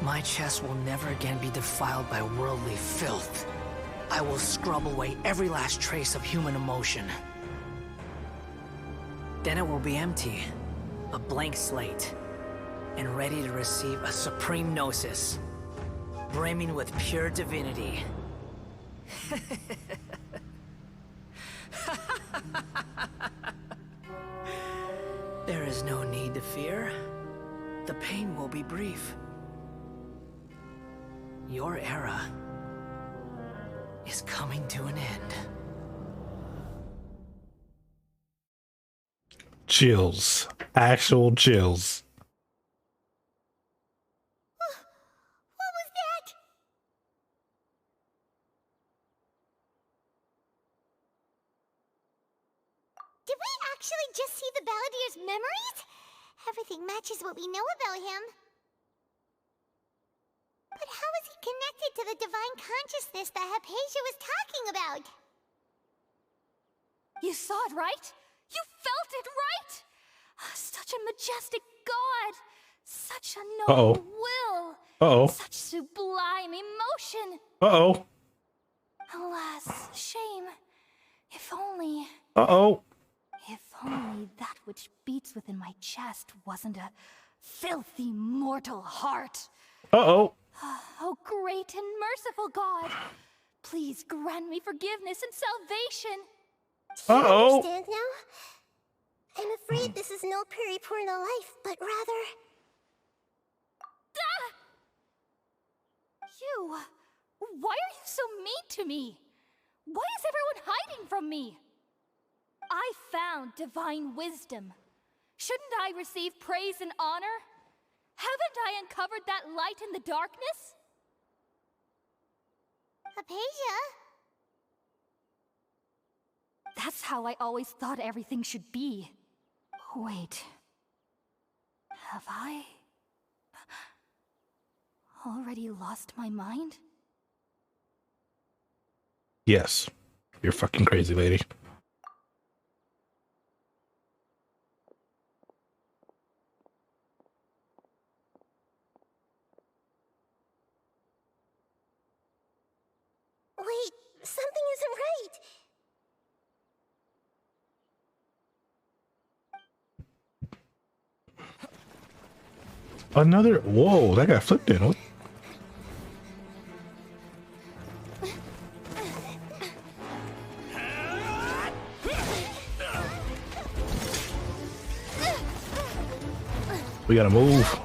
My chest will never again be defiled by worldly filth. I will scrub away every last trace of human emotion. Then it will be empty, a blank slate, and ready to receive a supreme gnosis, brimming with pure divinity. There is no need to fear. The pain will be brief. Your era is coming to an end. Chills. Actual chills. What was that? Did we actually just see the Balladier's memories? Everything matches what we know about him. But how is he connected to the divine consciousness that Hypatia was talking about? You saw it, right? You felt it, right? Such a majestic god! Such a noble will! Uh-oh. Such sublime emotion! Uh-oh. Alas, shame. If only... Uh-oh. If only that which beats within my chest wasn't a filthy mortal heart. Uh-oh. Oh, great and merciful God! Please grant me forgiveness and salvation! Do you Uh-oh. understand now? I'm afraid this is no periporno life, but rather... Ah! You... Why are you so mean to me? Why is everyone hiding from me? I found divine wisdom. Shouldn't I receive praise and honor? Haven't I uncovered that light in the darkness? Hypatia? That's how I always thought everything should be. Wait. Have I... already lost my mind? Yes. You're fucking crazy, lady. Wait, something isn't right. Another... Whoa, that got flipped in. What? We gotta move.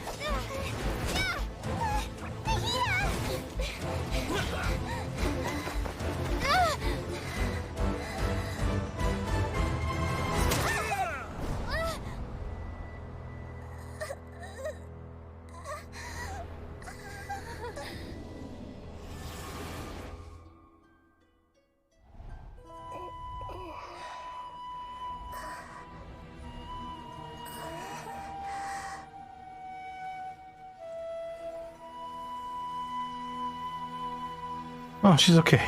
Oh, she's okay.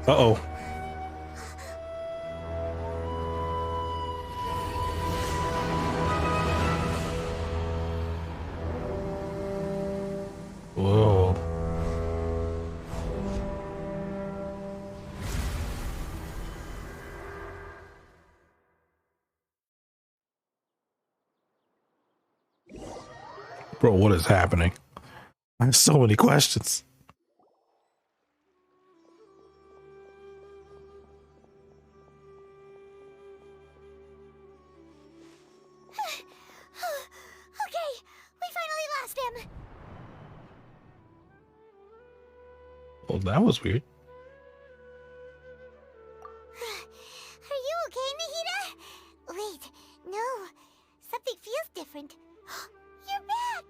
Uh-oh. Whoa. Bro, what is happening? I have so many questions. Okay, we finally lost him. Well, that was weird. Are you okay, Nahida? Wait, no. Something feels different. You're back!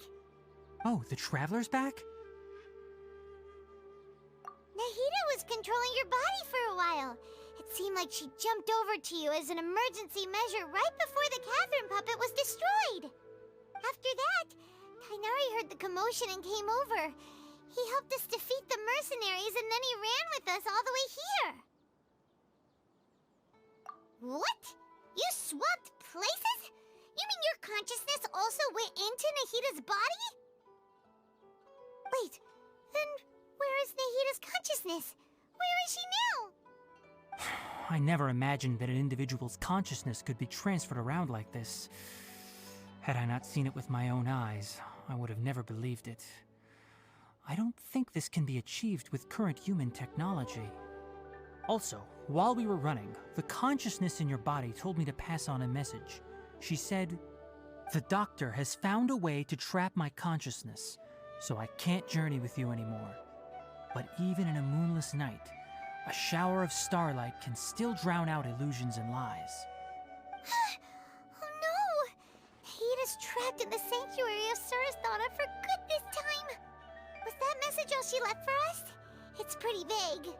Oh, the Traveler's back? Nahida was controlling your body for a while. It seemed like she jumped over to you as an emergency measure right before the Catherine puppet was destroyed. After that, Tainari heard the commotion and came over. He helped us defeat the mercenaries and then he ran with us all the way here. What? You swapped places? You mean your consciousness also went into Nahida's body? Wait, then where is Nahida's consciousness? Where is she now? I never imagined that an individual's consciousness could be transferred around like this. Had I not seen it with my own eyes, I would have never believed it. I don't think this can be achieved with current human technology. Also, while we were running, the consciousness in your body told me to pass on a message. She said, "The doctor has found a way to trap my consciousness, so I can't journey with you anymore. But even in a moonless night, a shower of starlight can still drown out illusions and lies." Oh no! Nahida's trapped in the sanctuary of Suristhana for good this time! Was that message all she left for us? It's pretty vague.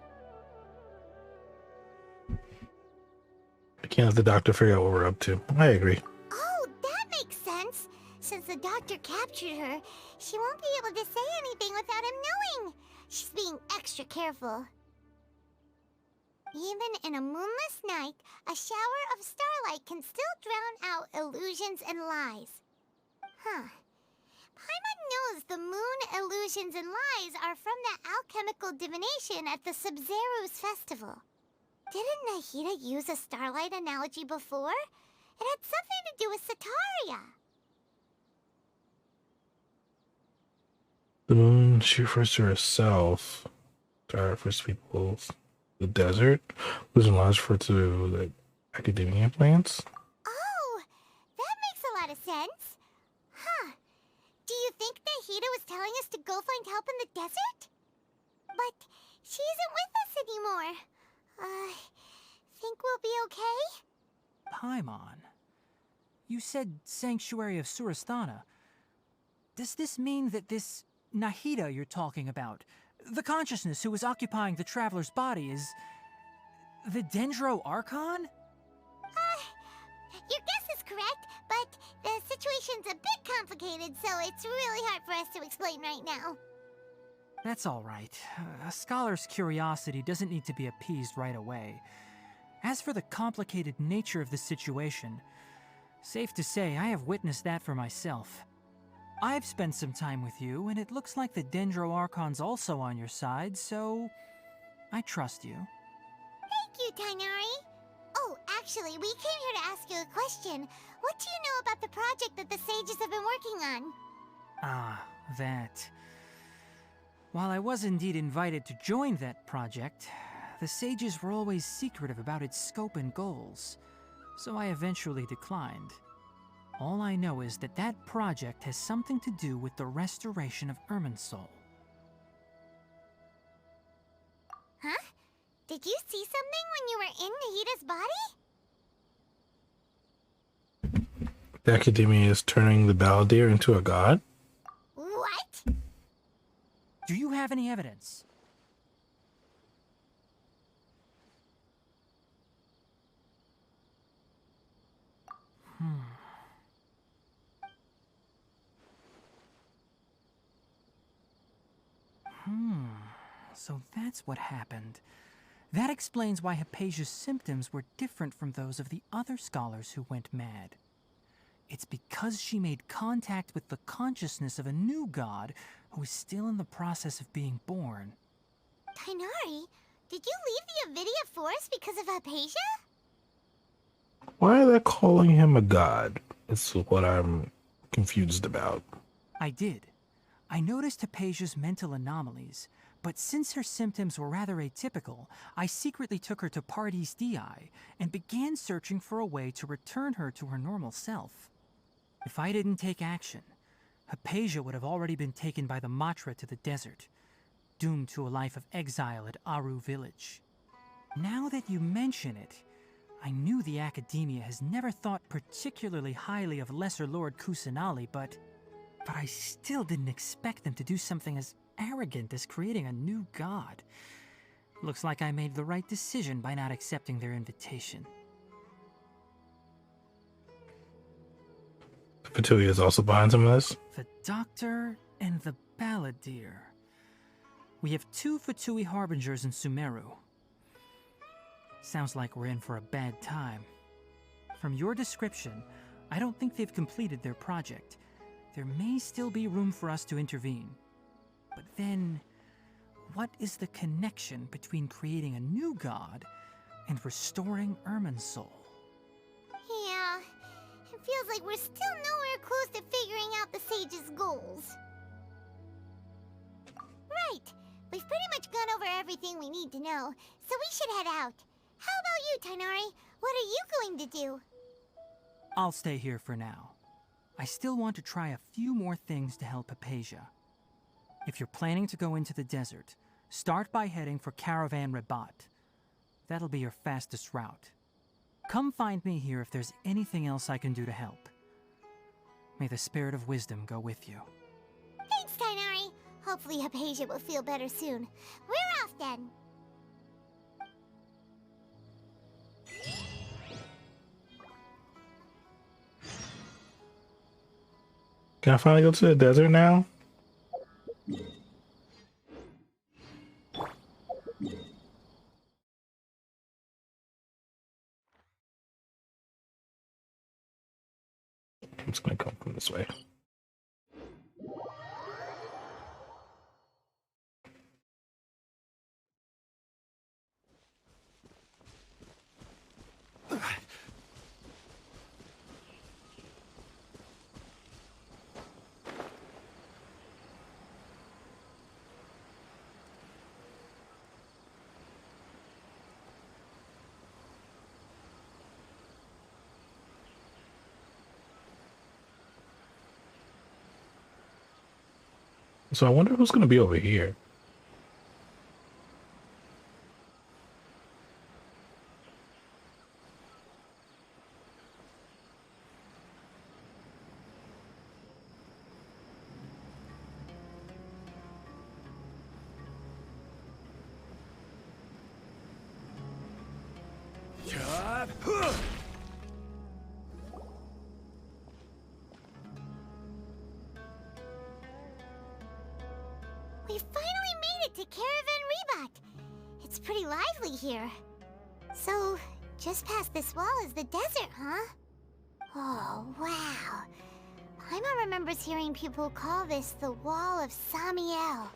I can't let the doctor figure out what we're up to. I agree. Oh, that makes sense! Since the doctor captured her, she won't be able to say anything without him knowing. She's being extra careful. Even in a moonless night, a shower of starlight can still drown out illusions and lies. Huh. Paimon knows the moon illusions and lies are from the alchemical divination at the Sub-Zero's festival. Didn't Nahida use a starlight analogy before? It had something to do with Sataria. The moon, she refers to herself. Star refers to people. The desert. Losing lives refer to the academia plants. Oh, that makes a lot of sense. Huh. Do you think Nahida was telling us to go find help in the desert? But she isn't with us anymore. Think we'll be okay? Paimon, you said Sanctuary of Suristhana. Does this mean that this Nahida you're talking about, the consciousness who was occupying the traveler's body, is the Dendro Archon? Your guess is correct, but the situation's a bit complicated, so it's really hard for us to explain right now. That's all right. A scholar's curiosity doesn't need to be appeased right away. As for the complicated nature of the situation, safe to say I have witnessed that for myself. I've spent some time with you, and it looks like the Dendro Archon's also on your side, so I trust you. Thank you, Tainari. Oh, actually, we came here to ask you a question. What do you know about the project that the sages have been working on? Ah, that. While I was indeed invited to join that project, the sages were always secretive about its scope and goals, so I eventually declined. All I know is that that project has something to do with the restoration of Irminsul. Huh? Did you see something when you were in Nahida's body? The academia is turning the balladeer into a god? What? Do you have any evidence? So that's what happened. That explains why Hypatia's symptoms were different from those of the other scholars who went mad. It's because she made contact with the consciousness of a new god who is still in the process of being born. Tainari, did you leave the Avidia Forest because of Hypatia? Why are they calling him a god? That's what I'm confused about. I did. I noticed Hypatia's mental anomalies, but since her symptoms were rather atypical, I secretly took her to Pardes Dii and began searching for a way to return her to her normal self. If I didn't take action, Hypatia would have already been taken by the Matra to the desert, doomed to a life of exile at Aru village. Now that you mention it, I knew the Academia has never thought particularly highly of Lesser Lord Kusanali, but I still didn't expect them to do something as arrogant as creating a new god. Looks like I made the right decision by not accepting their invitation. Fatui is also behind some of this. The Doctor and the Balladeer. We have 2 Fatui Harbingers in Sumeru. Sounds like we're in for a bad time. From your description, I don't think they've completed their project. There may still be room for us to intervene. But then, what is the connection between creating a new god and restoring Irminsul. Yeah, it feels like we're still nowhere close to figuring out the sage's goals. Right, we've pretty much gone over everything we need to know, so we should head out. How about you, Tighnari? What are you going to do? I'll stay here for now. I still want to try a few more things to help Hypatia. If you're planning to go into the desert, start by heading for Caravan Rabat. That'll be your fastest route. Come find me here if there's anything else I can do to help. May the spirit of wisdom go with you. Thanks, Tighnari. Hopefully Hypatia will feel better soon. We're off then. Can I finally go to the desert now? I'm just gonna come from this way. So I wonder who's gonna be over here. We finally made it to Caravan Rabat. It's pretty lively here. So, just past this wall is the desert, huh? Oh, wow. Paimon remembers hearing people call this the Wall of Samiel.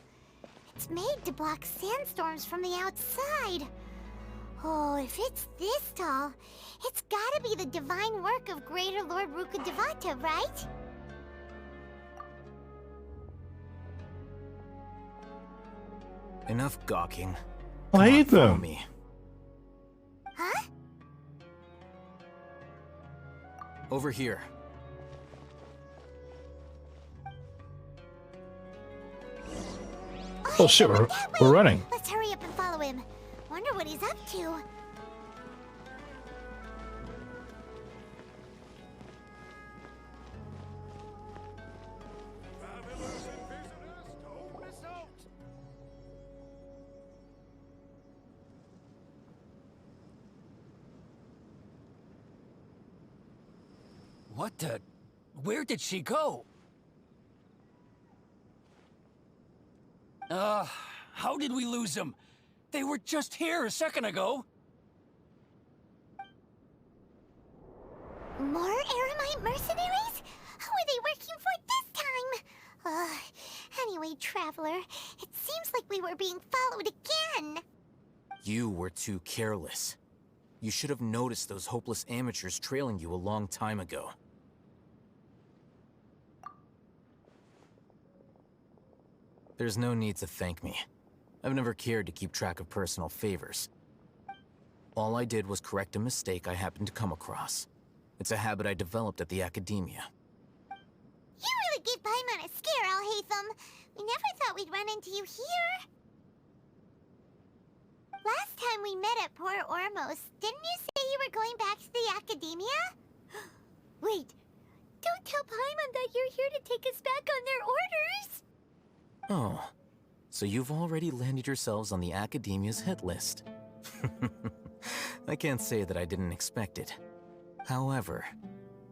It's made to block sandstorms from the outside. Oh, if it's this tall, it's gotta be the divine work of Greater Lord Rukkhadevata, right? Enough gawking. I hate Follow them. me. Huh? Over here. Oh shit, we're running. Let's hurry up and follow him. Wonder what he's up to. What the? Where did she go? How did we lose them? They were just here a second ago. More Eremite mercenaries? Who are they working for this time? Anyway, Traveler, it seems like we were being followed again. You were too careless. You should have noticed those hopeless amateurs trailing you a long time ago. There's no need to thank me. I've never cared to keep track of personal favors. All I did was correct a mistake I happened to come across. It's a habit I developed at the Academia. You really gave Paimon a scare, Alhaitham. We never thought we'd run into you here. Last time we met at Port Ormos, didn't you say you were going back to the Academia? Wait, don't tell Paimon that you're here to take us back on their orders! Oh, so you've already landed yourselves on the Academia's hit list. I can't say that I didn't expect it. However,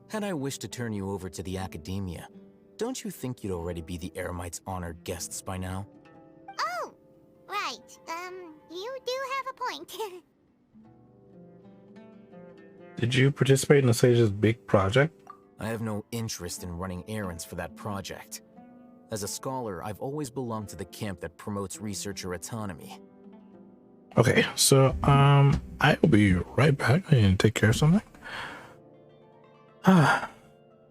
had I wished to turn you over to the Academia, don't you think you'd already be the Eremites' honored guests by now? Oh, right. You do have a point. Did you participate in the Sage's big project? I have no interest in running errands for that project. As a scholar, I've always belonged to the camp that promotes researcher autonomy. Okay, so I will be right back. I need to take care of something.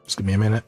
Just give me a minute.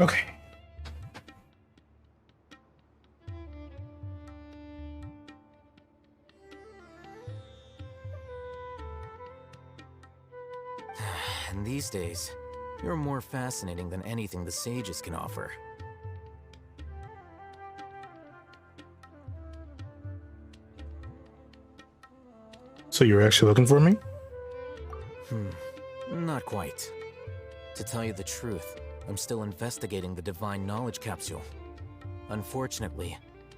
Okay. And these days, you're more fascinating than anything the sages can offer. So you're actually looking for me? Not quite. To tell you the truth, I'm still investigating the Divine Knowledge Capsule. Unfortunately,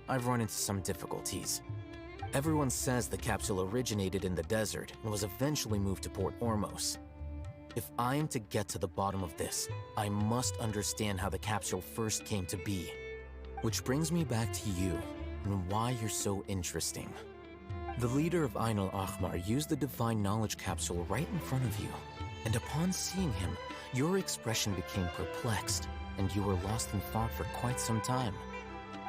I've run into some difficulties. Everyone says the capsule originated in the desert and was eventually moved to Port Ormos. If I am to get to the bottom of this, I must understand how the capsule first came to be. Which brings me back to you, and why you're so interesting. The leader of Ain al-Ahmar used the Divine Knowledge Capsule right in front of you, and upon seeing him, your expression became perplexed, and you were lost in thought for quite some time.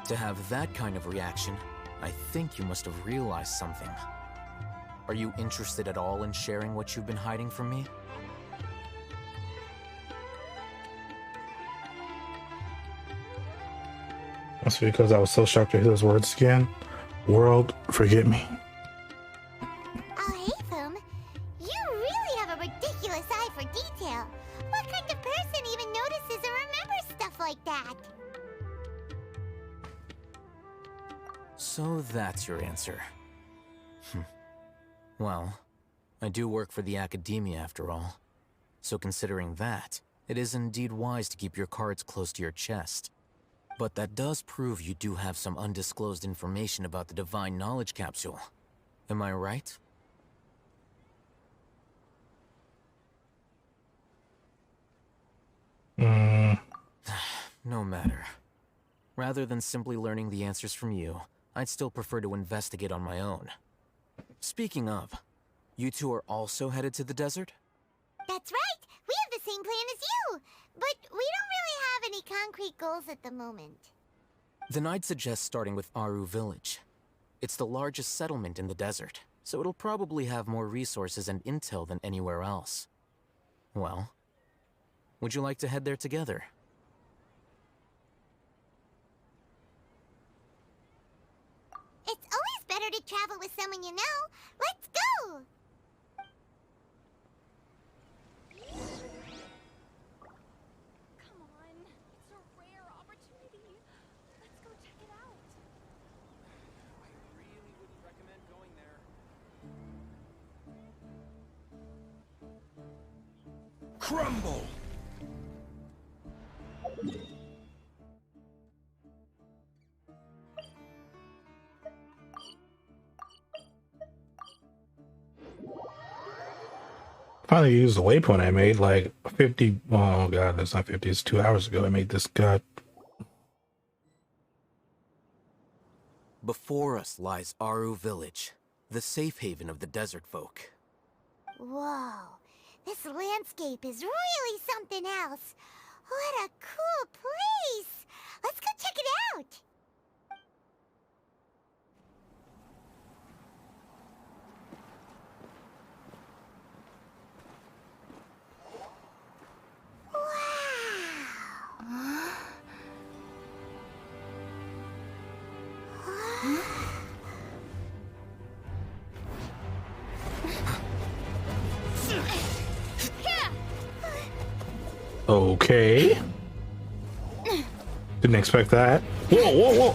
To have that kind of reaction, I think you must have realized something. Are you interested at all in sharing what you've been hiding from me? That's because I was so shocked to hear those words again. World, forget me. Oh, Haytham, you really have a ridiculous eye for detail. What kind of person even notices or remembers stuff like that? So that's your answer. Well, I do work for the Academia after all. So considering that, it is indeed wise to keep your cards close to your chest. But that does prove you do have some undisclosed information about the Divine Knowledge Capsule. Am I right? No matter. Rather than simply learning the answers from you, I'd still prefer to investigate on my own. Speaking of, you two are also headed to the desert? That's right! We have the same plan as you! But we don't really have any concrete goals at the moment. Then I'd suggest starting with Aru Village. It's the largest settlement in the desert, so it'll probably have more resources and intel than anywhere else. Well, would you like to head there together? It's always better to travel with someone you know. Let's go! Come on, it's a rare opportunity. Let's go check it out. I really wouldn't recommend going there. Crumble! Finally used the waypoint I made like 50. Oh god, that's not 50. It's 2 hours ago. I made this. God. Before us lies Aru Village, the safe haven of the desert folk. Whoa, this landscape is really something else. What a cool place! Let's go check it out! Okay. Didn't expect that. Whoa, whoa, whoa.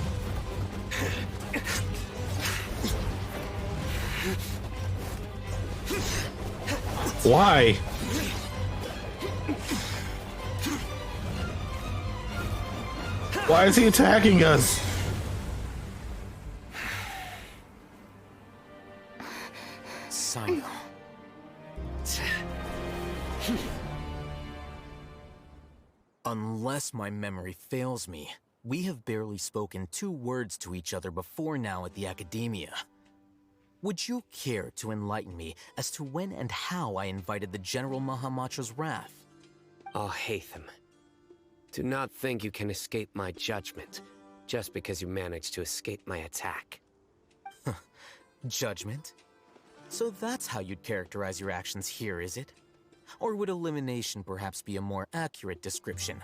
Why? Why is he attacking us? Sino. Unless my memory fails me, we have barely spoken 2 words to each other before now at the Academia. Would you care to enlighten me as to when and how I invited the General Mahamatra's wrath? Oh, Haytham. Do not think you can escape my judgment, just because you managed to escape my attack. Judgment? So that's how you'd characterize your actions here, is it? Or would elimination perhaps be a more accurate description?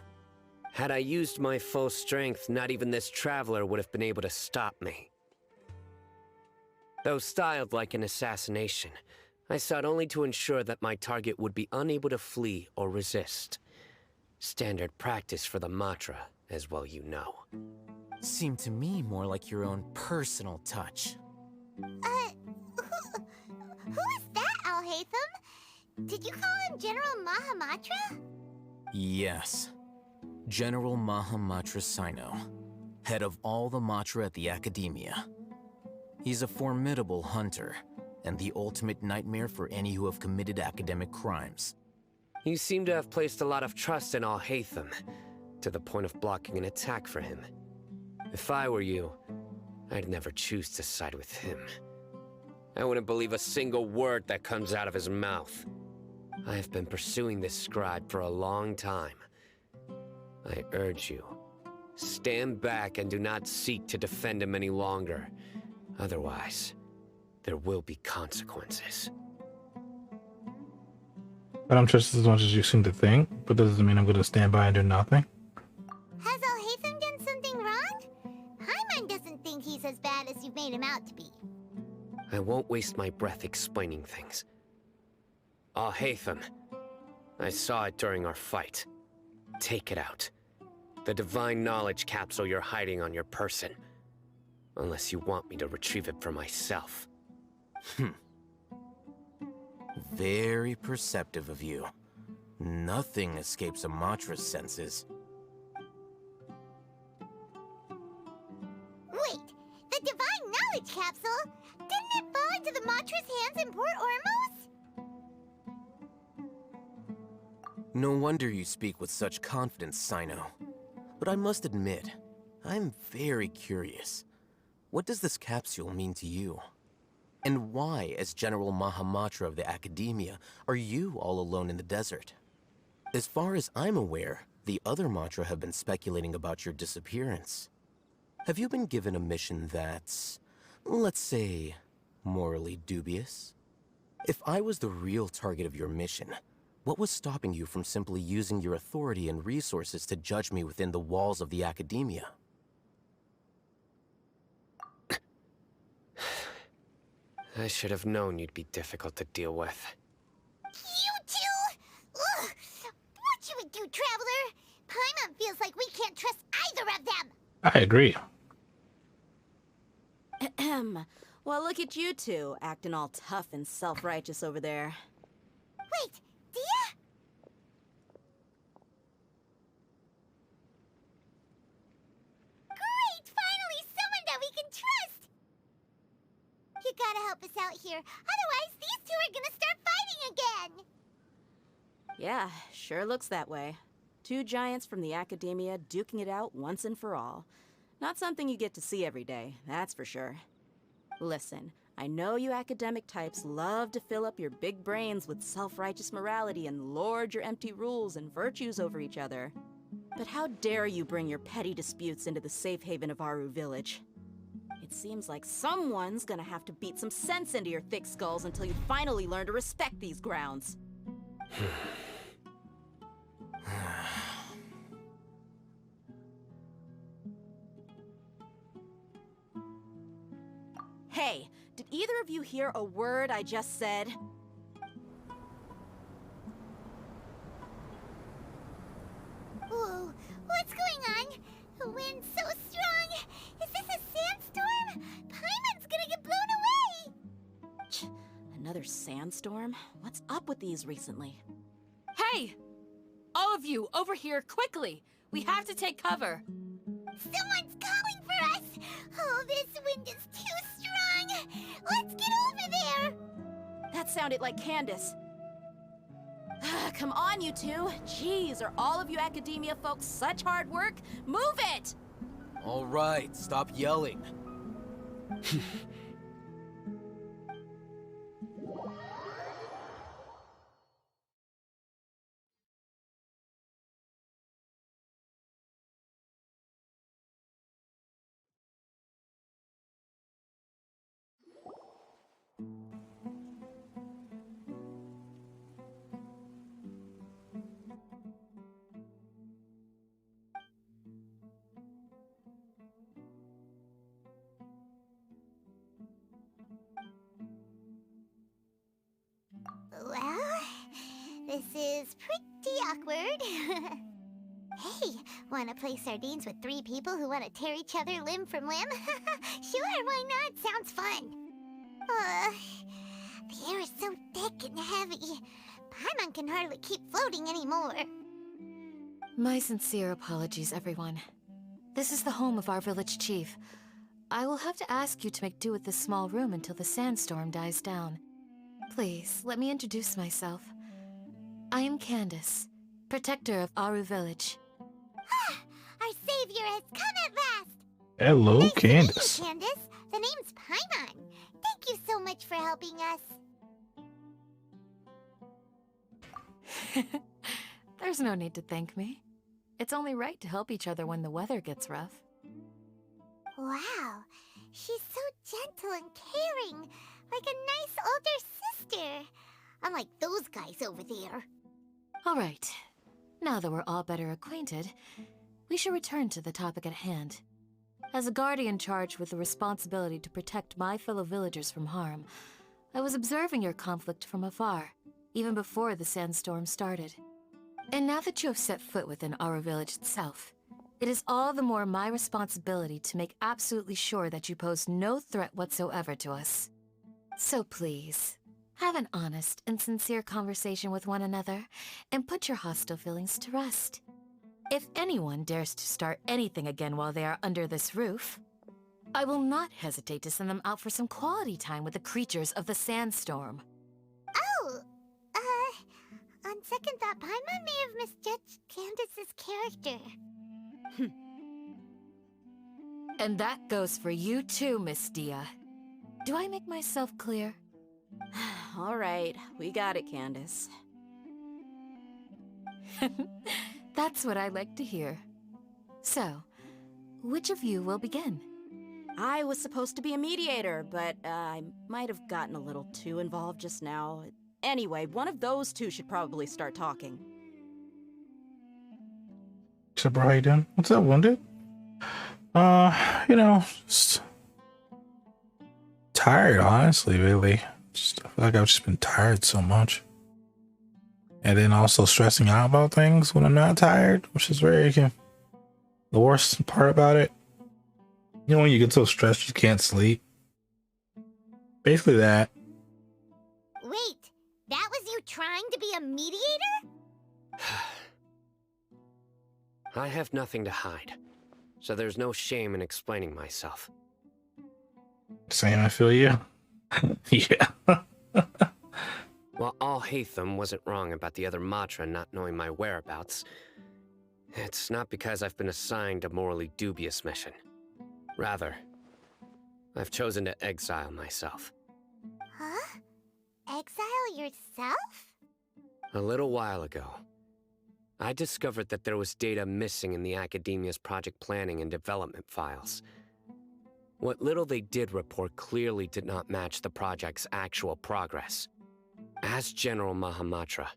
Had I used my full strength, not even this traveler would have been able to stop me. Though styled like an assassination, I sought only to ensure that my target would be unable to flee or resist. Standard practice for the Matra, as well you know. Seemed to me more like your own personal touch. Who is that, Alhaitham? Did you call him General Mahamatra? Yes. General Mahamatra Sino, head of all the Matra at the Academia. He's a formidable hunter, and the ultimate nightmare for any who have committed academic crimes. You seem to have placed a lot of trust in Alhaitham, to the point of blocking an attack for him. If I were you, I'd never choose to side with him. I wouldn't believe a single word that comes out of his mouth. I have been pursuing this scribe for a long time. I urge you, stand back and do not seek to defend him any longer. Otherwise, there will be consequences. I don't trust as much as you seem to think, but that doesn't mean I'm going to stand by and do nothing. Has Alhaitham done something wrong? Paimon doesn't think he's as bad as you've made him out to be. I won't waste my breath explaining things. Alhaitham, I saw it during our fight. Take it out. The divine knowledge capsule you're hiding on your person. Unless you want me to retrieve it for myself. Very perceptive of you. Nothing escapes a Matra's senses. Wait, the divine knowledge capsule? Didn't it fall into the Matra's hands in Port Ormos? No wonder you speak with such confidence, Sino. But I must admit, I'm very curious. What does this capsule mean to you? And why, as General Mahamatra of the Academia, are you all alone in the desert? As far as I'm aware, the other Matra have been speculating about your disappearance. Have you been given a mission that's, let's say, morally dubious? If I was the real target of your mission, what was stopping you from simply using your authority and resources to judge me within the walls of the Academia? I should have known you'd be difficult to deal with. You two? Ugh! What you would do, Traveler? Paimon feels like we can't trust either of them. I agree. Well, look at you two, acting all tough and self-righteous over there. Wait, Dia? Great! Finally, someone that we can trust! You gotta help us out here, otherwise these two are gonna start fighting again! Yeah, sure looks that way. Two giants from the Academia duking it out once and for all. Not something you get to see every day, that's for sure. Listen, I know you academic types love to fill up your big brains with self-righteous morality and lord your empty rules and virtues over each other. But how dare you bring your petty disputes into the safe haven of Aru Village? It seems like someone's gonna have to beat some sense into your thick skulls until you finally learn to respect these grounds. Hey, did either of you hear a word I just said? Whoa, what's going on? The wind's so strong! Is this a sandstorm? Paimon's gonna get blown away! Another sandstorm? What's up with these recently? Hey! All of you, over here, quickly! We have to take cover! Someone's calling for us! Oh, this wind is too strong! Let's get over there! That sounded like Candace. Come on, you two! Jeez, are all of you Academia folks such hard work? Move it! All right, stop yelling. is pretty awkward. Hey, wanna play sardines with 3 people who wanna tear each other limb from limb? Sure, why not? Sounds fun. The air is so thick and heavy. Paimon can hardly keep floating anymore. My sincere apologies, everyone. This is the home of our village chief. I will have to ask you to make do with this small room until the sandstorm dies down. Please, let me introduce myself. I am Candace, protector of Aru village. Our savior has come at last! Hello, Nice Candace. to meet you, Candace. The name's Paimon. Thank you so much for helping us. There's no need to thank me. It's only right to help each other when the weather gets rough. Wow, she's so gentle and caring, like a nice older sister. Unlike those guys over there. All right. Now that we're all better acquainted, we should return to the topic at hand. As a guardian charged with the responsibility to protect my fellow villagers from harm, I was observing your conflict from afar, even before the sandstorm started. And now that you have set foot within our village itself, it is all the more my responsibility to make absolutely sure that you pose no threat whatsoever to us. So please, have an honest and sincere conversation with one another, and put your hostile feelings to rest. If anyone dares to start anything again while they are under this roof, I will not hesitate to send them out for some quality time with the creatures of the sandstorm. Oh, on second thought, Paimon may have misjudged Candace's character. And that goes for you too, Miss Dia. Do I make myself clear? All right, we got it, Candace. That's what I like to hear. So, which of you will begin? I was supposed to be a mediator, but I might have gotten a little too involved just now. Anyway, one of those two should probably start talking. So, bro, how you doing? What's up, Wounded? Just tired, honestly, really. Just, I feel like I've just been tired so much. And then also stressing out about things when I'm not tired, which is the worst part about it. You know, when you get so stressed you can't sleep. Basically that. Wait, that was you trying to be a mediator? I have nothing to hide, so there's no shame in explaining myself. Same, I feel you. Yeah. While Alhaitham wasn't wrong about the other Matra not knowing my whereabouts, it's not because I've been assigned a morally dubious mission. Rather, I've chosen to exile myself. Huh? Exile yourself? A little while ago, I discovered that there was data missing in the Academia's project planning and development files. What little they did report clearly did not match the project's actual progress. As General Mahamatra,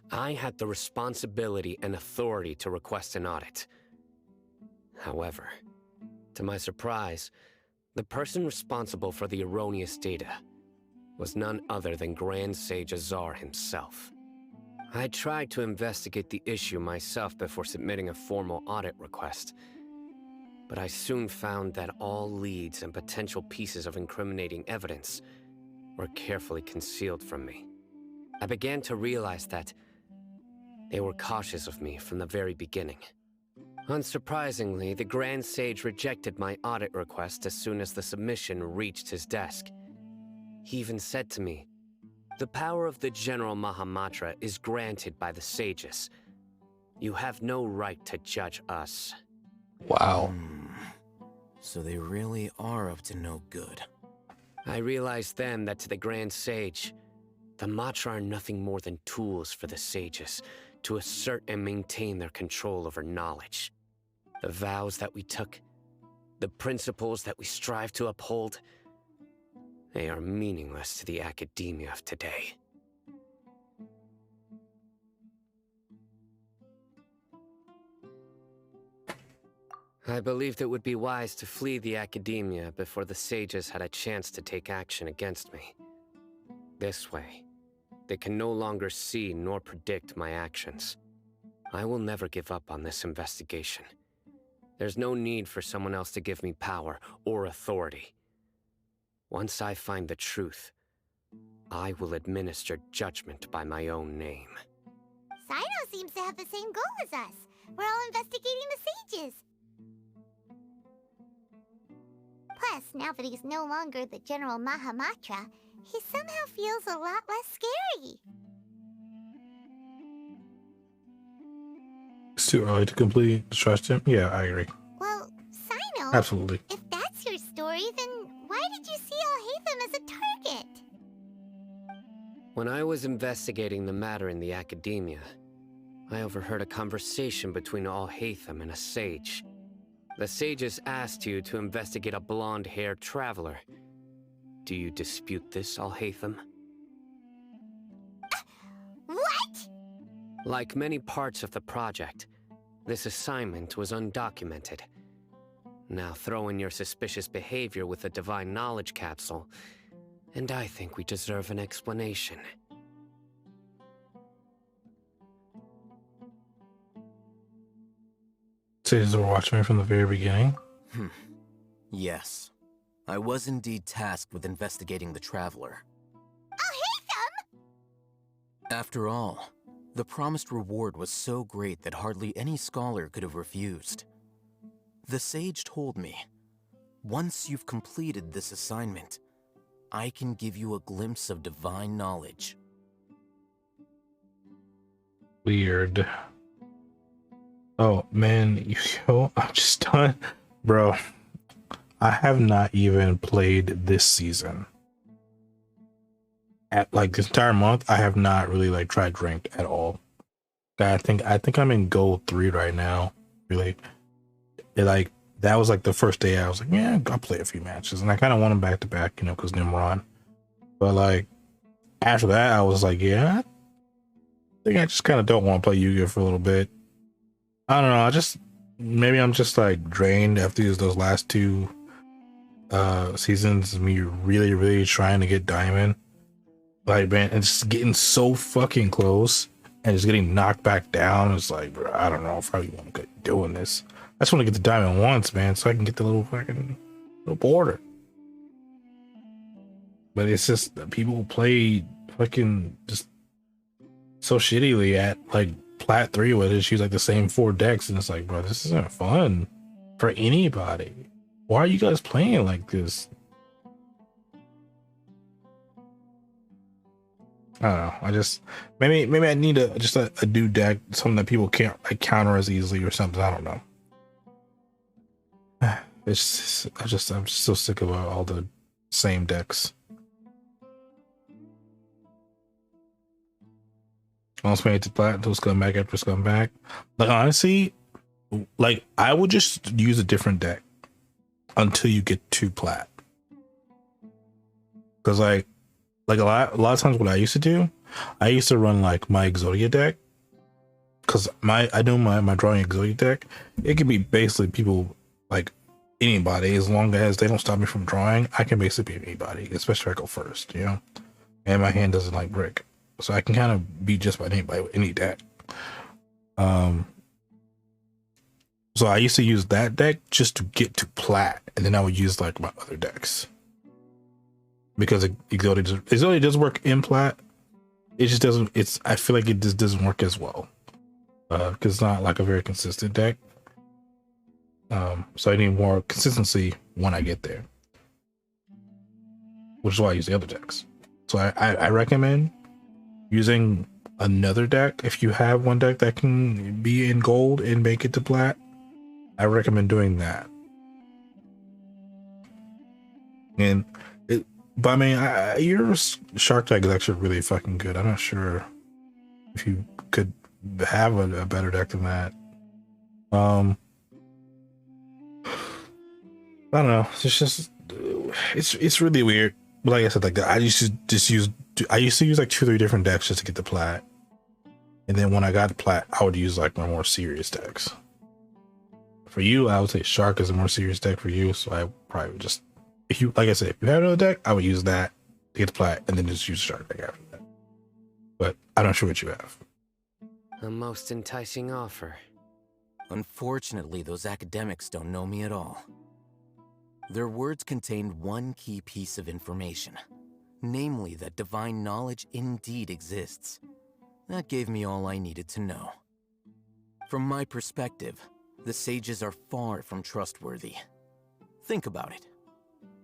I had the responsibility and authority to request an audit. However, to my surprise, the person responsible for the erroneous data was none other than Grand Sage Azar himself. I tried to investigate the issue myself before submitting a formal audit request, but I soon found that all leads and potential pieces of incriminating evidence were carefully concealed from me. I began to realize that they were cautious of me from the very beginning. Unsurprisingly, the Grand Sage rejected my audit request as soon as the submission reached his desk. He even said to me, "The power of the General Mahamatra is granted by the sages. You have no right to judge us." Wow. So they really are up to no good. I realized then that to the Grand Sage, the Matra are nothing more than tools for the sages to assert and maintain their control over knowledge. The vows that we took, the principles that we strive to uphold, they are meaningless to the academia of today. I believed it would be wise to flee the academia before the sages had a chance to take action against me. This way, They can no longer see nor predict my actions. I will never give up on this investigation. There's no need for someone else to give me power or authority. Once I find the truth, I will administer judgment by my own name. Sino seems to have the same goal as us. We're all investigating the sages. Plus, now that he's no longer the General Mahamatra, he somehow feels a lot less scary. It's too early to completely trust him. Yeah, I agree. Well, Sino... Absolutely. If that's your story, then why did you see Alhaitham as a target? When I was investigating the matter in the academia, I overheard a conversation between Alhaitham and a sage. The sages asked you to investigate a blonde-haired traveler. Do you dispute this, Alhaitham? What? Like many parts of the project, this assignment was undocumented. Now throw in your suspicious behavior with a divine knowledge capsule, and I think we deserve an explanation. Sages were watching me from the very beginning. Yes. I was indeed tasked with investigating the Traveler. Alhaitham! After all, the promised reward was so great that hardly any scholar could have refused. The sage told me, once you've completed this assignment, I can give you a glimpse of divine knowledge. Weird. Oh, man, yo, I'm just done. Bro, I have not even played this season. At like this entire month, I have not really like tried ranked at all. I think I'm in gold 3 right now. Really, like that was like the first day I was like, yeah, I'll play a few matches, and I kind of want them back to back, you know, because Nimron. But like after that, I was like, yeah, I think I just kind of don't want to play Yu-Gi-Oh for a little bit. I don't know. Maybe I'm just like drained after those last 2 seasons of me really trying to get diamond. Like, man, and just getting so fucking close and just getting knocked back down. It's like, bro, I don't know if I want to keep doing this. I just want to get the diamond once, man, so I can get the little border. But it's just that people play fucking just so shittily at like Plat 3 with it. She's like the same 4 decks, and it's like, bro, this isn't fun for anybody. Why are you guys playing like this? I don't know. I just maybe I need a new deck, something that people can't like counter as easily or something. I don't know. I'm just so sick of all the same decks. Once made to plat until scumbag after scumbag. Like honestly, like I would just use a different deck until you get to plat. Because like a lot of times what I used to do, I used to run like my Exodia deck. Because I do my drawing Exodia deck. It can be basically people like anybody, as long as they don't stop me from drawing. I can basically be anybody, especially if I go first, you know. And my hand doesn't like brick. So I can kind of beat just about anybody with any deck. So I used to use that deck just to get to plat, and then I would use like my other decks. Because Exodia does work in plat. It just doesn't, I feel like it just doesn't work as well. Because it's not like a very consistent deck. So I need more consistency when I get there. Which is why I use the other decks. So I recommend using another deck. If you have one deck that can be in gold and make it to plat, I recommend doing that. But I mean, your shark deck is actually really fucking good. I'm not sure if you could have a better deck than that. I don't know. It's just it's really weird. But like I said, like I used to use like 2-3 different decks just to get the plat, and then when I got the plat, I would use like my more serious decks. For you, I would say Shark is a more serious deck for you, so I probably would just, if you, like I said, if you have another deck, I would use that to get the plat, and then just use Shark deck after that. but I'm not sure what you have. A most enticing offer. Unfortunately, those academics don't know me at all. Their words contained one key piece of information, namely that divine knowledge indeed exists. That gave me all I needed to know. From my perspective, the sages are far from trustworthy. Think about it.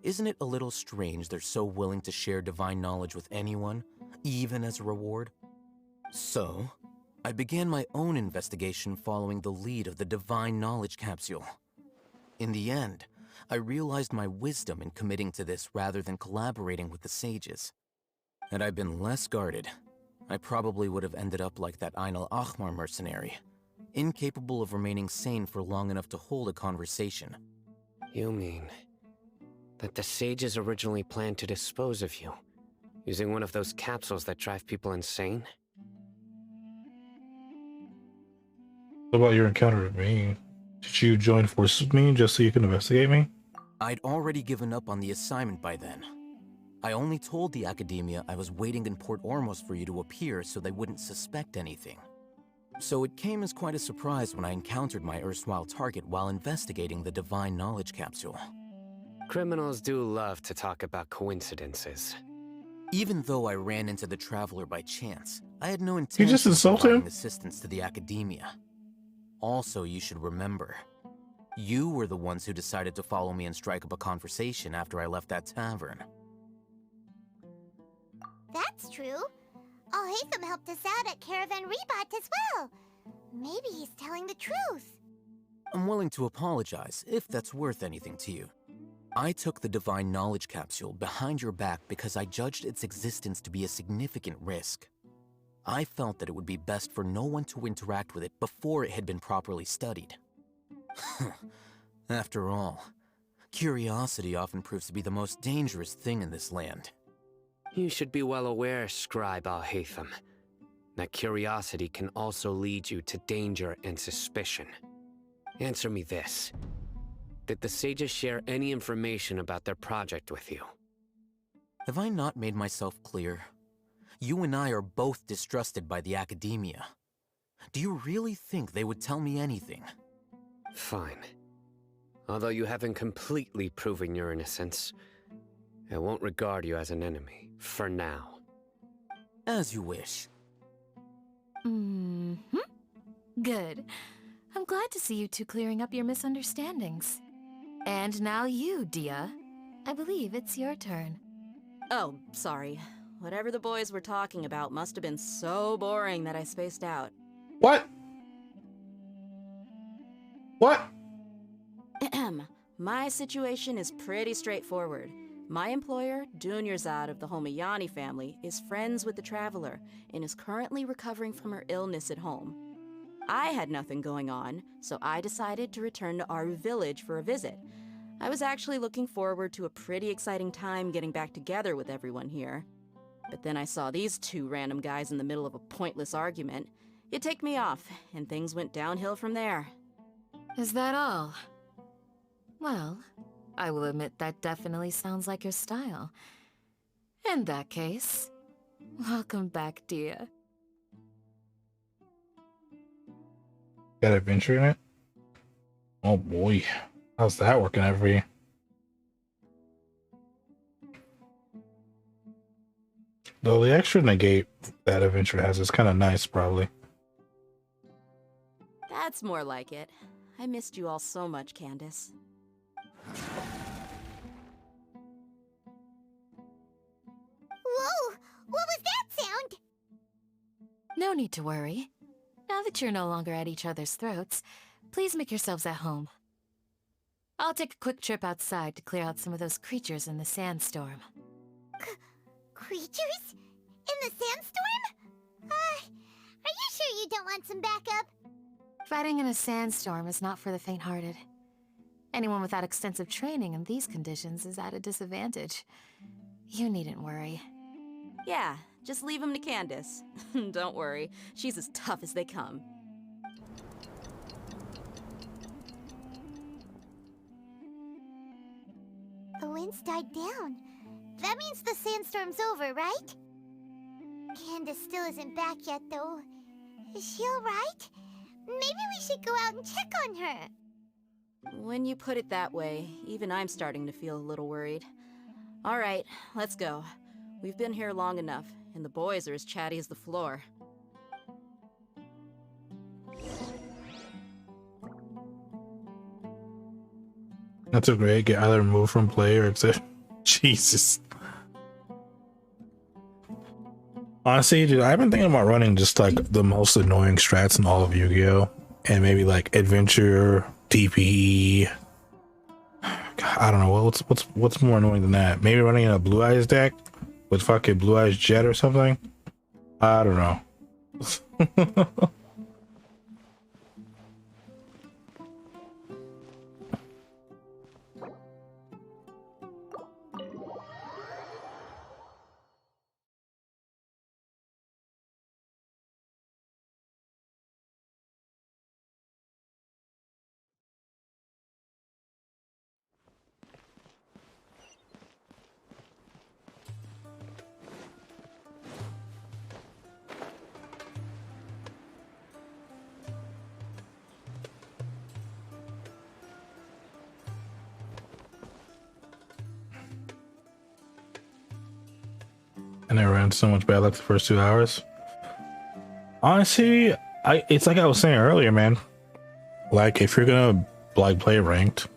Isn't it a little strange they're so willing to share divine knowledge with anyone, even as a reward? So, I began my own investigation following the lead of the divine knowledge capsule. In the end, I realized my wisdom in committing to this rather than collaborating with the sages. Had I been less guarded, I probably would have ended up like that Ain al-Ahmar mercenary, incapable of remaining sane for long enough to hold a conversation. You mean that the sages originally planned to dispose of you, using one of those capsules that drive people insane? What about your encounter with me? Did you join forces with me just so you can investigate me? I'd already given up on the assignment by then. I only told the Academia I was waiting in Port Ormos for you to appear so they wouldn't suspect anything. So it came as quite a surprise when I encountered my erstwhile target while investigating the Divine Knowledge Capsule. Criminals do love to talk about coincidences. Even though I ran into the Traveler by chance, I had no intention You just of insulted providing him? assistance to the Academia. Also, you should remember, you were the ones who decided to follow me and strike up a conversation after I left that tavern. That's true. Alhaitham helped us out at Caravan Rebot as well. Maybe he's telling the truth. I'm willing to apologize, if that's worth anything to you. I took the Divine Knowledge Capsule behind your back because I judged its existence to be a significant risk. I felt that it would be best for no one to interact with it before it had been properly studied. After all, curiosity often proves to be the most dangerous thing in this land. You should be well aware, Scribe Alhaitham, that curiosity can also lead you to danger and suspicion. Answer me this. Did the sages share any information about their project with you? Have I not made myself clear? You and I are both distrusted by the Academia. Do you really think they would tell me anything? Fine. Although you haven't completely proven your innocence, I won't regard you as an enemy, for now. As you wish. Good. I'm glad to see you two clearing up your misunderstandings. And now you, Dia. I believe it's your turn. Oh, sorry. Whatever the boys were talking about must have been so boring that I spaced out. What? What? My situation is pretty straightforward. My employer, Dunyarzad of the Homayani family, is friends with the Traveler and is currently recovering from her illness at home. I had nothing going on, so I decided to return to Aru village for a visit. I was actually looking forward to a pretty exciting time getting back together with everyone here. But then I saw these two random guys in the middle of a pointless argument. It ticked me off, and things went downhill from there. Is that all? Well, I will admit that definitely sounds like your style. In that case, welcome back, Dia. Got adventure in it? Oh boy. How's that working out for you? Though the extra negate that adventure has is kind of nice, probably. That's more like it. I missed you all so much, Candace. Whoa! What was that sound? No need to worry. Now that you're no longer at each other's throats, please make yourselves at home. I'll take a quick trip outside to clear out some of those creatures in the sandstorm. Creatures? In the sandstorm? Are you sure you don't want some backup? Fighting in a sandstorm is not for the faint-hearted. Anyone without extensive training in these conditions is at a disadvantage. You needn't worry. Yeah, just leave him to Candace. Don't worry, she's as tough as they come. The wind's died down. That means the sandstorm's over, right? Candace still isn't back yet, though. Is she alright? Maybe we should go out and check on her. When you put it that way, even I'm starting to feel a little worried. All right, let's go. We've been here long enough, and the boys are as chatty as the floor. That's a great. Get either removed from play or exit. Jesus. Honestly, dude, I've been thinking about running just like the most annoying strats in all of Yu-Gi-Oh! And maybe like adventure, TPE. I don't know what's more annoying than that. Maybe running in a Blue Eyes deck with fucking Blue Eyes Jet or something. I don't know. And I ran so much bad luck the first 2 hours. Honestly, it's like I was saying earlier, man. Like if you're gonna like play ranked,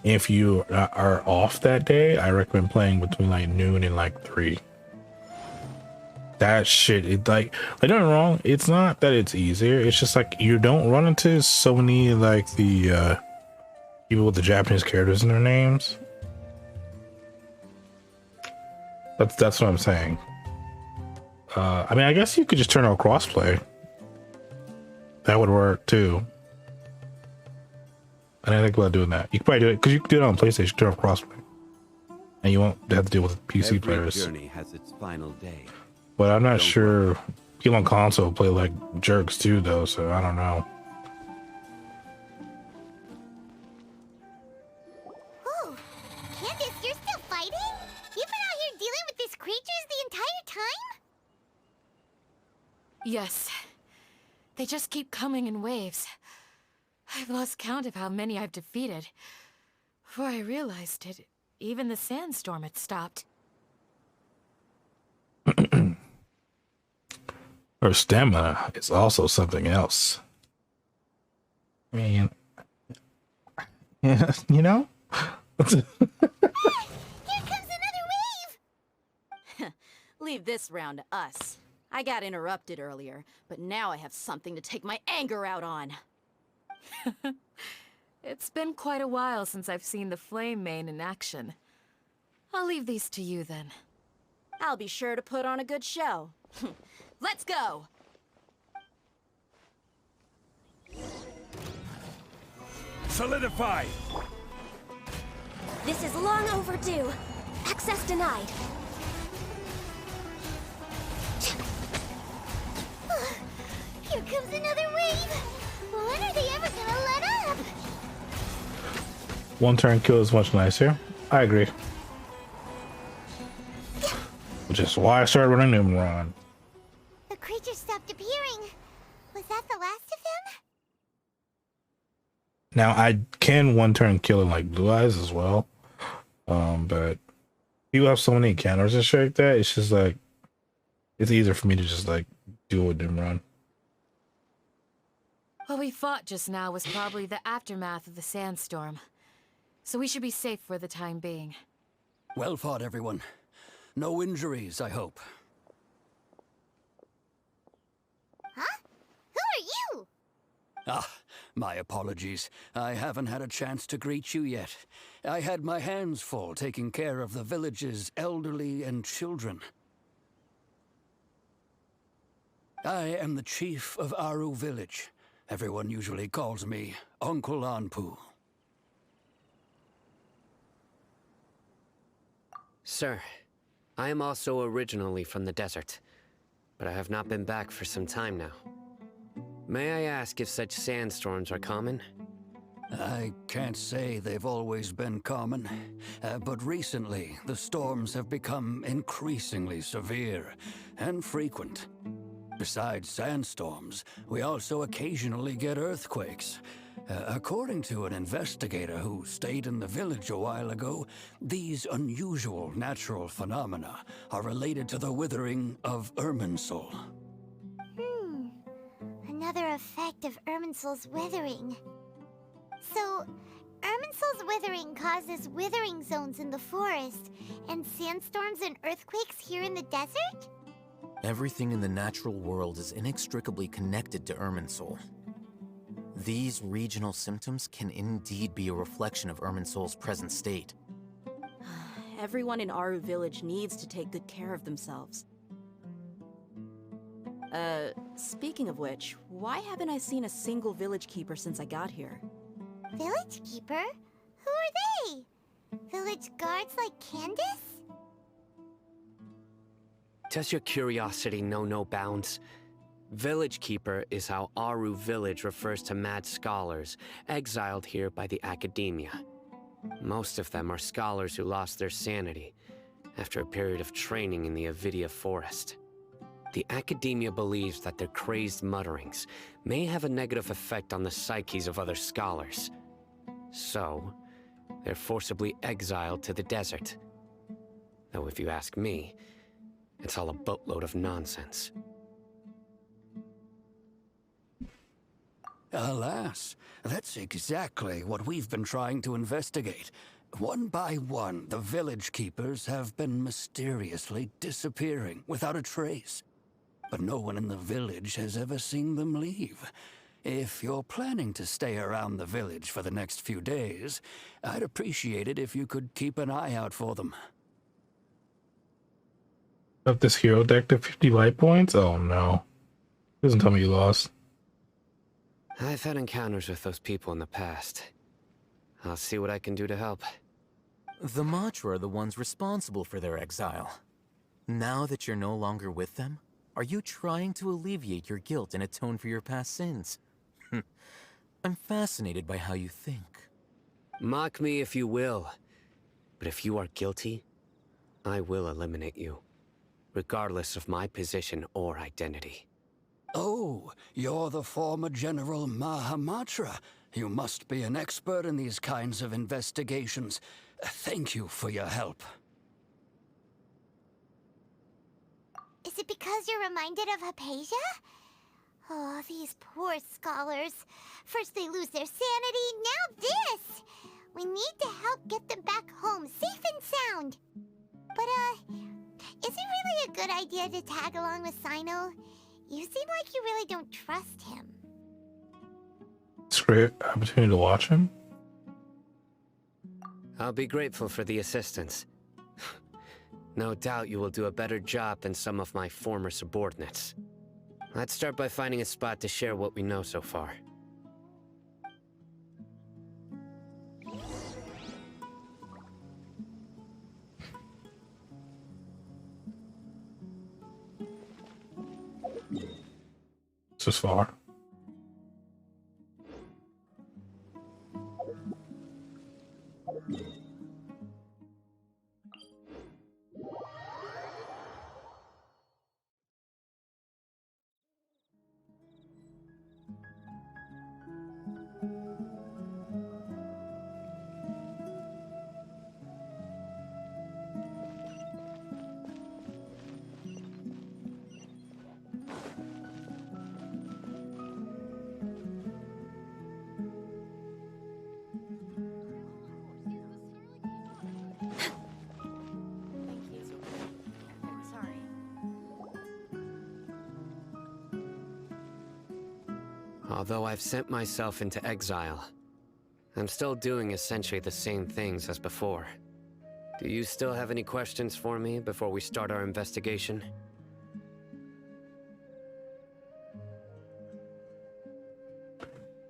if you are off that day, I recommend playing between like noon and like 3. That shit, it like don't get me wrong, it's not that it's easier. It's just like you don't run into so many like the people with the Japanese characters in their names. That's what I'm saying. I mean, I guess you could just turn on crossplay. That would work too. I didn't think about doing that. You could probably do it because you could do it on PlayStation. Turn off crossplay, and you won't have to deal with PC players. Journey has its final day. But I'm not sure. People on console play like jerks too, though. So I don't know. Oh, Candace, you're still fighting? You've been out here dealing with these creatures the entire time? Yes. They just keep coming in waves. I've lost count of how many I've defeated. Before I realized it, even the sandstorm had stopped. Her stamina is also something else. I mean, yeah, you know? Here comes another wave! Leave this round to us. I got interrupted earlier, but now I have something to take my anger out on. It's been quite a while since I've seen the Flame Mane in action. I'll leave these to you then. I'll be sure to put on a good show. Let's go! Solidify! This is long overdue. Access denied. Here comes another wave. When are they ever gonna let up? One turn kill is much nicer. I agree. Which is why I started running Nimron. The creature stopped appearing. Was that the last of them? Now I can one turn kill in like Blue Eyes as well. But you have so many encounters and shit like that, it's just like it's easier for me to just like do a Nimron. What we fought just now was probably the aftermath of the sandstorm. So we should be safe for the time being. Well fought, everyone. No injuries, I hope. Huh? Who are you? Ah, my apologies. I haven't had a chance to greet you yet. I had my hands full taking care of the village's elderly and children. I am the chief of Aru village. Everyone usually calls me Uncle Anpu. Sir, I am also originally from the desert, but I have not been back for some time now. May I ask if such sandstorms are common? I can't say they've always been common, but recently the storms have become increasingly severe, and frequent. Besides sandstorms, we also occasionally get earthquakes. According to an investigator who stayed in the village a while ago, these unusual natural phenomena are related to the withering of Irminsul. Another effect of Irminsul's withering. So, Irminsul's withering causes withering zones in the forest, and sandstorms and earthquakes here in the desert? Everything in the natural world is inextricably connected to Irminsul. These regional symptoms can indeed be a reflection of Irminsul's present state. Everyone in Aru Village needs to take good care of themselves. Speaking of which, why haven't I seen a single village keeper since I got here? Village keeper? Who are they? Village guards like Candace? Does your curiosity know no bounds? Village Keeper is how Aru Village refers to mad scholars, exiled here by the Academia. Most of them are scholars who lost their sanity after a period of training in the Avidia Forest. The Academia believes that their crazed mutterings may have a negative effect on the psyches of other scholars. So, they're forcibly exiled to the desert. Though if you ask me, it's all a boatload of nonsense. Alas, that's exactly what we've been trying to investigate. One by one, the village keepers have been mysteriously disappearing without a trace. But no one in the village has ever seen them leave. If you're planning to stay around the village for the next few days, I'd appreciate it if you could keep an eye out for them. Up this hero deck to 50 light points? Oh no. Doesn't tell me you lost. I've had encounters with those people in the past. I'll see what I can do to help. The Matra are the ones responsible for their exile. Now that you're no longer with them, are you trying to alleviate your guilt and atone for your past sins? I'm fascinated by how you think. Mock me if you will, but if you are guilty, I will eliminate you, regardless of my position or identity. Oh, you're the former General Mahamatra. You must be an expert in these kinds of investigations. Thank you for your help. Is it because you're reminded of Hypatia? Oh, these poor scholars. First they lose their sanity, now this! We need to help get them back home, safe and sound. But, is it really a good idea to tag along with Sino? You seem like you really don't trust him. It's a great opportunity to watch him. I'll be grateful for the assistance. No doubt you will do a better job than some of my former subordinates. Let's start by finding a spot to share what we know so far. This is far. Although I've sent myself into exile, I'm still doing essentially the same things as before. Do you still have any questions for me before we start our investigation?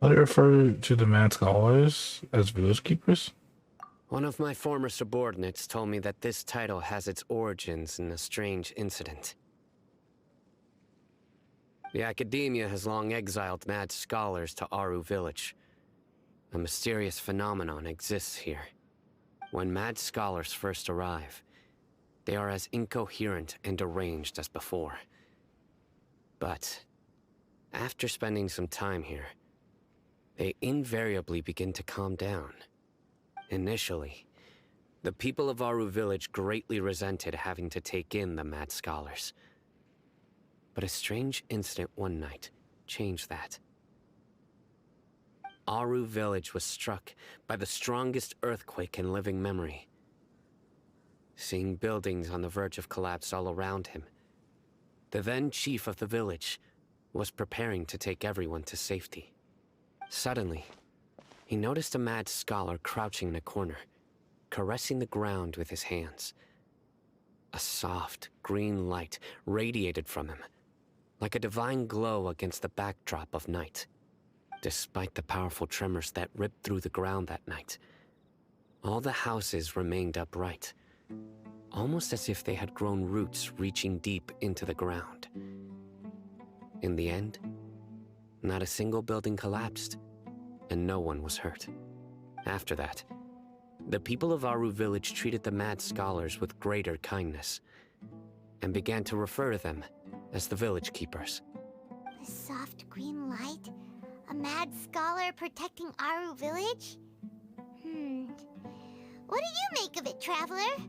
How do you refer to the mad scholars as village keepers? One of my former subordinates told me that this title has its origins in a strange incident. The Academia has long exiled mad scholars to Aru Village. A mysterious phenomenon exists here. When mad scholars first arrive, they are as incoherent and deranged as before. But after spending some time here, they invariably begin to calm down. Initially, the people of Aru Village greatly resented having to take in the mad scholars. But a strange incident one night changed that. Aru Village was struck by the strongest earthquake in living memory. Seeing buildings on the verge of collapse all around him, the then chief of the village was preparing to take everyone to safety. Suddenly, he noticed a mad scholar crouching in a corner, caressing the ground with his hands. A soft, green light radiated from him, like a divine glow against the backdrop of night. Despite the powerful tremors that ripped through the ground that night, all the houses remained upright, almost as if they had grown roots reaching deep into the ground. In the end, not a single building collapsed, and no one was hurt. After that, the people of Aru Village treated the mad scholars with greater kindness, and began to refer to them as the village keepers. A soft green light? A mad scholar protecting Aru Village? What do you make of it, Traveler?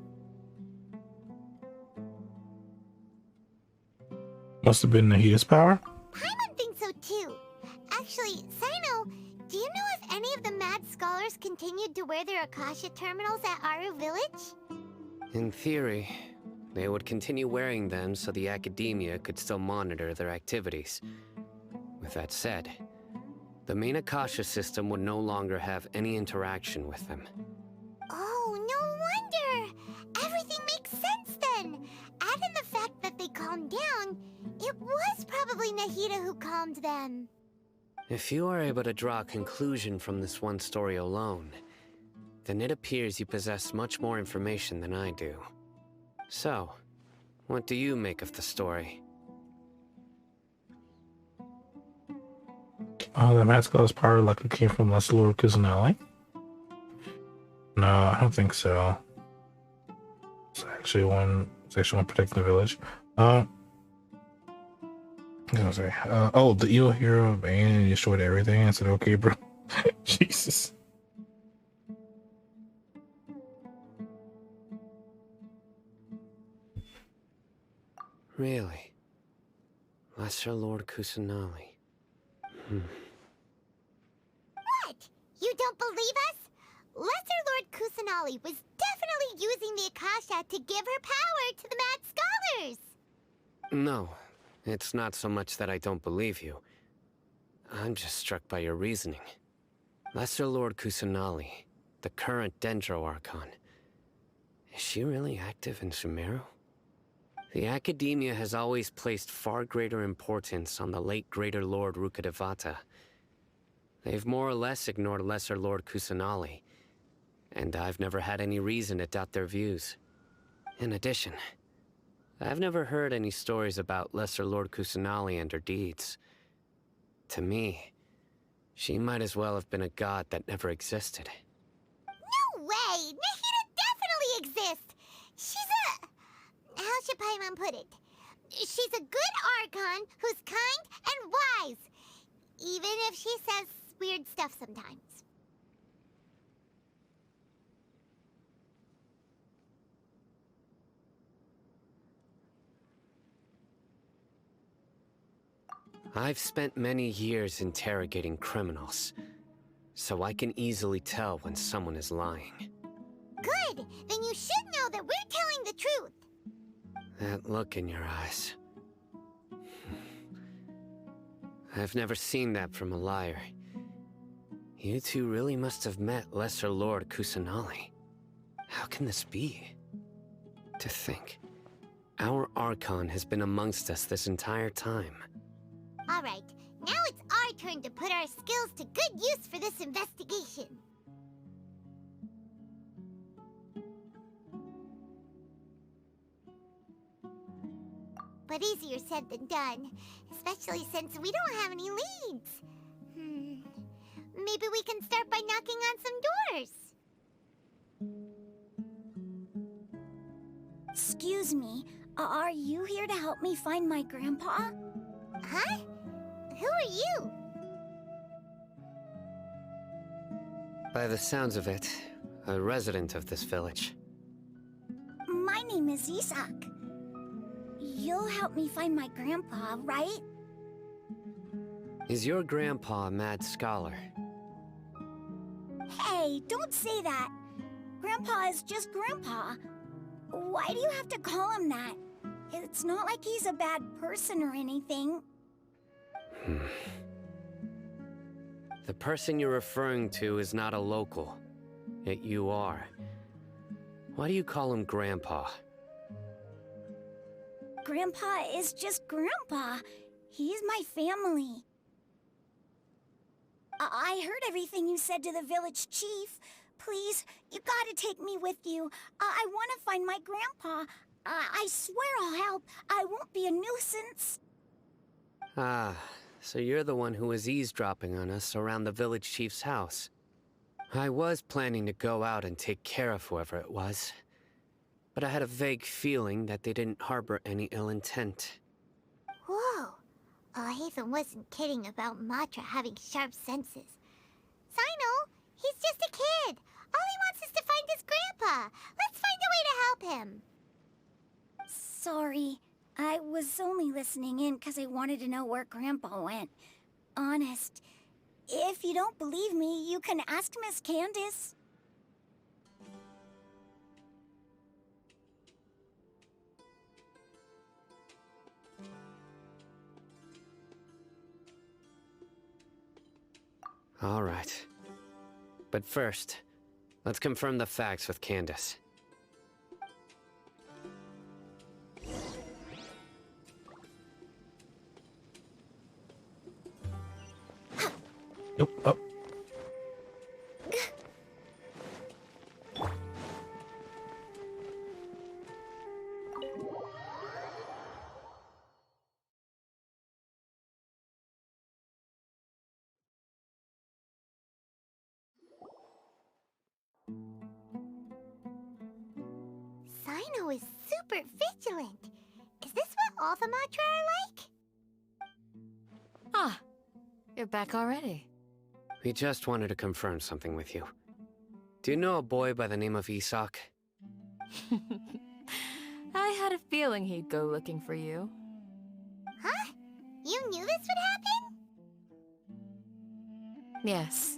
Must have been Nahida's power? Paimon thinks so too. Actually, Sino, do you know if any of the mad scholars continued to wear their Akasha terminals at Aru Village? In theory, they would continue wearing them so the academia could still monitor their activities. With that said, the main Akasha system would no longer have any interaction with them. Oh, no wonder! Everything makes sense then! Add in the fact that they calmed down, it was probably Nahida who calmed them. If you are able to draw a conclusion from this one story alone, then it appears you possess much more information than I do. So, what do you make of the story? The Mad Scholar's power likely came from Lesser Lord Kusanali. No, I don't think so. It's actually one protecting the village. I was gonna say, oh, the evil hero banned and destroyed everything. I said, okay, bro. Jesus. Really? Lesser Lord Kusanali. What? You don't believe us? Lesser Lord Kusanali was definitely using the Akasha to give her power to the mad scholars! No, it's not so much that I don't believe you. I'm just struck by your reasoning. Lesser Lord Kusanali, the current Dendro Archon. Is she really active in Sumeru? The Academia has always placed far greater importance on the late Greater Lord Rukkhadevata. They've more or less ignored Lesser Lord Kusanali, and I've never had any reason to doubt their views. In addition, I've never heard any stories about Lesser Lord Kusanali and her deeds. To me, she might as well have been a god that never existed. No way! Nahida definitely exists! She's a... how should Paimon put it? She's a good Archon who's kind and wise, even if she says weird stuff sometimes. I've spent many years interrogating criminals, so I can easily tell when someone is lying. Good! Then you should know that we're telling the truth! That look in your eyes. I've never seen that from a liar. You two really must have met Lesser Lord Kusanali. How can this be? To think, our Archon has been amongst us this entire time. Alright, now it's our turn to put our skills to good use for this investigation. But easier said than done, especially since we don't have any leads. Maybe we can start by knocking on some doors. Excuse me, are you here to help me find my grandpa? Huh? Who are you? By the sounds of it, a resident of this village. My name is Isak. You'll help me find my grandpa, right? Is your grandpa a mad scholar? Hey, don't say that. Grandpa is just Grandpa. Why do you have to call him that? It's not like he's a bad person or anything. The person you're referring to is not a local, yet you are. Why do you call him Grandpa? Grandpa is just Grandpa. He's my family. I heard everything you said to the village chief. Please, you gotta take me with you. I want to find my grandpa. I swear I'll help. I won't be a nuisance. Ah, so you're the one who was eavesdropping on us around the village chief's house. I was planning to go out and take care of whoever it was, but I had a vague feeling that they didn't harbor any ill intent. Whoa. Hatham wasn't kidding about Matra having sharp senses. Sino, he's just a kid. All he wants is to find his grandpa. Let's find a way to help him. Sorry. I was only listening in because I wanted to know where Grandpa went. Honest. If you don't believe me, you can ask Miss Candace. All right. But first, let's confirm the facts with Candace. Nope. Up. Sino is super vigilant. Is this what all the Matra are like? Ah, you're back already. We just wanted to confirm something with you. Do you know a boy by the name of Isak? I had a feeling he'd go looking for you. Huh? You knew this would happen? Yes.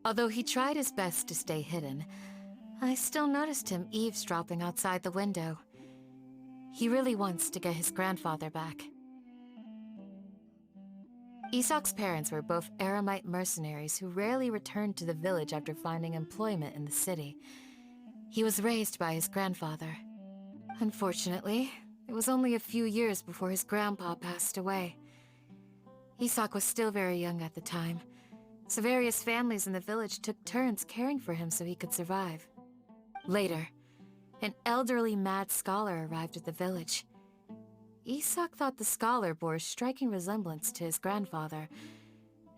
Although he tried his best to stay hidden, I still noticed him eavesdropping outside the window. He really wants to get his grandfather back. Isak's parents were both Aramite mercenaries who rarely returned to the village after finding employment in the city. He was raised by his grandfather. Unfortunately, it was only a few years before his grandpa passed away. Isak was still very young at the time, so various families in the village took turns caring for him so he could survive. Later, an elderly mad scholar arrived at the village. Isak thought the scholar bore a striking resemblance to his grandfather,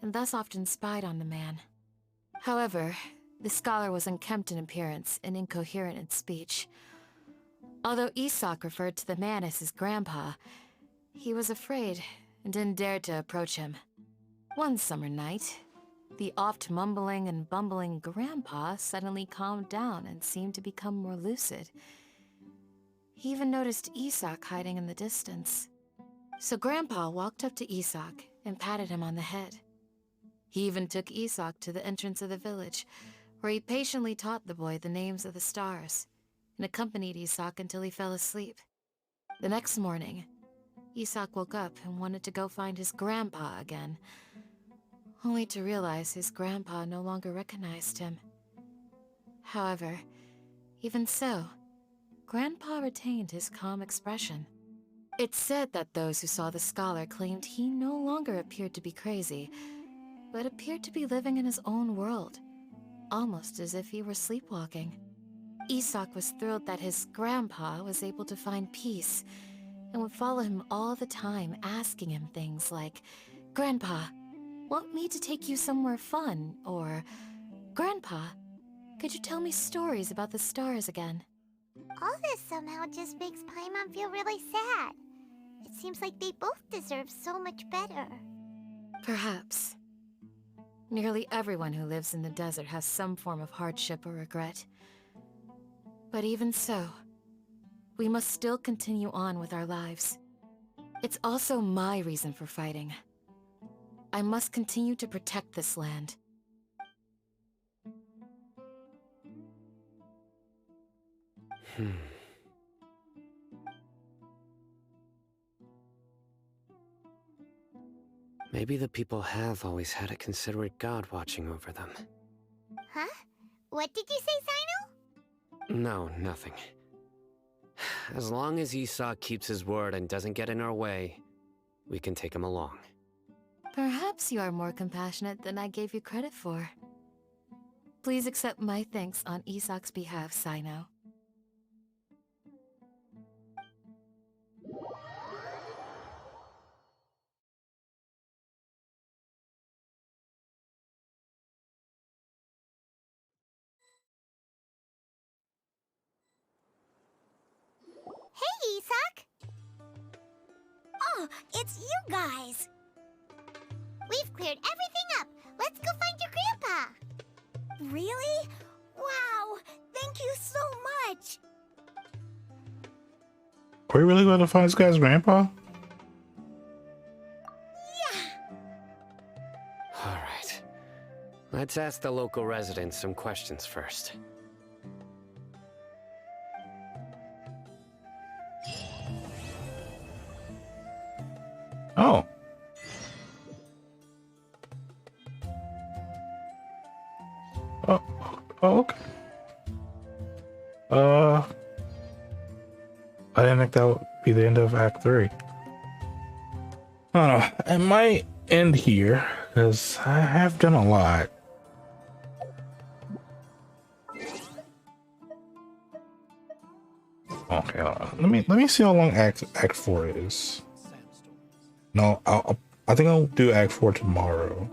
and thus often spied on the man. However, the scholar was unkempt in appearance and incoherent in speech. Although Isak referred to the man as his grandpa, he was afraid and didn't dare to approach him. One summer night, the oft mumbling and bumbling grandpa suddenly calmed down and seemed to become more lucid. He even noticed Isak hiding in the distance. So Grandpa walked up to Isak and patted him on the head. He even took Isak to the entrance of the village, where he patiently taught the boy the names of the stars, and accompanied Isak until he fell asleep. The next morning, Isak woke up and wanted to go find his grandpa again, only to realize his grandpa no longer recognized him. However, even so, Grandpa retained his calm expression. It's said that those who saw the scholar claimed he no longer appeared to be crazy, but appeared to be living in his own world, almost as if he were sleepwalking. Isak was thrilled that his grandpa was able to find peace, and would follow him all the time, asking him things like, "Grandpa, want me to take you somewhere fun?" Or, "Grandpa, could you tell me stories about the stars again?" All this somehow just makes Paimon feel really sad. It seems like they both deserve so much better. Perhaps. Nearly everyone who lives in the desert has some form of hardship or regret. But even so, we must still continue on with our lives. It's also my reason for fighting. I must continue to protect this land. Maybe the people have always had a considerate god watching over them. Huh? What did you say, Sino? No, nothing. As long as Esau keeps his word and doesn't get in our way, we can take him along. Perhaps you are more compassionate than I gave you credit for. Please accept my thanks on Isak's behalf, Sino. Hey, Isak! Oh, it's you guys! We've cleared everything up. Let's go find your grandpa. Really? Wow! Thank you so much! Are we really going to find this guy's grandpa? Alright. Let's ask the local residents some questions first. Oh. Oh, okay. I didn't think that would be the end of Act 3. I don't know. It might end here, because I have done a lot. Okay, hold on. Let me see how long Act 4 is. No, I think I'll do Act 4 tomorrow.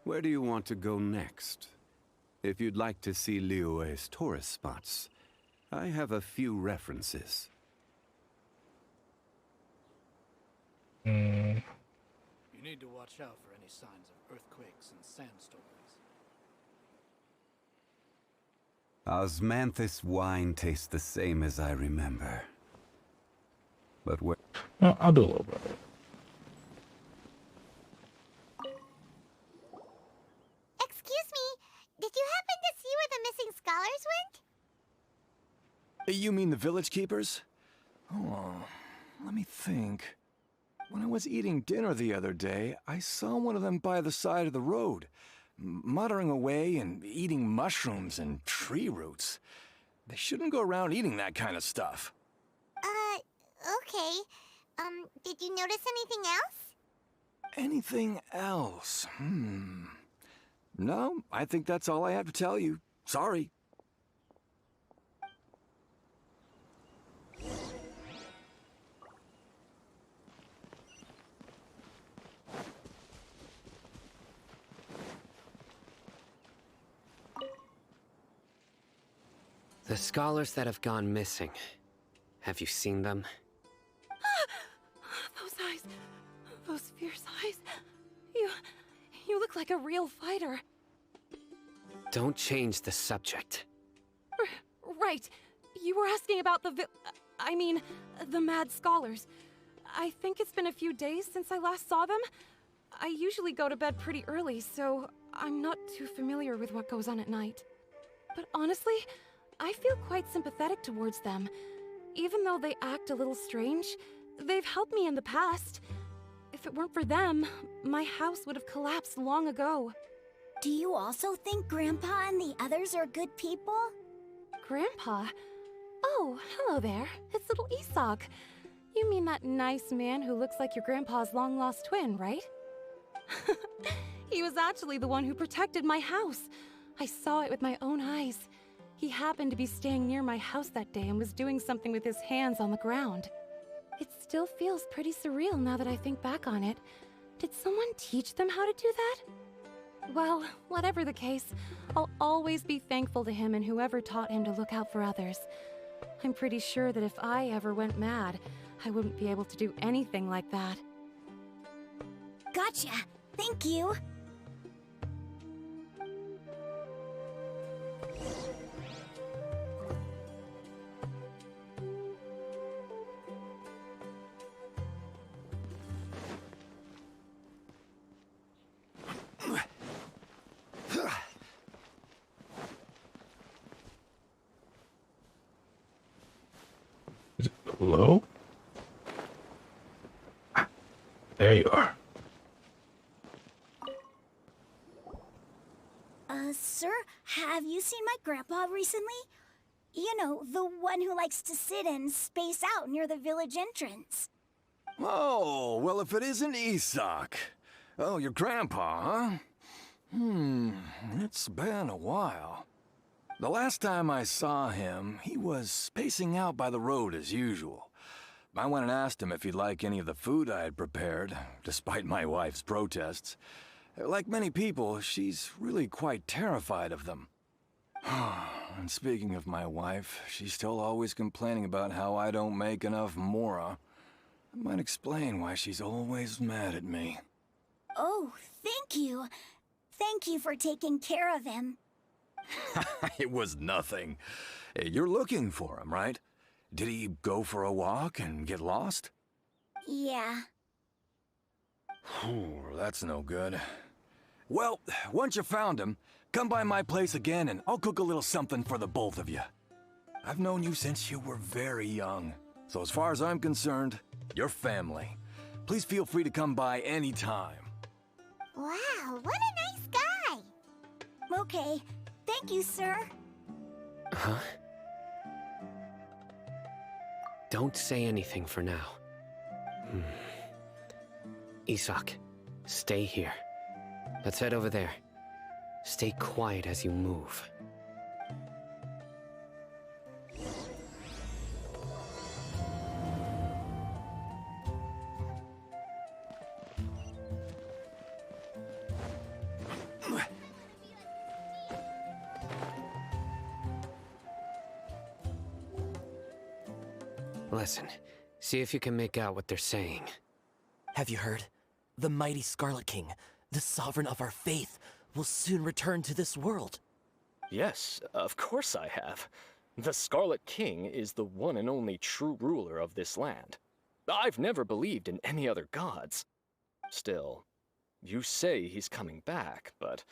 Where do you want to go next? If you'd like to see Liyue's tourist spots, I have a few references. You need to watch out for any signs of earthquakes and sandstorms. Osmanthus wine tastes the same as I remember. But where... No, I'll do a little bit. Excuse me, did you happen to see where the missing scholars went? You mean the village keepers? Oh, let me think. When I was eating dinner the other day, I saw one of them by the side of the road, muttering away and eating mushrooms and tree roots. They shouldn't go around eating that kind of stuff. Okay. Did you notice anything else? Anything else? No, I think that's all I have to tell you. Sorry. The scholars that have gone missing. Have you seen them? Those eyes. Those fierce eyes. You look like a real fighter. Don't change the subject. Right. You were asking about the the mad scholars. I think it's been a few days since I last saw them. I usually go to bed pretty early, so I'm not too familiar with what goes on at night. But honestly, I feel quite sympathetic towards them. Even though they act a little strange, they've helped me in the past. If it weren't for them, my house would have collapsed long ago. Do you also think Grandpa and the others are good people? Grandpa? Oh, hello there. It's little Isak. You mean that nice man who looks like your grandpa's long-lost twin, right? He was actually the one who protected my house. I saw it with my own eyes. He happened to be staying near my house that day and was doing something with his hands on the ground. It still feels pretty surreal now that I think back on it, Did someone teach them how to do that? Well, whatever the case, I'll always be thankful to him and whoever taught him to look out for others. I'm pretty sure that if I ever went mad, I wouldn't be able to do anything like that. Gotcha. Thank you. Hello? Ah, there you are. Sir, have you seen my grandpa recently? You know, the one who likes to sit and space out near the village entrance. Oh, well, if it isn't Isak. Oh, your grandpa, huh? It's been a while. The last time I saw him, he was spacing out by the road as usual. I went and asked him if he'd like any of the food I had prepared, despite my wife's protests. Like many people, she's really quite terrified of them. And speaking of my wife, she's still always complaining about how I don't make enough mora. That might explain why she's always mad at me. Oh, thank you. Thank you for taking care of him. It was nothing. You're looking for him, right? Did he go for a walk and get lost? Yeah. That's no good. Well, once you found him, come by my place again and I'll cook a little something for the both of you. I've known you since you were very young, so as far as I'm concerned, you're family. Please feel free to come by anytime. Wow, what a nice guy! Okay, thank you, sir. Huh? Don't say anything for now. Isak, stay here. Let's head over there. Stay quiet as you move. Listen, see if you can make out what they're saying. Have you heard? The mighty Scarlet King, the sovereign of our faith, will soon return to this world. Yes, of course I have. The Scarlet King is the one and only true ruler of this land. I've never believed in any other gods. Still, you say he's coming back, but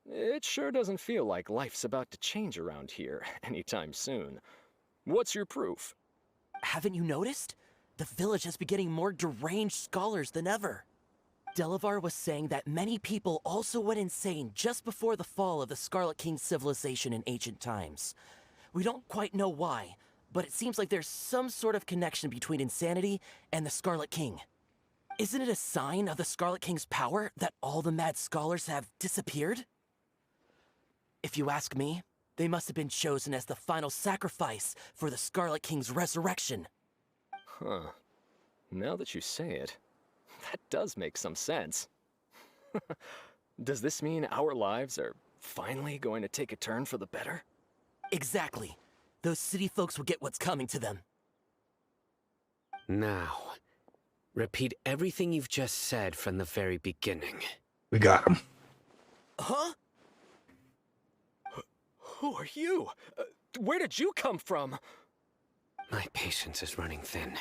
it sure doesn't feel like life's about to change around here anytime soon. What's your proof? Haven't you noticed? The village has been getting more deranged scholars than ever. Delavar was saying that many people also went insane just before the fall of the Scarlet King's civilization in ancient times. We don't quite know why, but it seems like there's some sort of connection between insanity and the Scarlet King. Isn't it a sign of the Scarlet King's power that all the mad scholars have disappeared? If you ask me, they must have been chosen as the final sacrifice for the Scarlet King's resurrection. Huh. Now that you say it, that does make some sense. Does this mean our lives are finally going to take a turn for the better? Exactly. Those city folks will get what's coming to them. Now, repeat everything you've just said from the very beginning. We got him. Huh? Who are you? Where did you come from? My patience is running thin.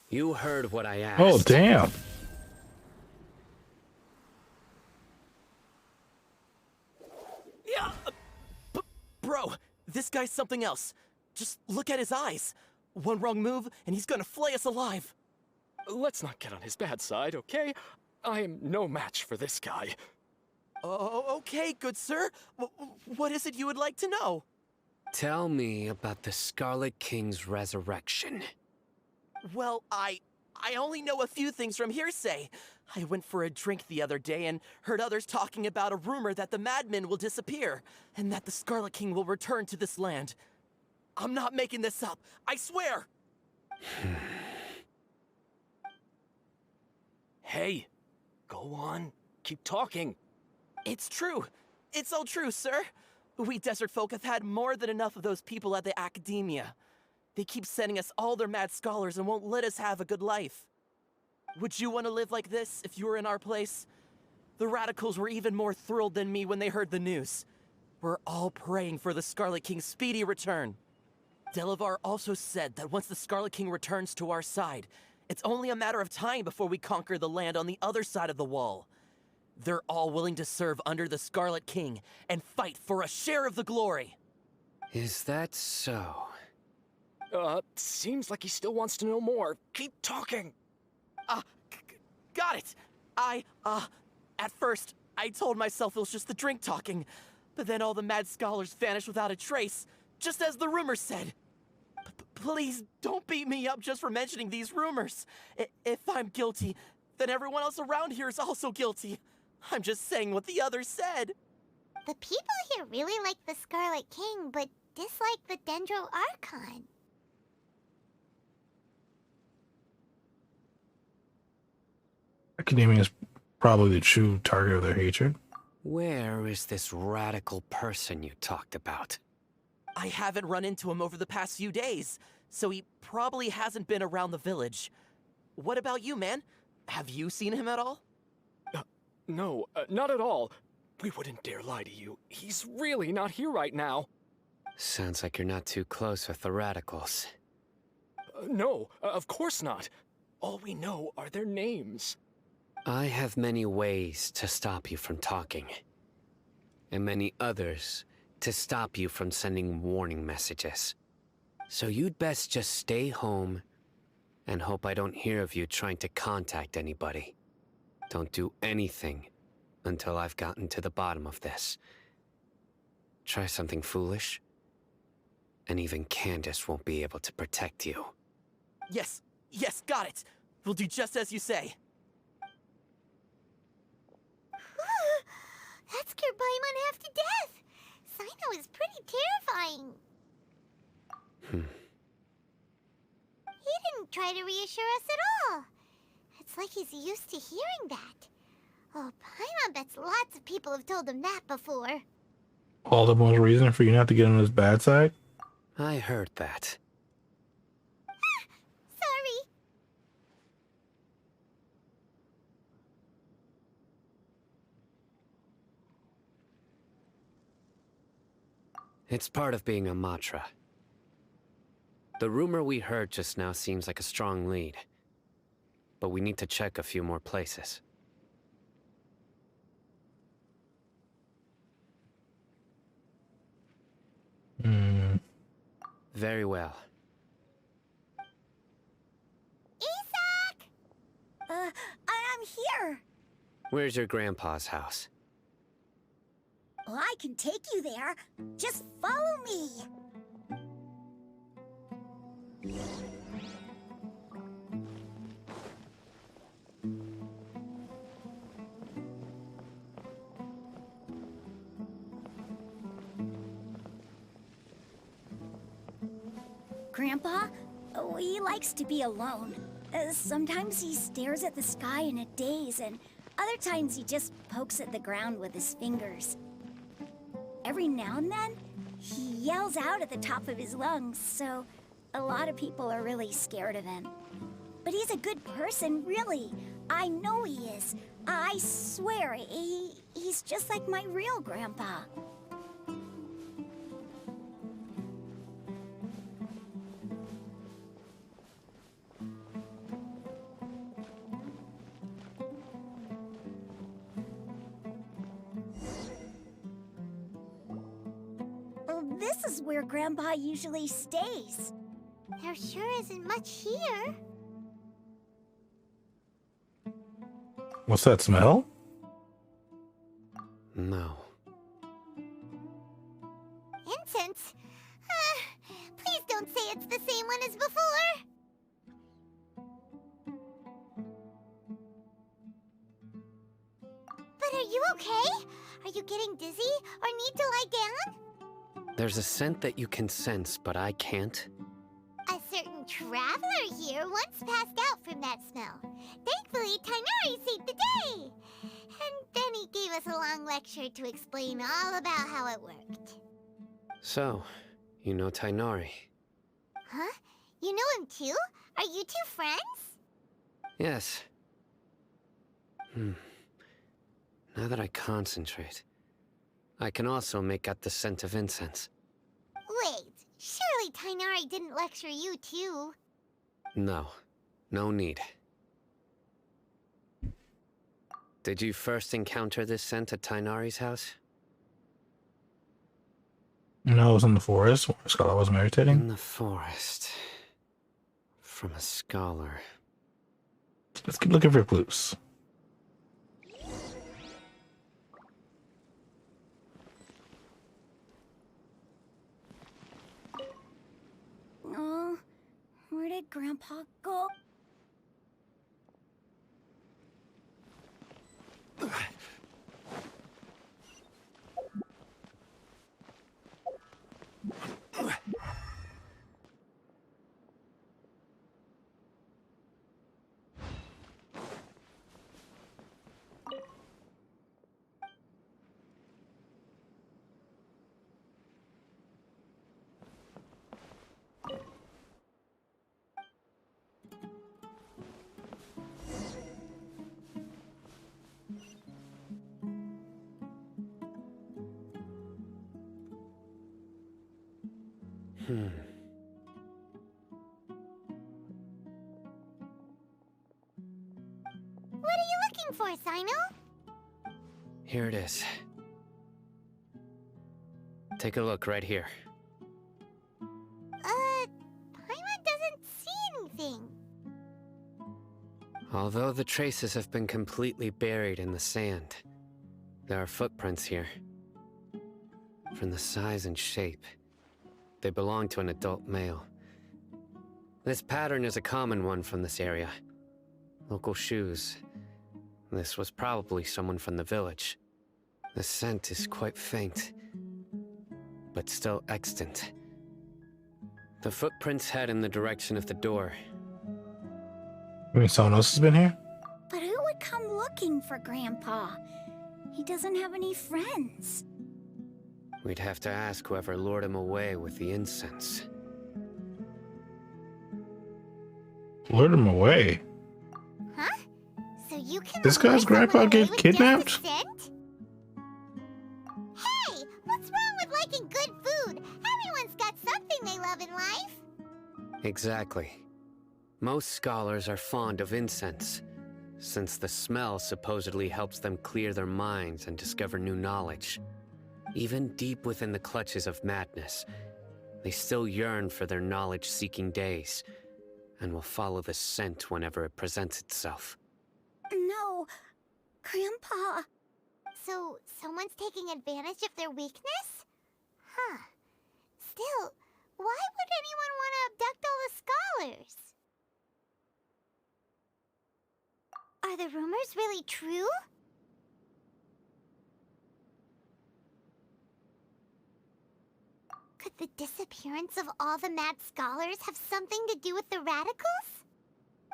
You heard what I asked. Oh, damn. Yeah, bro, this guy's something else. Just look at his eyes. One wrong move, and he's gonna flay us alive. Let's not get on his bad side, okay? I am no match for this guy. Oh, okay, good sir. What is it you would like to know? Tell me about the Scarlet King's resurrection. Well, I only know a few things from hearsay. I went for a drink the other day and heard others talking about a rumor that the madmen will disappear, and that the Scarlet King will return to this land. I'm not making this up, I swear! Hey, Go on. Keep talking. It's true. It's all true, sir. We desert folk have had more than enough of those people at the academia. They keep sending us all their mad scholars and won't let us have a good life. Would you want to live like this if you were in our place? The radicals were even more thrilled than me when they heard the news. We're all praying for the Scarlet King's speedy return. Delavar also said that once the Scarlet King returns to our side, it's only a matter of time before we conquer the land on the other side of the wall. They're all willing to serve under the Scarlet King and fight for a share of the glory. Is that so? Seems like he still wants to know more. Keep talking. Got it. At first, I told myself it was just the drink talking, but then all the mad scholars vanished without a trace, just as the rumors said. Please don't beat me up just for mentioning these rumors. If I'm guilty, then everyone else around here is also guilty. I'm just saying what the others said. The people here really like the Scarlet King, but dislike the Dendro Archon. Academia is probably the true target of their hatred. Where is this radical person you talked about? I haven't run into him over the past few days, so he probably hasn't been around the village. What about you, man? Have you seen him at all? No, not at all. We wouldn't dare lie to you. He's really not here right now. Sounds like you're not too close with the radicals. No, of course not. All we know are their names. I have many ways to stop you from talking. And many others to stop you from sending warning messages. So you'd best just stay home and hope I don't hear of you trying to contact anybody. Don't do anything until I've gotten to the bottom of this. Try something foolish, and even Candace won't be able to protect you. Yes, got it. We'll do just as you say. That scared Paimon half to death. Sino is pretty terrifying. He didn't try to reassure us at all. It's like he's used to hearing that. Oh, Paimon bets lots of people have told him that before. All the more reason for you not to get on his bad side? I heard that. Sorry. It's part of being a Matra. The rumor we heard just now seems like a strong lead. But we need to check a few more places. Very well. Isaac! I'm here. Where's your grandpa's house? Well, I can take you there. Just follow me. Grandpa, he likes to be alone. Sometimes he stares at the sky in a daze, and other times he just pokes at the ground with his fingers. Every now and then, he yells out at the top of his lungs, so a lot of people are really scared of him. But he's a good person, really. I know he is. I swear, he's just like my real grandpa. This is where Grandpa usually stays. There sure isn't much here. What's that smell? No. Incense? Please don't say it's the same one as before. But are you okay? Are you getting dizzy or need to lie down? There's a scent that you can sense, but I can't. A certain traveler here once passed out from that smell. Thankfully, Tighnari saved the day. And then he gave us a long lecture to explain all about how it worked. So, you know Tighnari? Huh? You know him too? Are you two friends? Yes. Now that I concentrate, I can also make out the scent of incense. Wait, surely Tighnari didn't lecture you too? No. No need. Did you first encounter this scent at Tighnari's house? No, it was in the forest where Scholar was meditating. In the forest. From a scholar. Let's keep looking for clues. Oh, where did Grandpa go? What are you looking for, Sino? Here it is. Take a look right here. Paimon doesn't see anything. Although the traces have been completely buried in the sand, there are footprints here. From the size and shape, they belong to an adult male. This pattern is a common one from this area. Local shoes. This was probably someone from the village. The scent is quite faint, but still extant. The footprints head in the direction of the door. You mean someone else has been here? But who would come looking for Grandpa? He doesn't have any friends. We'd have to ask whoever lured him away with the incense. Lured him away? Huh? So you can This lure guy's someone grandpa away get with kidnapped? just a scent? Hey, what's wrong with liking good food? Everyone's got something they love in life. Exactly. Most scholars are fond of incense, since the smell supposedly helps them clear their minds and discover new knowledge. Even deep within the clutches of madness, they still yearn for their knowledge-seeking days, and will follow the scent whenever it presents itself. No, Grandpa. So, someone's taking advantage of their weakness? Huh. Still, why would anyone want to abduct all the scholars? Are the rumors really true? Could the disappearance of all the mad scholars have something to do with the radicals?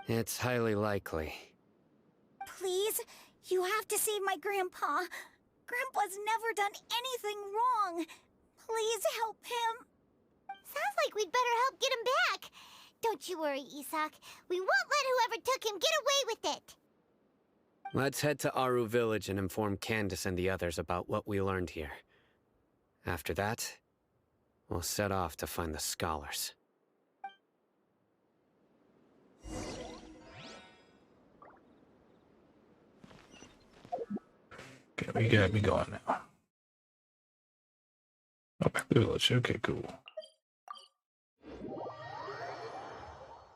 It's highly likely. Please, you have to save my Grandpa. Grandpa's never done anything wrong. Please help him. Sounds like we'd better help get him back. Don't you worry, Isak. We won't let whoever took him get away with it. Let's head to Aru Village and inform Candace and the others about what we learned here. After that, we'll set off to find the scholars. Okay, we gotta be going now. Oh, back to the village. Okay, cool.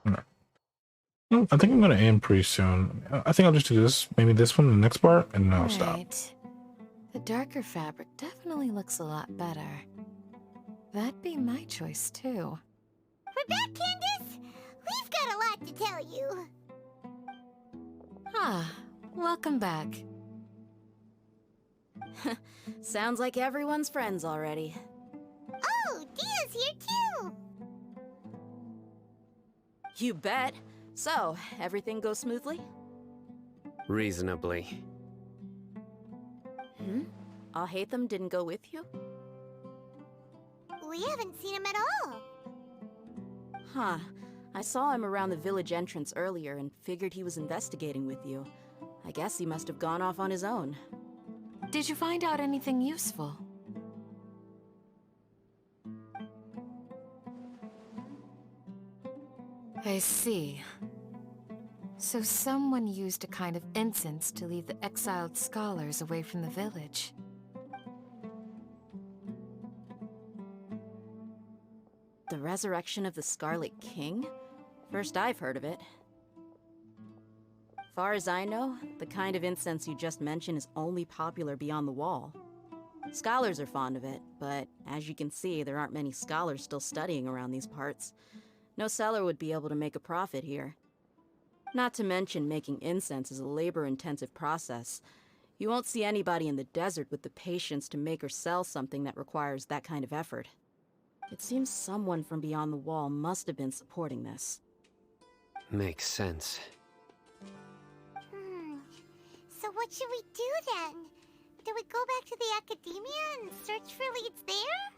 Alright. Well, I think I'm gonna end pretty soon. I think I'll just do this, maybe this one, the next part, and then I'll stop. The darker fabric definitely looks a lot better. That'd be my choice too. We're back, Candace! We've got a lot to tell you. Ah, welcome back. Sounds like everyone's friends already. Oh, Dia's here too! You bet. So, everything goes smoothly? Reasonably. Alhaitham didn't go with you? We haven't seen him at all. Huh. I saw him around the village entrance earlier and figured he was investigating with you. I guess he must have gone off on his own. Did you find out anything useful? I see. So someone used a kind of incense to lead the exiled scholars away from the village. The resurrection of the Scarlet King? First I've heard of it. Far as I know, the kind of incense you just mentioned is only popular beyond the wall. Scholars are fond of it, but as you can see, there aren't many scholars still studying around these parts. No seller would be able to make a profit here. Not to mention, making incense is a labor-intensive process. You won't see anybody in the desert with the patience to make or sell something that requires that kind of effort. It seems someone from beyond the wall must have been supporting this. Makes sense. So what should we do then? Do we go back to the academia and search for leads there?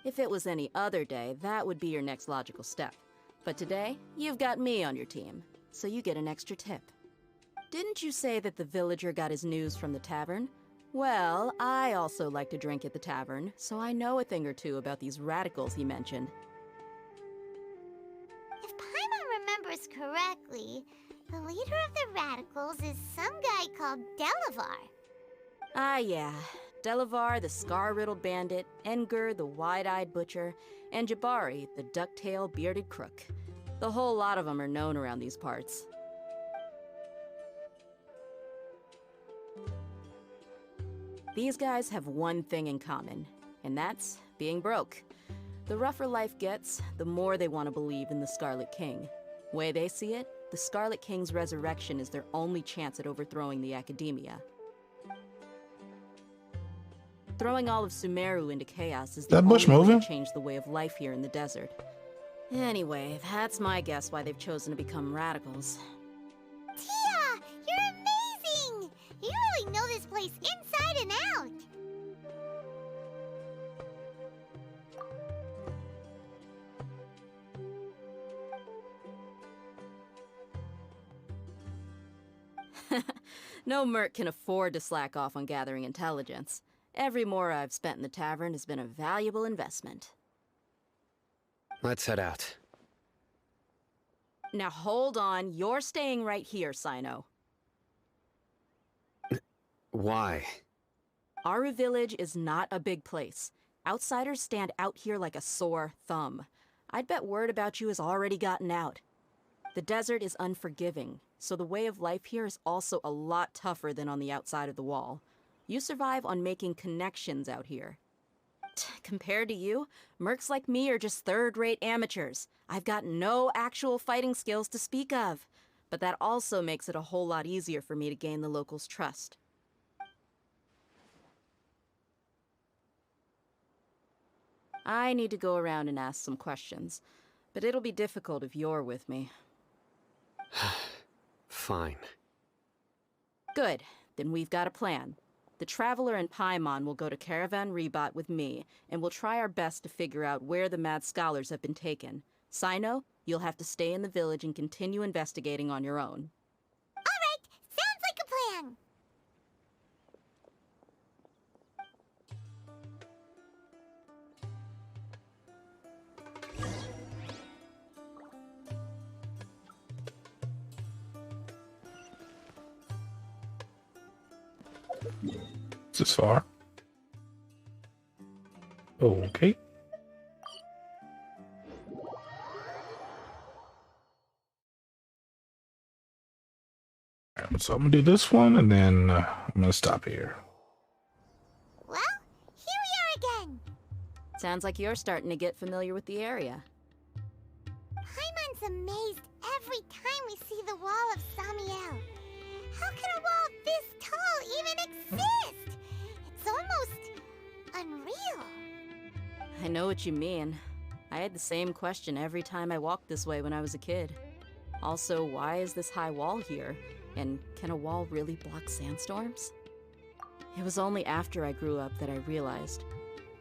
If it was any other day, that would be your next logical step. But today, you've got me on your team, so you get an extra tip. Didn't you say that the villager got his news from the tavern? Well, I also like to drink at the tavern, so I know a thing or two about these radicals he mentioned. If Paimon remembers correctly, the leader of the radicals is some guy called Delavar. Ah, yeah. Delavar, the scar-riddled bandit, Engur, the wide-eyed butcher, and Jabari, the duck-tailed bearded crook. The whole lot of them are known around these parts. These guys have one thing in common, and that's being broke. The rougher life gets, the more they want to believe in the Scarlet King. Way they see it, the Scarlet King's resurrection is their only chance at overthrowing the academia. Throwing all of Sumeru into chaos is the only way to change the way of life here in the desert. Anyway, that's my guess why they've chosen to become radicals. Tia! You're amazing! You really know this place inside and out! No merc can afford to slack off on gathering intelligence. Every mora I've spent in the tavern has been a valuable investment. Let's head out. Now hold on, you're staying right here, Sino. Why? Aru Village is not a big place. Outsiders stand out here like a sore thumb. I'd bet word about you has already gotten out. The desert is unforgiving, so the way of life here is also a lot tougher than on the outside of the wall. You survive on making connections out here. Compared to you, mercs like me are just third-rate amateurs. I've got no actual fighting skills to speak of. But that also makes it a whole lot easier for me to gain the locals' trust. I need to go around and ask some questions, but it'll be difficult if you're with me. Fine. Good. Then we've got a plan. The Traveler and Paimon will go to Caravan Rebat with me, and we'll try our best to figure out where the mad scholars have been taken. Sino, you'll have to stay in the village and continue investigating on your own. Alright! Sounds like a plan! Is this far? Okay. Alright, so I'm gonna do this one, and then I'm gonna stop here. Well, here we are again! Sounds like you're starting to get familiar with the area. Paimon's amazed every time we see the wall of Samiel. How can a wall this tall even exist? It's almost unreal. I know what you mean. I had the same question every time I walked this way when I was a kid. Also, why is this high wall here? And can a wall really block sandstorms? It was only after I grew up that I realized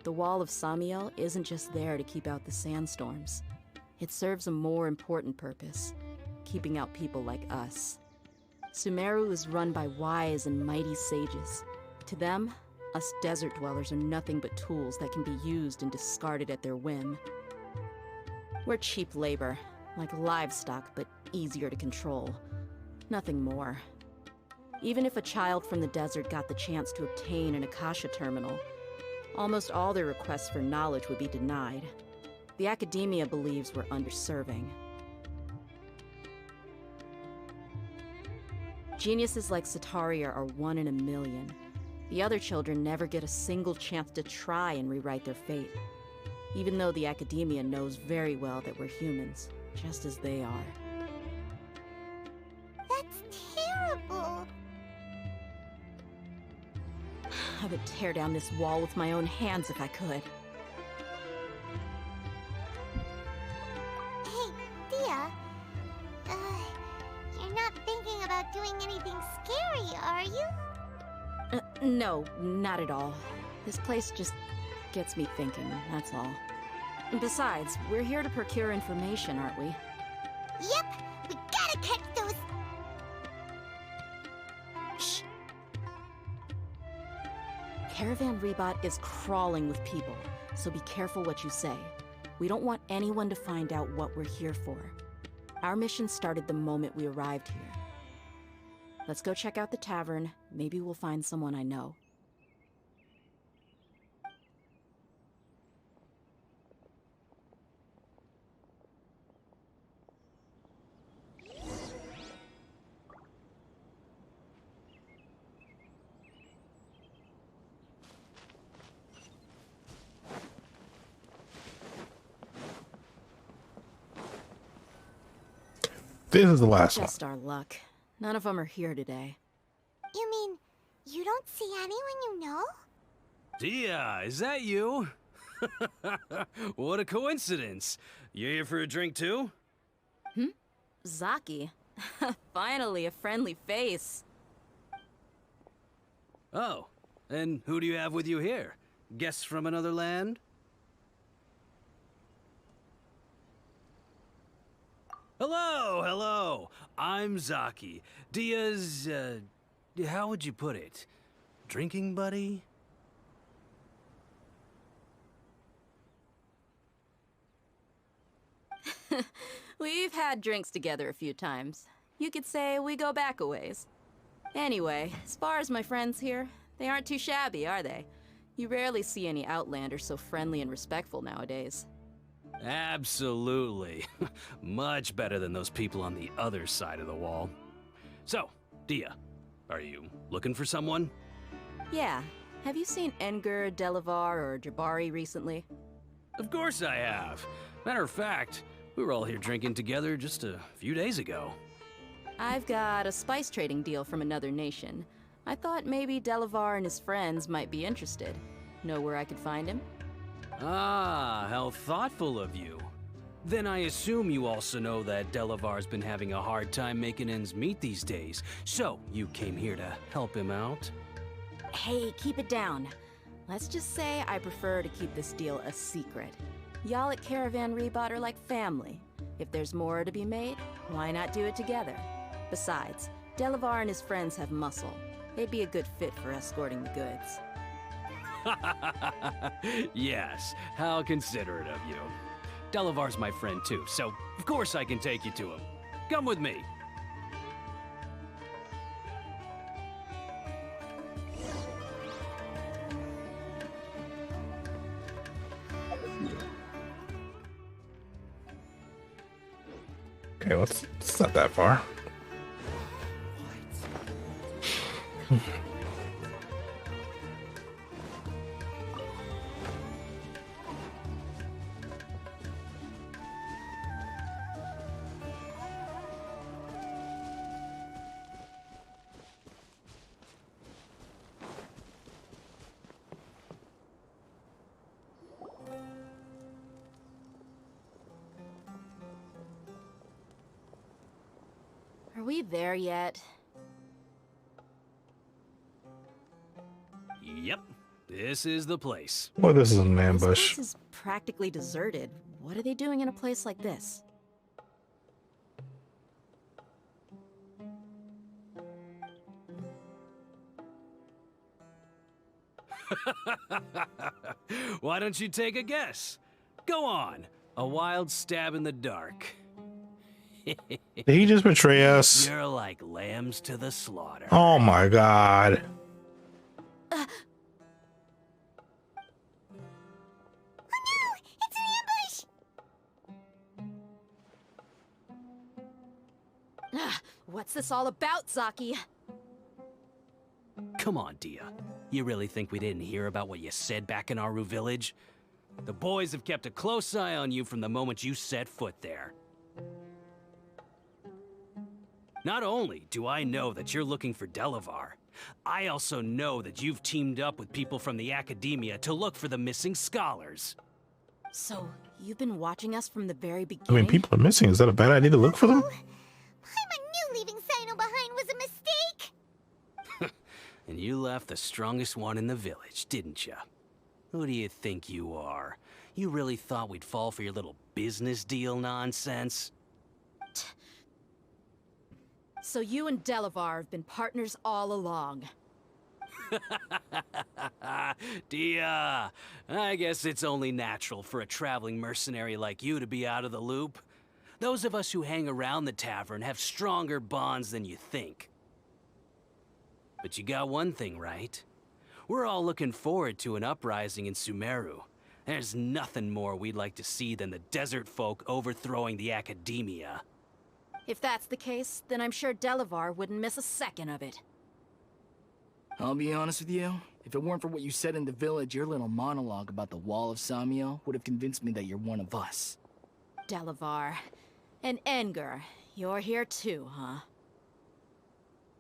the Wall of Samiel isn't just there to keep out the sandstorms. It serves a more important purpose, keeping out people like us. Sumeru is run by wise and mighty sages. To them, us desert dwellers are nothing but tools that can be used and discarded at their whim. We're cheap labor, like livestock, but easier to control. Nothing more. Even if a child from the desert got the chance to obtain an Akasha terminal, almost all their requests for knowledge would be denied. The academia believes we're underserving. Geniuses like Sataria are 1 in a million. The other children never get a single chance to try and rewrite their fate, even though the academia knows very well that we're humans, just as they are. That's terrible. I would tear down this wall with my own hands if I could. Hey, Dia. You're not thinking about doing anything scary, are you? No, not at all. This place just gets me thinking, that's all. Besides, we're here to procure information, aren't we? Yep, we gotta catch those... Shh. Caravan Rebot is crawling with people, so be careful what you say. We don't want anyone to find out what we're here for. Our mission started the moment we arrived here. Let's go check out the tavern. Maybe we'll find someone I know. This is the last one. Just our luck. None of them are here today. You mean, you don't see anyone you know? Dia, is that you? What a coincidence. You here for a drink too? Zaki. Finally, a friendly face. Oh, and who do you have with you here? Guests from another land? Hello, hello. I'm Zaki. Dia's, how would you put it? Drinking buddy? We've had drinks together a few times. You could say we go back a ways. Anyway, as far as my friends here, they aren't too shabby, are they? You rarely see any Outlanders so friendly and respectful nowadays. Absolutely. Much better than those people on the other side of the wall. So, Dia, are you looking for someone? Yeah. Have you seen Enger, Delavar, or Jabari recently? Of course I have. Matter of fact, we were all here drinking together just a few days ago. I've got a spice trading deal from another nation. I thought maybe Delavar and his friends might be interested. Know where I could find him? Ah, how thoughtful of you. Then I assume you also know that Delavar's been having a hard time making ends meet these days, so you came here to help him out? Hey, keep it down. Let's just say I prefer to keep this deal a secret. Y'all at Caravan Rebot are like family. If there's more to be made, why not do it together? Besides, Delavar and his friends have muscle. They'd be a good fit for escorting the goods. Yes, how considerate of you. Delavar's my friend too, so of course I can take you to him. Come with me. Okay, it's not that far. we there yet? Yep, this is the place. Well, this is an This ambush. place is practically deserted. What are they doing in a place like this? Why don't you take a guess? Go on, a wild stab in the dark. Did he just betray us? You're like lambs to the slaughter. Oh my god. What's this all about, Zaki? Come on, Dia. You really think we didn't hear about what you said back in Aru village? The boys have kept a close eye on you from the moment you set foot there. Not only do I know that you're looking for Delavar, I also know that you've teamed up with people from the Academia to look for the missing scholars. So, you've been watching us from the very I beginning? mean, people are missing. Is that a bad idea to look for them? I knew leaving Sino behind was a mistake! And you left the strongest one in the village, didn't ya? Who do you think you are? You really thought we'd fall for your little business deal nonsense? So you and Delavar have been partners all along. Dia, I guess it's only natural for a traveling mercenary like you to be out of the loop. Those of us who hang around the tavern have stronger bonds than you think. But you got one thing right. We're all looking forward to an uprising in Sumeru. There's nothing more we'd like to see than the desert folk overthrowing the Academia. If that's the case, then I'm sure Delavar wouldn't miss a second of it. I'll be honest with you. If it weren't for what you said in the village, your little monologue about the Wall of Samiel would have convinced me that you're one of us. Delavar. And Enger, you're here too, huh?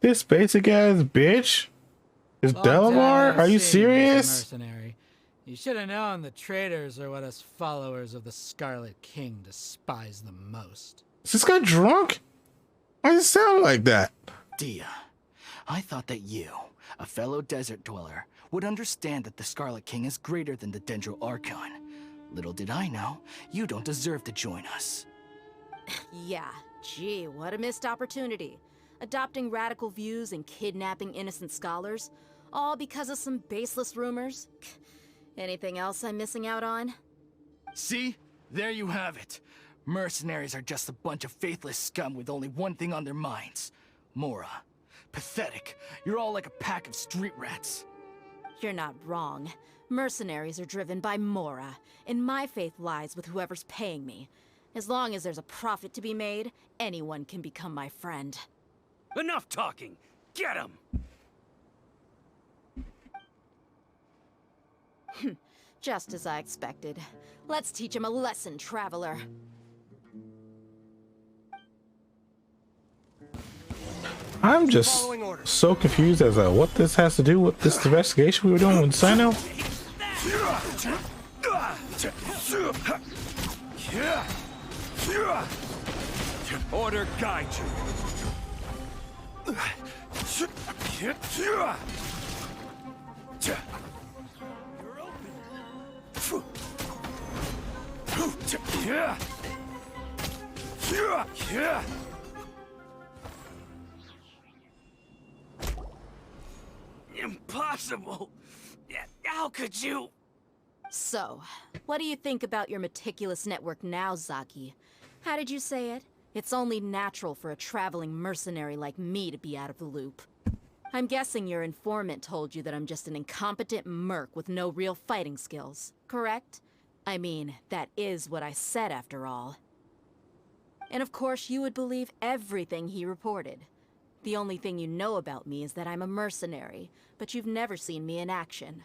This basic ass bitch is Long time Delavar? no Are you see, Mr. serious? Mercenary. You should have known the traitors are what us followers of the Scarlet King despise the most. Is this guy drunk? Why does it sound like that? Dia, I thought that you, a fellow desert dweller, would understand that the Scarlet King is greater than the Dendro Archon. Little did I know, you don't deserve to join us. Yeah, gee, what a missed opportunity. Adopting radical views and kidnapping innocent scholars, all because of some baseless rumors. Anything else I'm missing out on? See? There you have it. Mercenaries are just a bunch of faithless scum with only one thing on their minds. Mora. Pathetic. You're all like a pack of street rats. You're not wrong. Mercenaries are driven by Mora, and my faith lies with whoever's paying me. As long as there's a profit to be made, anyone can become my friend. Enough talking! Get him! Just as I expected. Let's teach him a lesson, traveler. I'm just so confused as to what this has to do with this investigation we were doing with Sino. Order guide you. Impossible! How could you? So, what do you think about your meticulous network now, Zaki? How did you say it? It's only natural for a traveling mercenary like me to be out of the loop. I'm guessing your informant told you that I'm just an incompetent merc with no real fighting skills, correct? I mean, that is what I said after all. And of course you would believe everything he reported. The only thing you know about me is that I'm a mercenary, but you've never seen me in action.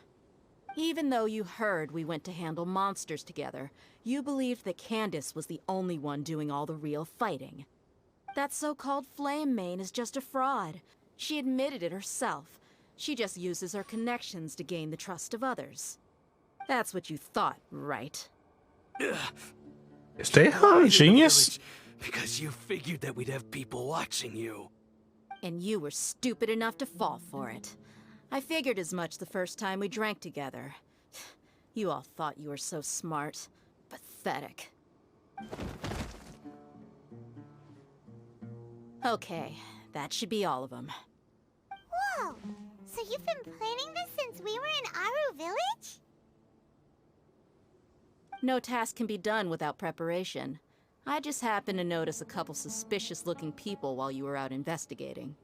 Even though you heard we went to handle monsters together, you believed that Candace was the only one doing all the real fighting. That so-called Flame Mane is just a fraud. She admitted it herself. She just uses her connections to gain the trust of others. That's what you thought, right? Is they a genius? Because you figured that we'd have people watching you. And you were stupid enough to fall for it. I figured as much the first time we drank together. You all thought you were so smart. Pathetic. Okay, that should be all of them. Whoa! So you've been planning this since we were in Aru Village? No task can be done without preparation. I just happened to notice a couple suspicious-looking people while you were out investigating.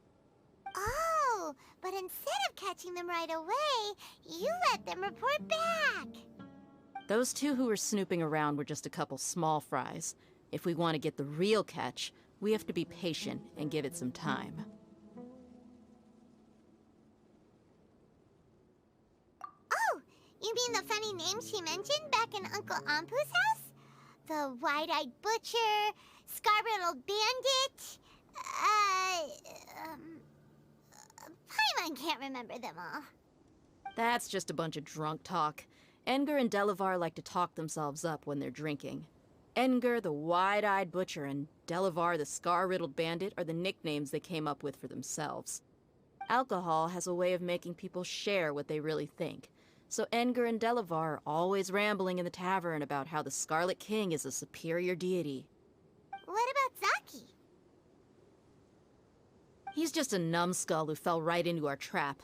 Oh, but instead of catching them right away, you let them report back. Those two who were snooping around were just a couple small fries. If we want to get the real catch, we have to be patient and give it some time. Oh, you mean the funny name she mentioned back in Uncle Ampu's house? The wide-eyed butcher, scar-riddled bandit, Paimon can't remember them all. That's just a bunch of drunk talk. Edgar and Delavar like to talk themselves up when they're drinking. Edgar, the wide-eyed butcher, and Delavar, the scar-riddled bandit, are the nicknames they came up with for themselves. Alcohol has a way of making people share what they really think. So Edgar and Delavar are always rambling in the tavern about how the Scarlet King is a superior deity. What about Zaki? He's just a numbskull who fell right into our trap.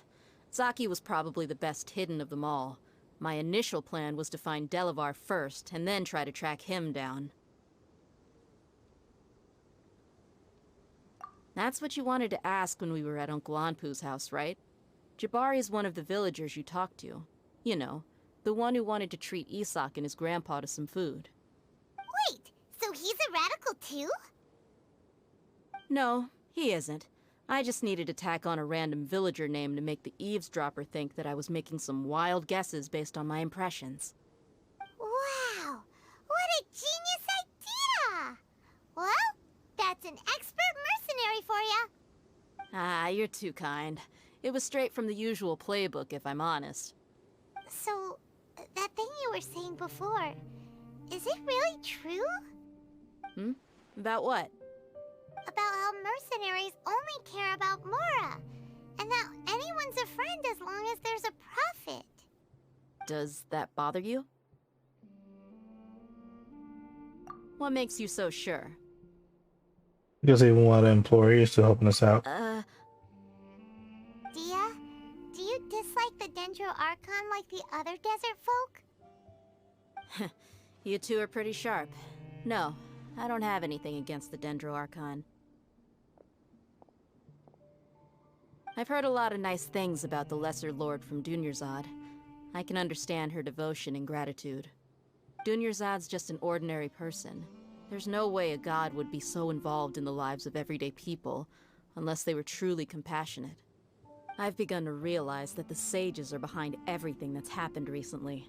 Zaki was probably the best hidden of them all. My initial plan was to find Delavar first, and then try to track him down. That's what you wanted to ask when we were at Uncle Anpu's house, right? Jabari is one of the villagers you talked to. You know, the one who wanted to treat Isak and his grandpa to some food. Wait, so he's a radical too? No, he isn't. I just needed to tack on a random villager name to make the eavesdropper think that I was making some wild guesses based on my impressions. Wow, what a genius idea! Well, that's an expert mercenary for ya. Ah, you're too kind. It was straight from the usual playbook, if I'm honest. So, that thing you were saying before, is it really true? Hmm? About what? About how mercenaries only care about Mora, and that anyone's a friend as long as there's a profit. Does that bother you? What makes you so sure? Because even a lot of employees to helping us out. Dia, do you dislike the Dendro Archon like the other desert folk? You two are pretty sharp. No, I don't have anything against the Dendro Archon. I've heard a lot of nice things about the Lesser Lord from Dunyarzad. I can understand her devotion and gratitude. Dunyarzad's just an ordinary person. There's no way a god would be so involved in the lives of everyday people, unless they were truly compassionate. I've begun to realize that the sages are behind everything that's happened recently.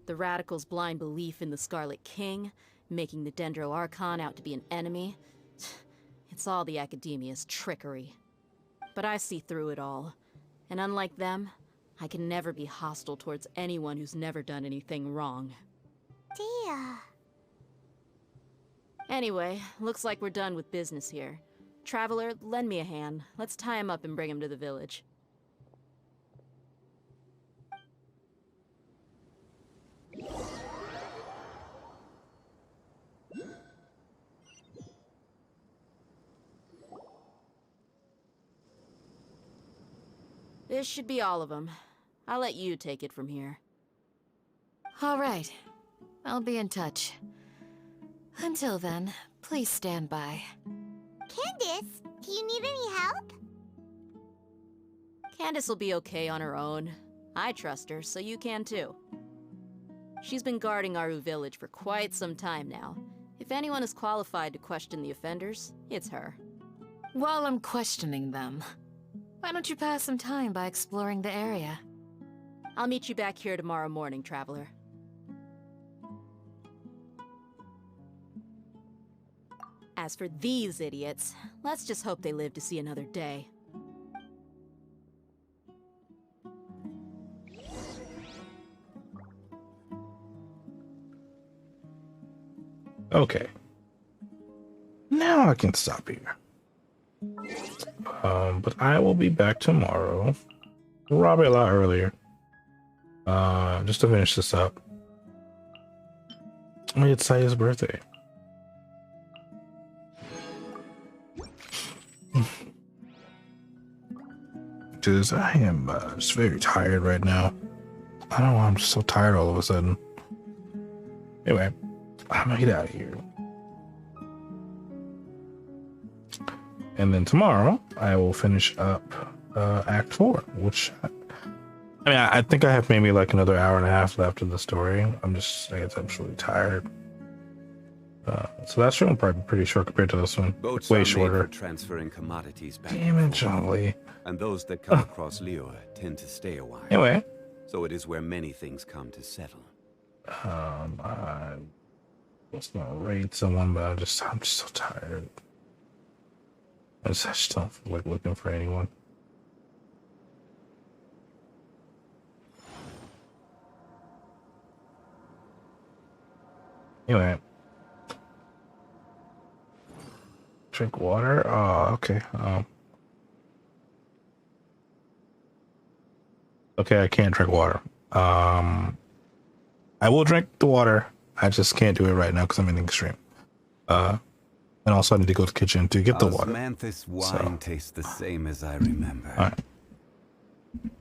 The Radicals' blind belief in the Scarlet King, making the Dendro Archon out to be an enemy. It's all the Academia's trickery. But I see through it all. And unlike them, I can never be hostile towards anyone who's never done anything wrong. Dia. Anyway, looks like we're done with business here. Traveler, lend me a hand. Let's tie him up and bring him to the village. This should be all of them. I'll let you take it from here. All right. I'll be in touch. Until then, please stand by. Candace, do you need any help? Candace will be okay on her own. I trust her, so you can too. She's been guarding Aru Village for quite some time now. If anyone is qualified to question the offenders, it's her. While I'm questioning them, why don't you pass some time by exploring the area? I'll meet you back here tomorrow morning, Traveler. As for these idiots, let's just hope they live to see another day. Okay. now I can stop here. But I will be back tomorrow. Probably a lot earlier. Just to finish this up. Oh, it's Saya's birthday. Because I am just very tired right now. I don't know why I'm just so tired all of a sudden. Anyway, I'm gonna get out of here. And then tomorrow, I will finish up Act 4, which, I mean, I think I have maybe like another hour and a half left of the story. I guess I'm just really tired. So that show will probably be pretty short compared to this one. Boats way are shorter. made for transferring commodities back Damn and it, forth. Jolly. And those that come across Liyue tend to stay a while. Anyway. So it is where many things come to settle. I was gonna raid someone, but I'm just so tired. I just don't feel like looking for anyone. Anyway. Drink water? Oh, okay. Okay, I can't drink water. I will drink the water. I just can't do it right now because I'm in the extreme. And also I need to go to the kitchen to get the water. Osmanthus wine tastes the same as I remember. All right.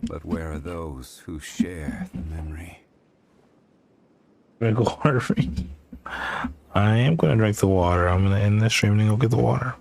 But where are those who share the memory? Drink water. I am going to drink the water. I'm going to end this stream and go get the water.